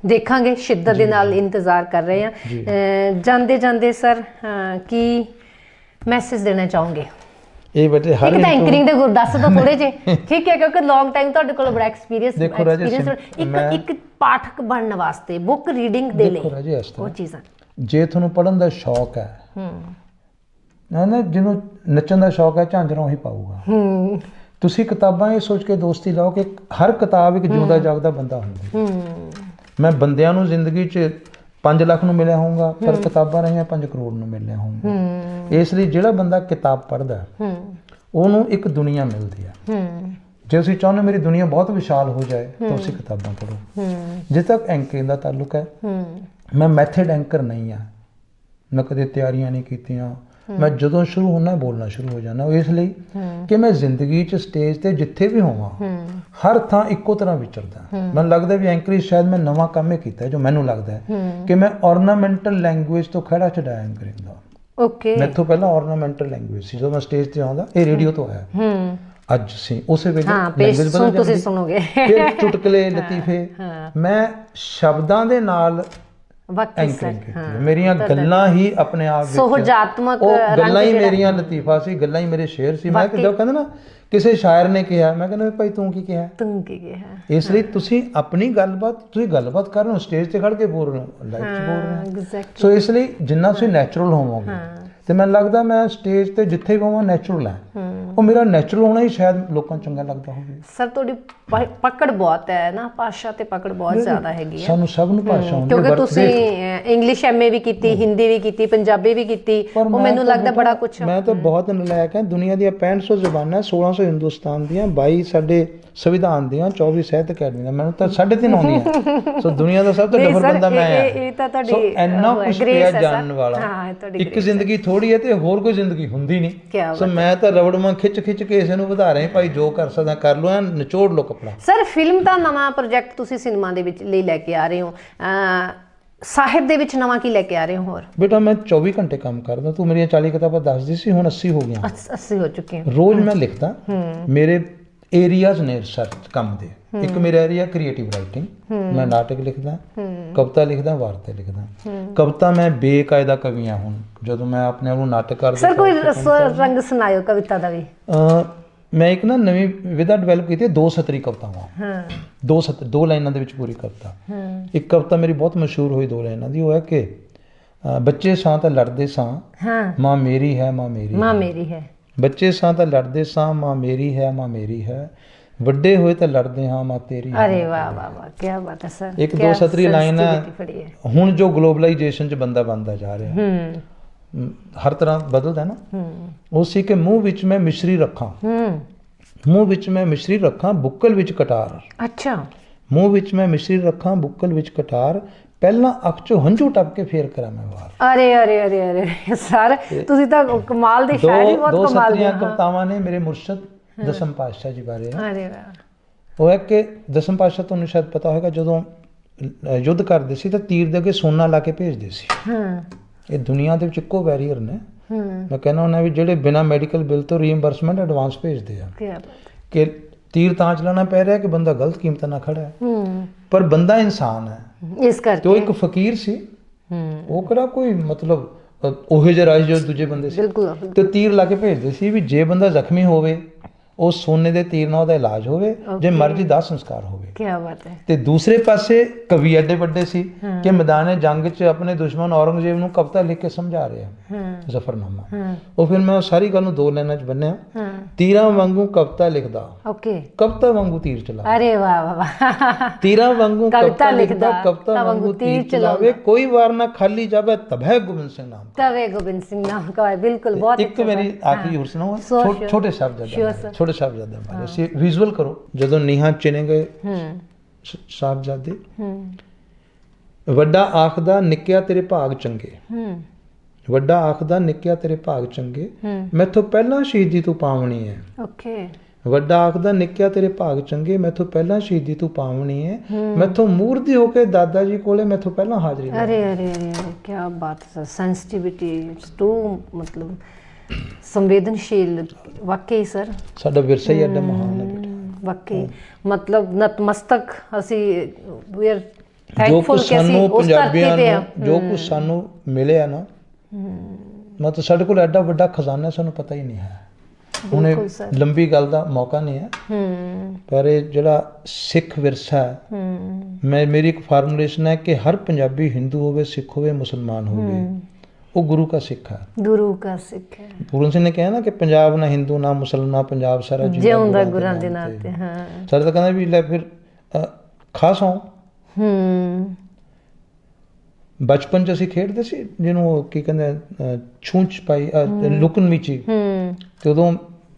ਦੇਖਾਂਗੇ, ਸ਼ਿੱਦਤ ਦੇ ਨਾਲ ਇੰਤਜ਼ਾਰ ਕਰ ਰਹੇ ਹਾਂ। ਜਾਂਦੇ ਜਾਂਦੇ ਸਰ ਕੀ ਮੈਸੇਜ ਦੇਣਾ ਚਾਹੋਗੇ? ਇਹ ਬੇਟੇ ਹਰ ਇੱਕ ਤਾਂ ਐਂਕਰਿੰਗ ਦੇ ਗੁਰ ਦੱਸ ਦੋ ਥੋੜੇ ਜਿਹੇ, ਠੀਕ ਹੈ, ਕਿਉਂਕਿ ਲੌਂਗ ਟਾਈਮ ਤੁਹਾਡੇ ਕੋਲ ਬੜਾ ਐਕਸਪੀਰੀਅੰਸ। ਇੱਕ ਪਾਠਕ ਬਣਨ ਵਾਸਤੇ, ਬੁੱਕ ਰੀਡਿੰਗ ਦੇ ਲਈ ਉਹ ਚੀਜ਼ਾਂ, ਜੇ ਤੁਹਾਨੂੰ ਪੜ੍ਹਨ ਦਾ ਸ਼ੌਕ ਹੈ ਨਾ, ਜਿਹਨੂੰ ਨੱਚਣ ਦਾ ਸ਼ੌਕ ਹੈ, ਝਾਂਜਰਾਂ ਉਹੀ ਪਾਊਗਾ। ਤੁਸੀਂ ਕਿਤਾਬਾਂ ਇਹ ਸੋਚ ਕੇ ਦੋਸਤੀ ਲਾਓ ਕਿ ਹਰ ਕਿਤਾਬ ਇੱਕ ਜਿਉਂਦਾ ਜਾਗਦਾ ਬੰਦਾ ਹੁੰਦਾ। ਮੈਂ ਬੰਦਿਆਂ ਨੂੰ ਜ਼ਿੰਦਗੀ 'ਚ 5 ਲੱਖ ਨੂੰ ਮਿਲਿਆ ਹੋਊਗਾ, ਪਰ ਕਿਤਾਬਾਂ ਰਹੀਆਂ 5 ਕਰੋੜ ਨੂੰ ਮਿਲਿਆ ਹੋਊਗਾ। ਇਸ ਲਈ ਜਿਹੜਾ ਬੰਦਾ ਕਿਤਾਬ ਪੜ੍ਹਦਾ ਉਹਨੂੰ ਇੱਕ ਦੁਨੀਆ ਮਿਲਦੀ ਹੈ। ਜੇ ਤੁਸੀਂ ਚਾਹੁੰਦੇ ਮੇਰੀ ਦੁਨੀਆ ਬਹੁਤ ਵਿਸ਼ਾਲ ਹੋ ਜਾਏ ਤਾਂ ਤੁਸੀਂ ਕਿਤਾਬਾਂ ਪੜ੍ਹੋ। ਜਿੱਥੇ ਤੱਕ ਐਂਕਰਿੰਗ ਦਾ ਤਾਲੁਕ ਹੈ, ਮੈਂ ਮੈਥਡ ਐਂਕਰ ਨਹੀਂ ਹਾਂ, ਮੈਂ ਕਦੇ ਤਿਆਰੀਆਂ ਨਹੀਂ ਕੀਤੀਆਂ। ਮੈਂ ਜਦੋਂ ਸ਼ੁਰੂ ਹੋਣਾ ਬੋਲਣਾ ਸ਼ੁਰੂ ਹੋ ਜਾਣਾ, ਇਸ ਲਈ ਕਿ ਮੈਂ ਜ਼ਿੰਦਗੀ 'ਚ ਸਟੇਜ ਤੇ ਜਿੱਥੇ ਵੀ ਹੋਵਾਂ ਹਰ ਥਾਂ ਇੱਕੋ ਤਰ੍ਹਾਂ ਵਿਚਰਦਾ। ਮੈਨੂੰ ਲੱਗਦਾ ਵੀ ਐਂਕਰਿੰਗ ਸ਼ਾਇਦ ਮੈਂ ਨਵਾਂ ਕੰਮ ਹੀ ਕੀਤਾ ਜੋ ਮੈਨੂੰ ਲੱਗਦਾ ਕਿ ਮੈਂ ਔਰਨਾਮੈਂਟਲ ਲੈਂਗੁਏਜ ਤੋਂ ਖੜਾ ਛਡਾਇਆ ਐਂਕਰਿੰਗ ਦਾ। ਓਕੇ, ਮੈਥੋਂ ਪਹਿਲਾਂ ਔਰਨਾਮੈਂਟਲ ਲੈਂਗੁਏਜ ਸੀ, ਜਦੋਂ ਮੈਂ ਸਟੇਜ ਤੇ ਆਉਂਦਾ, ਇਹ ਰੇਡੀਓ ਤੋਂ ਆਇਆ। ਅੱਜ ਸੀ ਉਸੇ ਵੇਲੇ ਲੈਂਗੁਏਜ ਬਦਲ ਜਾਂਦੀ, ਤੁਸੀਂ ਸੁਣੋਗੇ ਫਿਰ ਚੁਟਕਲੇ, ਲਤੀਫੇ। ਮੈਂ ਸ਼ਬਦਾਂ ਦੇ ਨਾਲ ਐਂਕਰਿੰਗ ਕੀਤੀ। ਮੇਰੀਆਂ ਗੱਲਾਂ ਹੀ ਆਪਣੇ ਆਪ ਵਿੱਚ ਸੁਹਜਾਤਮਕ, ਉਹ ਗੱਲਾਂ ਹੀ ਮੇਰੀਆਂ ਲਤੀਫਾ ਸੀ, ਗੱਲਾਂ ਹੀ ਮੇਰੇ ਸ਼ੇਰ ਸੀ। ਮੈਂ ਕਿਦੋਂ ਕਹਿੰਦਾ ਨਾ ਕਿਸੇ ਸ਼ਾਇਰ ਨੇ ਕਿਹਾ, ਮੈਂ ਕਹਿੰਦਾ ਭਾਈ ਤੂੰ ਕੀ ਕਿਹਾ, ਤੂੰ ਕੀ ਕਿਹਾ। ਇਸ ਲਈ ਤੁਸੀਂ ਆਪਣੀ ਗੱਲਬਾਤ, ਤੁਸੀਂ ਗੱਲਬਾਤ ਕਰ ਰਹੇ ਹੋ, ਸਟੇਜ ਤੇ ਖੜ ਕੇ ਬੋਲ ਰਹੇ ਹੋ, ਲਾਈਵ 'ਚ ਬੋਲ ਰਹੇ ਹੋ। ਸੋ ਇਸ ਲਈ ਜਿੰਨਾ ਤੁਸੀਂ ਨੈਚੁਰਲ ਹੋਵੋਗੇ, ਤੇ ਮੈਨੂੰ ਲੱਗਦਾ ਮੈਂ ਸਟੇਜ ਤੇ ਜਿੱਥੇ ਵੀ ਹੋਵਾਂ ਨੈਚੁਰਲ ਹੈ। ਉਹ ਮੇਰਾ ਨੈਚੁਰਲ ਹੋਣਾ ਹੀ ਸ਼ਾਇਦ ਲੋਕਾਂ ਨੂੰ ਚੰਗਾ ਲੱਗਦਾ ਹੋਵੇ। ਸਰ ਤੁਹਾਡੀ ਪਕੜ ਬਹੁਤ ਹੈ ਨਾ, ਭਾਸ਼ਾ ਤੇ ਪਕੜ ਬਹੁਤ ਜ਼ਿਆਦਾ ਹੈਗੀ ਹੈ। ਸਾਨੂੰ ਸਭ ਨੂੰ ਭਾਸ਼ਾ ਹੁੰਦੀ ਹੈ, ਕਿਉਂਕਿ ਤੁਸੀਂ ਇੰਗਲਿਸ਼ ਐਮਏ ਵੀ ਕੀਤੀ, ਹਿੰਦੀ ਵੀ ਕੀਤੀ, ਪੰਜਾਬੀ ਵੀ ਕੀਤੀ, ਉਹ ਮੈਨੂੰ ਲੱਗਦਾ ਬੜਾ ਕੁਛ। ਮੈਂ ਤਾਂ ਬਹੁਤ ਨਲਾਇਕ ਹਾਂ। ਦੁਨੀਆ ਦੀਆਂ 6500 ਜ਼ੁਬਾਨਾਂ, 1600 ਹਿੰਦੁਸਤਾਨ ਦੀਆਂ, 22 ਸਾਡੇ ਸੰਵਿਧਾਨ ਦੀਆਂ, 24 ਸਾਹਿਤ ਅਕੈਡਮੀ ਦਾ, ਮੈਨੂੰ ਤਾਂ 3.5 ਆਉਂਦੀਆਂ। ਸੋ ਦੁਨੀਆ ਦਾ ਸਭ ਤੋਂ ਡਬਲ ਬੰਦਾ ਮੈਂ ਹਾਂ। ਇਹ ਤਾਂ ਤੁਹਾਡੀ ਸੋ ਇੰਨਾ ਕੁਛ ਪਿਆ ਜਾਣਨ ਵਾਲਾ। ਇੱਕ ਜ਼ਿੰਦਗੀ ਥੋੜੀ ਹੈ ਤੇ ਹੋਰ ਕੋਈ ਜ਼ਿੰਦਗੀ ਹੁੰਦੀ ਨਹੀਂ। ਸੋ ਮੈਂ ਤਾਂ ਰਬੜਮਾਂ ਖਿੱਚ ਕੇ ਕਿਸੇ ਨੂੰ ਵਧਾ ਰਿਹਾ, ਭਾਈ ਜੋ ਕਰ ਸਕਦਾ ਕਰ ਲਓ, ਨਿਚੋੜ ਲਓ ਕੱਪੜਾ। ਸਰ ਫਿਲਮ ਦਾ ਨਵਾਂ ਪ੍ਰੋਜੈਕਟ ਤੁਸੀਂ ਸਿਨੇਮਾ ਦੇ ਵਿੱਚ ਲਈ ਲੈ ਕੇ ਆ ਰਹੇ ਹੋ, ਸਾਹਿਤ ਦੇ ਵਿੱਚ ਨਵਾਂ ਕੀ ਲੈ ਕੇ ਆ ਰਹੇ ਹੋ ਹੋਰ? ਬੇਟਾ ਮੈਂ 24 ਘੰਟੇ ਕੰਮ ਕਰਦਾ। ਤੂੰ ਮੇਰੀਆਂ 40 ਕਿਤਾਬਾਂ ਦੱਸਦੀ ਸੀ, ਹੁਣ 80 ਹੋ ਗਈਆਂ। 80 ਹੋ ਚੁੱਕੀਆਂ। ਰੋਜ਼ ਮੈਂ ਲਿਖਦਾ। ਮੇਰੇ ਏਰੀਆਜ਼ ਨੇ ਰਿਸਰਚ ਕੰਮ ਦੇ। ਇੱਕ ਮੇਰਾ ਏਰੀਆ ਕ੍ਰੀਏਟਿਵ ਰਾਈਟਿੰਗ, ਮੈਂ ਨਾਟਕ ਲਿਖਦਾ, ਕਵਿਤਾ ਲਿਖਦਾ, ਵਾਰਤਾ ਲਿਖਦਾ। ਕਵਿਤਾ ਮੈਂ ਬੇਕਾਇਦਾ ਕਵੀ ਹਾਂ। ਹੁਣ ਜਦੋਂ ਮੈਂ ਆਪਣੇ ਆਪ ਨੂੰ ਨਾਟਕ ਕਰਦਾ, ਸਰ ਕੋਈ ਰੰਗ ਸੁਣਾਇਓ ਕਵਿਤਾ ਦਾ ਵੀ। ਮੈਂ ਇੱਕ ਨਾ ਨਵੀਂ ਵਿਧਾ ਡਿਵੈਲਪ ਕੀਤੀ ਹੈ, 2 ਸਤਰੀ ਕਵਿਤਾਵਾਂ। 2 ਲਾਈਨਾਂ ਦੇ ਵਿੱਚ ਪੂਰੀ ਕਵਿਤਾ। ਇੱਕ ਕਵਿਤਾ ਮੇਰੀ ਬਹੁਤ ਮਸ਼ਹੂਰ ਹੋਈ 2 ਲਾਈਨਾਂ ਦੀ, ਉਹ ਹੈ ਕਿ ਬੱਚੇ ਸਾਂ ਤਾਂ ਲੜਦੇ ਸਾਂ, ਮਾਂ ਮੇਰੀ ਹੈ, ਮਾਂ ਮੇਰੀ, ਮਾਂ ਮੇਰੀ ਹੈ। ਬੱਚੇ ਸਾਂ ਤਾਂ ਲੜਦੇ ਸਾਂ, ਮਾਂ ਮੇਰੀ ਹੈ, ਮਾਂ ਮੇਰੀ ਹੈ। ਵੱਡੇ ਹੋਏ ਤਾਂ ਲੜਦੇ ਹਾਂ, ਮਾਂ ਤੇਰੀ। ਅਰੇ ਵਾਹ ਵਾਹ ਵਾਹ, ਕੀ ਬਾਤ ਹੈ ਸਰ। ਇੱਕ 2 ਸਤਰੀ ਲਾਈਨ ਹੈ। ਹੁਣ ਜੋ ਗਲੋਬਲਾਈਜੇਸ਼ਨ 'ਚ ਬੰਦਾ ਬਣਦਾ ਜਾ ਰਿਹਾ, ਹਰ ਤਰ੍ਹਾਂ ਬਦਲਦਾ ਨਾ, ਉਹ ਸੀ ਕਿ ਮੂੰਹ ਵਿੱਚ ਮੈਂ ਮਿਸ਼ਰੀ ਰੱਖਾਂ, ਮੂੰਹ ਵਿੱਚ ਮੈਂ ਮਿਸ਼ਰੀ ਰੱਖਾਂ, ਬੁੱਕਲ ਵਿੱਚ ਕਟਾਰ। ਅੱਛਾ। ਮੂੰਹ ਵਿੱਚ ਮੈਂ ਮਿਸ਼ਰੀ ਰੱਖਾਂ, ਬੁੱਕਲ ਵਿੱਚ ਕਟਾਰ, ਪਹਿਲਾਂ ਅੱਖ 'ਚੋਂ ਹੰਝੂ ਟੱਪ ਕੇ ਫੇਰ ਕਰਾਂ ਮੈਂ ਵਾਰ। ਅਰੇ ਅਰੇ ਅਰੇ ਅਰੇ ਸਰ, ਤੁਸੀਂ ਤਾਂ ਕਮਾਲ ਦੇ ਸ਼ਾਇਰ ਹੀ ਬਹੁਤ ਕਮਾਲ ਦੇ। 2 ਕਵਿਤਾਵਾਂ ਨੇ ਮੇਰੇ ਮੁਰਸ਼ਦ ਦਸਮ ਪਾਤਸ਼ਾਹ ਜੀ ਬਾਰੇ। ਅਰੇ ਵਾਹ। ਉਹ ਹੈ ਕਿ ਦਸਮ ਪਾਤਸ਼ਾਹ ਤੁਹਾਨੂੰ ਸ਼ਾਇਦ ਪਤਾ ਹੋਵੇਗਾ ਜਦੋਂ ਯੁੱਧ ਕਰਦੇ ਸੀ ਤਾਂ ਤੀਰ ਦੇ ਅੱਗੇ ਸੋਨਾ ਲਾ ਕੇ ਭੇਜਦੇ ਸੀ। ਇਹ ਦੁਨੀਆ ਦੇ ਵਿੱਚ ਇੱਕੋ ਬੈਰੀਅਰ ਨੇ। ਮੈਂ ਕਹਿੰਦਾ ਹੁੰਦਾ ਵੀ ਜਿਹੜੇ ਬਿਨਾਂ ਮੈਡੀਕਲ ਬਿੱਲ ਤੋਂ ਰੀਇੰਬਰਸਮੈਂਟ ਐਡਵਾਂਸ ਭੇਜਦੇ ਆ ਕਿ ਤੀਰ ਤਾਂ ਚਲਾਉਣਾ ਪੈ ਰਿਹਾ ਕਿ ਬੰਦਾ ਗਲਤ ਕੀਮਤਾਂ ਨਾਲ ਖੜਾ ਹੈ, ਪਰ ਬੰਦਾ ਇਨਸਾਨ ਹੈ ਇਸ ਕਰਕੇ। ਤੇ ਉਹ ਇੱਕ ਫਕੀਰ ਸੀ, ਉਹ ਕਿਹੜਾ ਕੋਈ ਮਤਲਬ ਉਹੋ ਜਿਹੇ ਰਾਜ ਜੋ ਦੂਜੇ ਬੰਦੇ ਸੀ, ਤੇ ਤੀਰ ਲਾ ਕੇ ਭੇਜਦੇ ਸੀ ਵੀ ਜੇ ਬੰਦਾ ਜ਼ਖਮੀ ਹੋਵੇ ਉਹ ਸੋਨੇ ਦੇ ਤੀਰ ਨਾਲ ਉਹਦਾ ਇਲਾਜ ਹੋਵੇ, ਜੇ ਮਰਜ਼ੀ ਦਾਹ ਸੰਸਕਾਰ ਹੋਵੇ। ਕੀ ਬਾਤ ਹੈ। ਤੇ ਦੂਸਰੇ ਪਾਸੇ ਕਵੀ ਐਡੇ ਵੱਡੇ ਸੀ ਕਿ ਮੈਦਾਨੇ ਜੰਗ 'ਚ ਆਪਣੇ ਦੁਸ਼ਮਣ ਔਰੰਗਜ਼ੇਬ ਨੂੰ ਕਵਿਤਾ ਲਿਖ ਕੇ ਸਮਝਾ ਰਿਹਾ ਜ਼ਫਰਨਾਮਾ। ਉਹ ਫਿਰ ਮੈਂ ਸਾਰੀ ਗੱਲ ਨੂੰ 2 ਲਾਈਨਾਂ 'ਚ ਬੰਨਿਆ, ਤੀਰਾਂ ਵਾਂਗੂ ਕਵਿਤਾ ਲਿਖਦਾ, ਕਵਿਤਾ ਵਾਂਗੂ ਤੀਰ ਚਲਾਵੇ। ਅਰੇ ਵਾਹ ਵਾਹ। ਤੀਰਾਂ ਵਾਂਗੂ ਕਵਿਤਾ ਲਿਖਦਾ, ਕਵਿਤਾ ਵਾਂਗੂ ਤੀਰ ਚਲਾਵੇ, ਕੋਈ ਵਾਰ ਨਾ ਖਾਲੀ ਜਾਵੇ, ਤਬੈ ਗੋਬਿੰਦ ਸਿੰਘ ਨਾਮ। ਤਬੈ ਗੋਬਿੰਦ ਸਿੰਘ ਨਾਮ का है। बिल्कुल बहुत ਇੱਕ ਮੇਰੀ ਆਖਰੀ ਹੋਰ ਸੁਣਾਓ, ਛੋਟੇ ਸਾਹਿਬਜ਼ਾਦੇ, ਛੋਟੇ ਸਾਹਿਬਜ਼ਾਦੇ ਬਾਰੇ ਅਸੀਂ ਵਿਜ਼ੂਅਲ ਕਰੋ। ਜਦੋਂ ਨੀਹਾਂ ਚਿਣੇ ਗਏ ਸਾਹਿਬਜ਼ਾਦੇ, ਵੱਡਾ ਆਖਦਾ ਨਿੱਕਿਆ ਤੇਰੇ ਭਾਗ ਚੰਗੇ, ਵੱਡਾ ਆਖਦਾ ਨਿੱਕਿਆ ਤੇਰੇ ਭਾਗ ਚੰਗੇ, ਮੈਥੋਂ ਪਹਿਲਾਂ ਸ਼ਹੀਦੀ ਤੂੰ ਪਾਵਣੀ ਹੈ। ਓਕੇ। ਵੱਡਾ ਆਖਦਾ ਨਿੱਕਿਆ ਤੇਰੇ ਭਾਗ ਚੰਗੇ, ਮੈਥੋਂ ਪਹਿਲਾਂ ਸ਼ਹੀਦੀ ਤੂੰ ਪਾਵਣੀ ਹੈ, ਮੈਥੋਂ ਮੂਰਤੀ ਹੋ ਕੇ ਦਾਦਾ ਜੀ ਕੋਲੇ ਮੈਥੋਂ ਪਹਿਲਾਂ ਹਾਜ਼ਰੀ। ਅਰੇ ਅਰੇ ਅਰੇ ਕੀ ਬਾਤ ਹੈ। ਸੈਂਸਿਟੀਵਿਟੀ ਟੂ ਮਤਲਬ ਸੰਵੇਦਨਸ਼ੀਲ। ਵਾਕਈ ਸਰ ਸਾਡਾ ਵਿਰਸਾ ਹੀ ਐਡਾ ਮਹਾਨ ਹੈ ਬੇਟਾ। ਵਾਕਈ ਮਤਲਬ ਨਤਮਸਤਕ ਅਸੀਂ ਵੀ ਆਰ ਥੈਂਕਫੁਲ ਕਿ ਅਸੀਂ ਉਸ ਧਰਤੀ ਤੇ ਆ। ਜੋ ਕੁਝ ਸਾਨੂੰ ਮਿਲਿਆ ਨਾ, ਮਤਲਬ ਸਾਡੇ ਕੋਲ ਐਡਾ ਵੱਡਾ ਖਜ਼ਾਨਾ ਸਾਨੂੰ ਪਤਾ ਹੀ ਨਹੀਂ ਹੈ। ਹੁਣ ਲੰਬੀ ਗੱਲ ਦਾ ਮੌਕਾ ਨਹੀਂ ਹੈ, ਪਰ ਇਹ ਜਿਹੜਾ ਸਿੱਖ ਵਿਰਸਾ ਹੈ, ਮੇਰੀ ਇੱਕ ਫਾਰਮੂਲੇਸ਼ਨ ਹੈ ਕਿ ਹਰ ਪੰਜਾਬੀ ਹਿੰਦੂ ਹੋਵੇ, ਸਿੱਖ ਹੋਵੇ, ਮੁਸਲਮਾਨ ਹੋਵੇ, ਉਹ ਗੁਰੂ का सिख है। गुरु का सिख है। पूरन सिंह ने कहा ना कि पंजाब ना हिंदू ना मुसलमान, पंजाब सारा जिਉਂਦਾ ਗੁਰਾਂ ਦੇ ਨਾਂ ਤੇ। ਹਾਂ ਸਾਰੇ ਤਾਂ ਕਹਿੰਦਾ ਵੀ ਲੈ ਫਿਰ ਖਾਸ ਹੋ। ਬਚਪਨ 'ਚ ਅਸੀਂ ਖੇਡਦੇ ਸੀ ਜਿਹਨੂੰ ਕੀ ਕਹਿੰਦੇ ਛੂੰਚ ਪਾਈ, ਲੁਕਣ ਮੀਚੀ। ਤੇ ਉਦੋਂ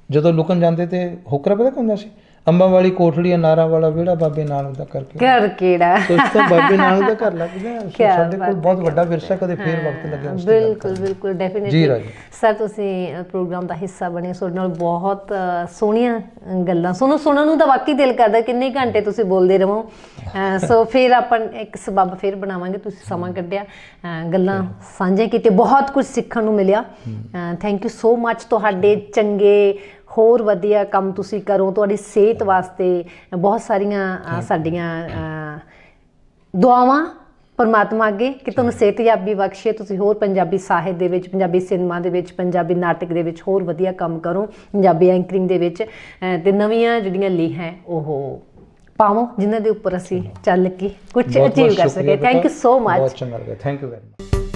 ਜਦੋਂ ਲੁਕਣ ਜਾਂਦੇ ਤੇ ਹੋਕਰਾ ਪਤਾ ਕੀ ਹੁੰਦਾ ਸੀ, ਅੰਬਾਂ ਵਾਲੀ ਕੋਠੜੀ, ਅਨਾਰਾਂ ਵਾਲਾ ਵਿਹੜਾ, ਬਾਬੇ ਨਾਨਕ ਦਾ ਕਰਕੇ ਘਰ ਕਿਹੜਾ। ਕੁਛ ਤਾਂ ਬਾਬੇ ਨਾਨਕ ਦਾ ਘਰ ਲੱਗਦਾ। ਸਾਡੇ ਕੋਲ ਬਹੁਤ ਵੱਡਾ ਵਿਰਸਾ, ਕਦੇ ਫੇਰ ਵਕਤ ਲੱਗਿਆ। ਬਿਲਕੁਲ ਬਿਲਕੁਲ ਡੈਫੀਨਿਟਲੀ ਸਰ, ਤੁਸੀਂ ਪ੍ਰੋਗਰਾਮ ਦਾ ਹਿੱਸਾ ਬਣੇ, ਤੁਹਾਡੇ ਨਾਲ ਬਹੁਤ ਸੋਹਣੀਆਂ ਗੱਲਾਂ ਸੁਣਨ ਨੂੰ ਤਾਂ ਵਾਕਈ ਦਿਲ ਕਰਦਾ, ਕਿੰਨੇ ਘੰਟੇ ਤੁਸੀਂ ਬੋਲਦੇ ਰਹੋ। ਸੋ ਫਿਰ ਆਪਾਂ ਇੱਕ ਸਬੱਬ ਫਿਰ ਬਣਾਵਾਂਗੇ, ਤੁਸੀਂ ਸਮਾਂ ਕੱਢਿਆ, ਗੱਲਾਂ ਸਾਂਝੇ ਕੀਤੇ, ਬਹੁਤ ਕੁਝ ਸਿੱਖਣ ਨੂੰ ਮਿਲਿਆ। Thank you so much. ਤੁਹਾਡੇ ਚੰਗੇ ਹੋਰ ਵਧੀਆ ਕੰਮ ਤੁਸੀਂ ਕਰੋ, ਤੁਹਾਡੀ ਸਿਹਤ ਵਾਸਤੇ ਬਹੁਤ ਸਾਰੀਆਂ ਸਾਡੀਆਂ ਦੁਆਵਾਂ ਪਰਮਾਤਮਾ ਅੱਗੇ ਕਿ ਤੁਹਾਨੂੰ ਸਿਹਤਯਾਬੀ ਬਖਸ਼ੇ, ਤੁਸੀਂ ਹੋਰ ਪੰਜਾਬੀ ਸਾਹਿਤ ਦੇ ਵਿੱਚ, ਪੰਜਾਬੀ ਸਿਨੇਮਾ ਦੇ ਵਿੱਚ, ਪੰਜਾਬੀ ਨਾਟਕ ਦੇ ਵਿੱਚ ਹੋਰ ਵਧੀਆ ਕੰਮ ਕਰੋ, ਪੰਜਾਬੀ ਐਂਕਰਿੰਗ ਦੇ ਵਿੱਚ, ਤੇ ਨਵੀਆਂ ਜਿਹੜੀਆਂ ਲੀਹਾਂ ਉਹ ਪਾਵੋ ਜਿਨ੍ਹਾਂ ਦੇ ਉੱਪਰ ਅਸੀਂ ਚੱਲ ਕੇ ਕੁਝ ਅਚੀਵ ਕਰ ਸਕੀਏ। Thank you so much. ਬਹੁਤ ਚੰਗਾ ਲੱਗਿਆ। Thank you very much.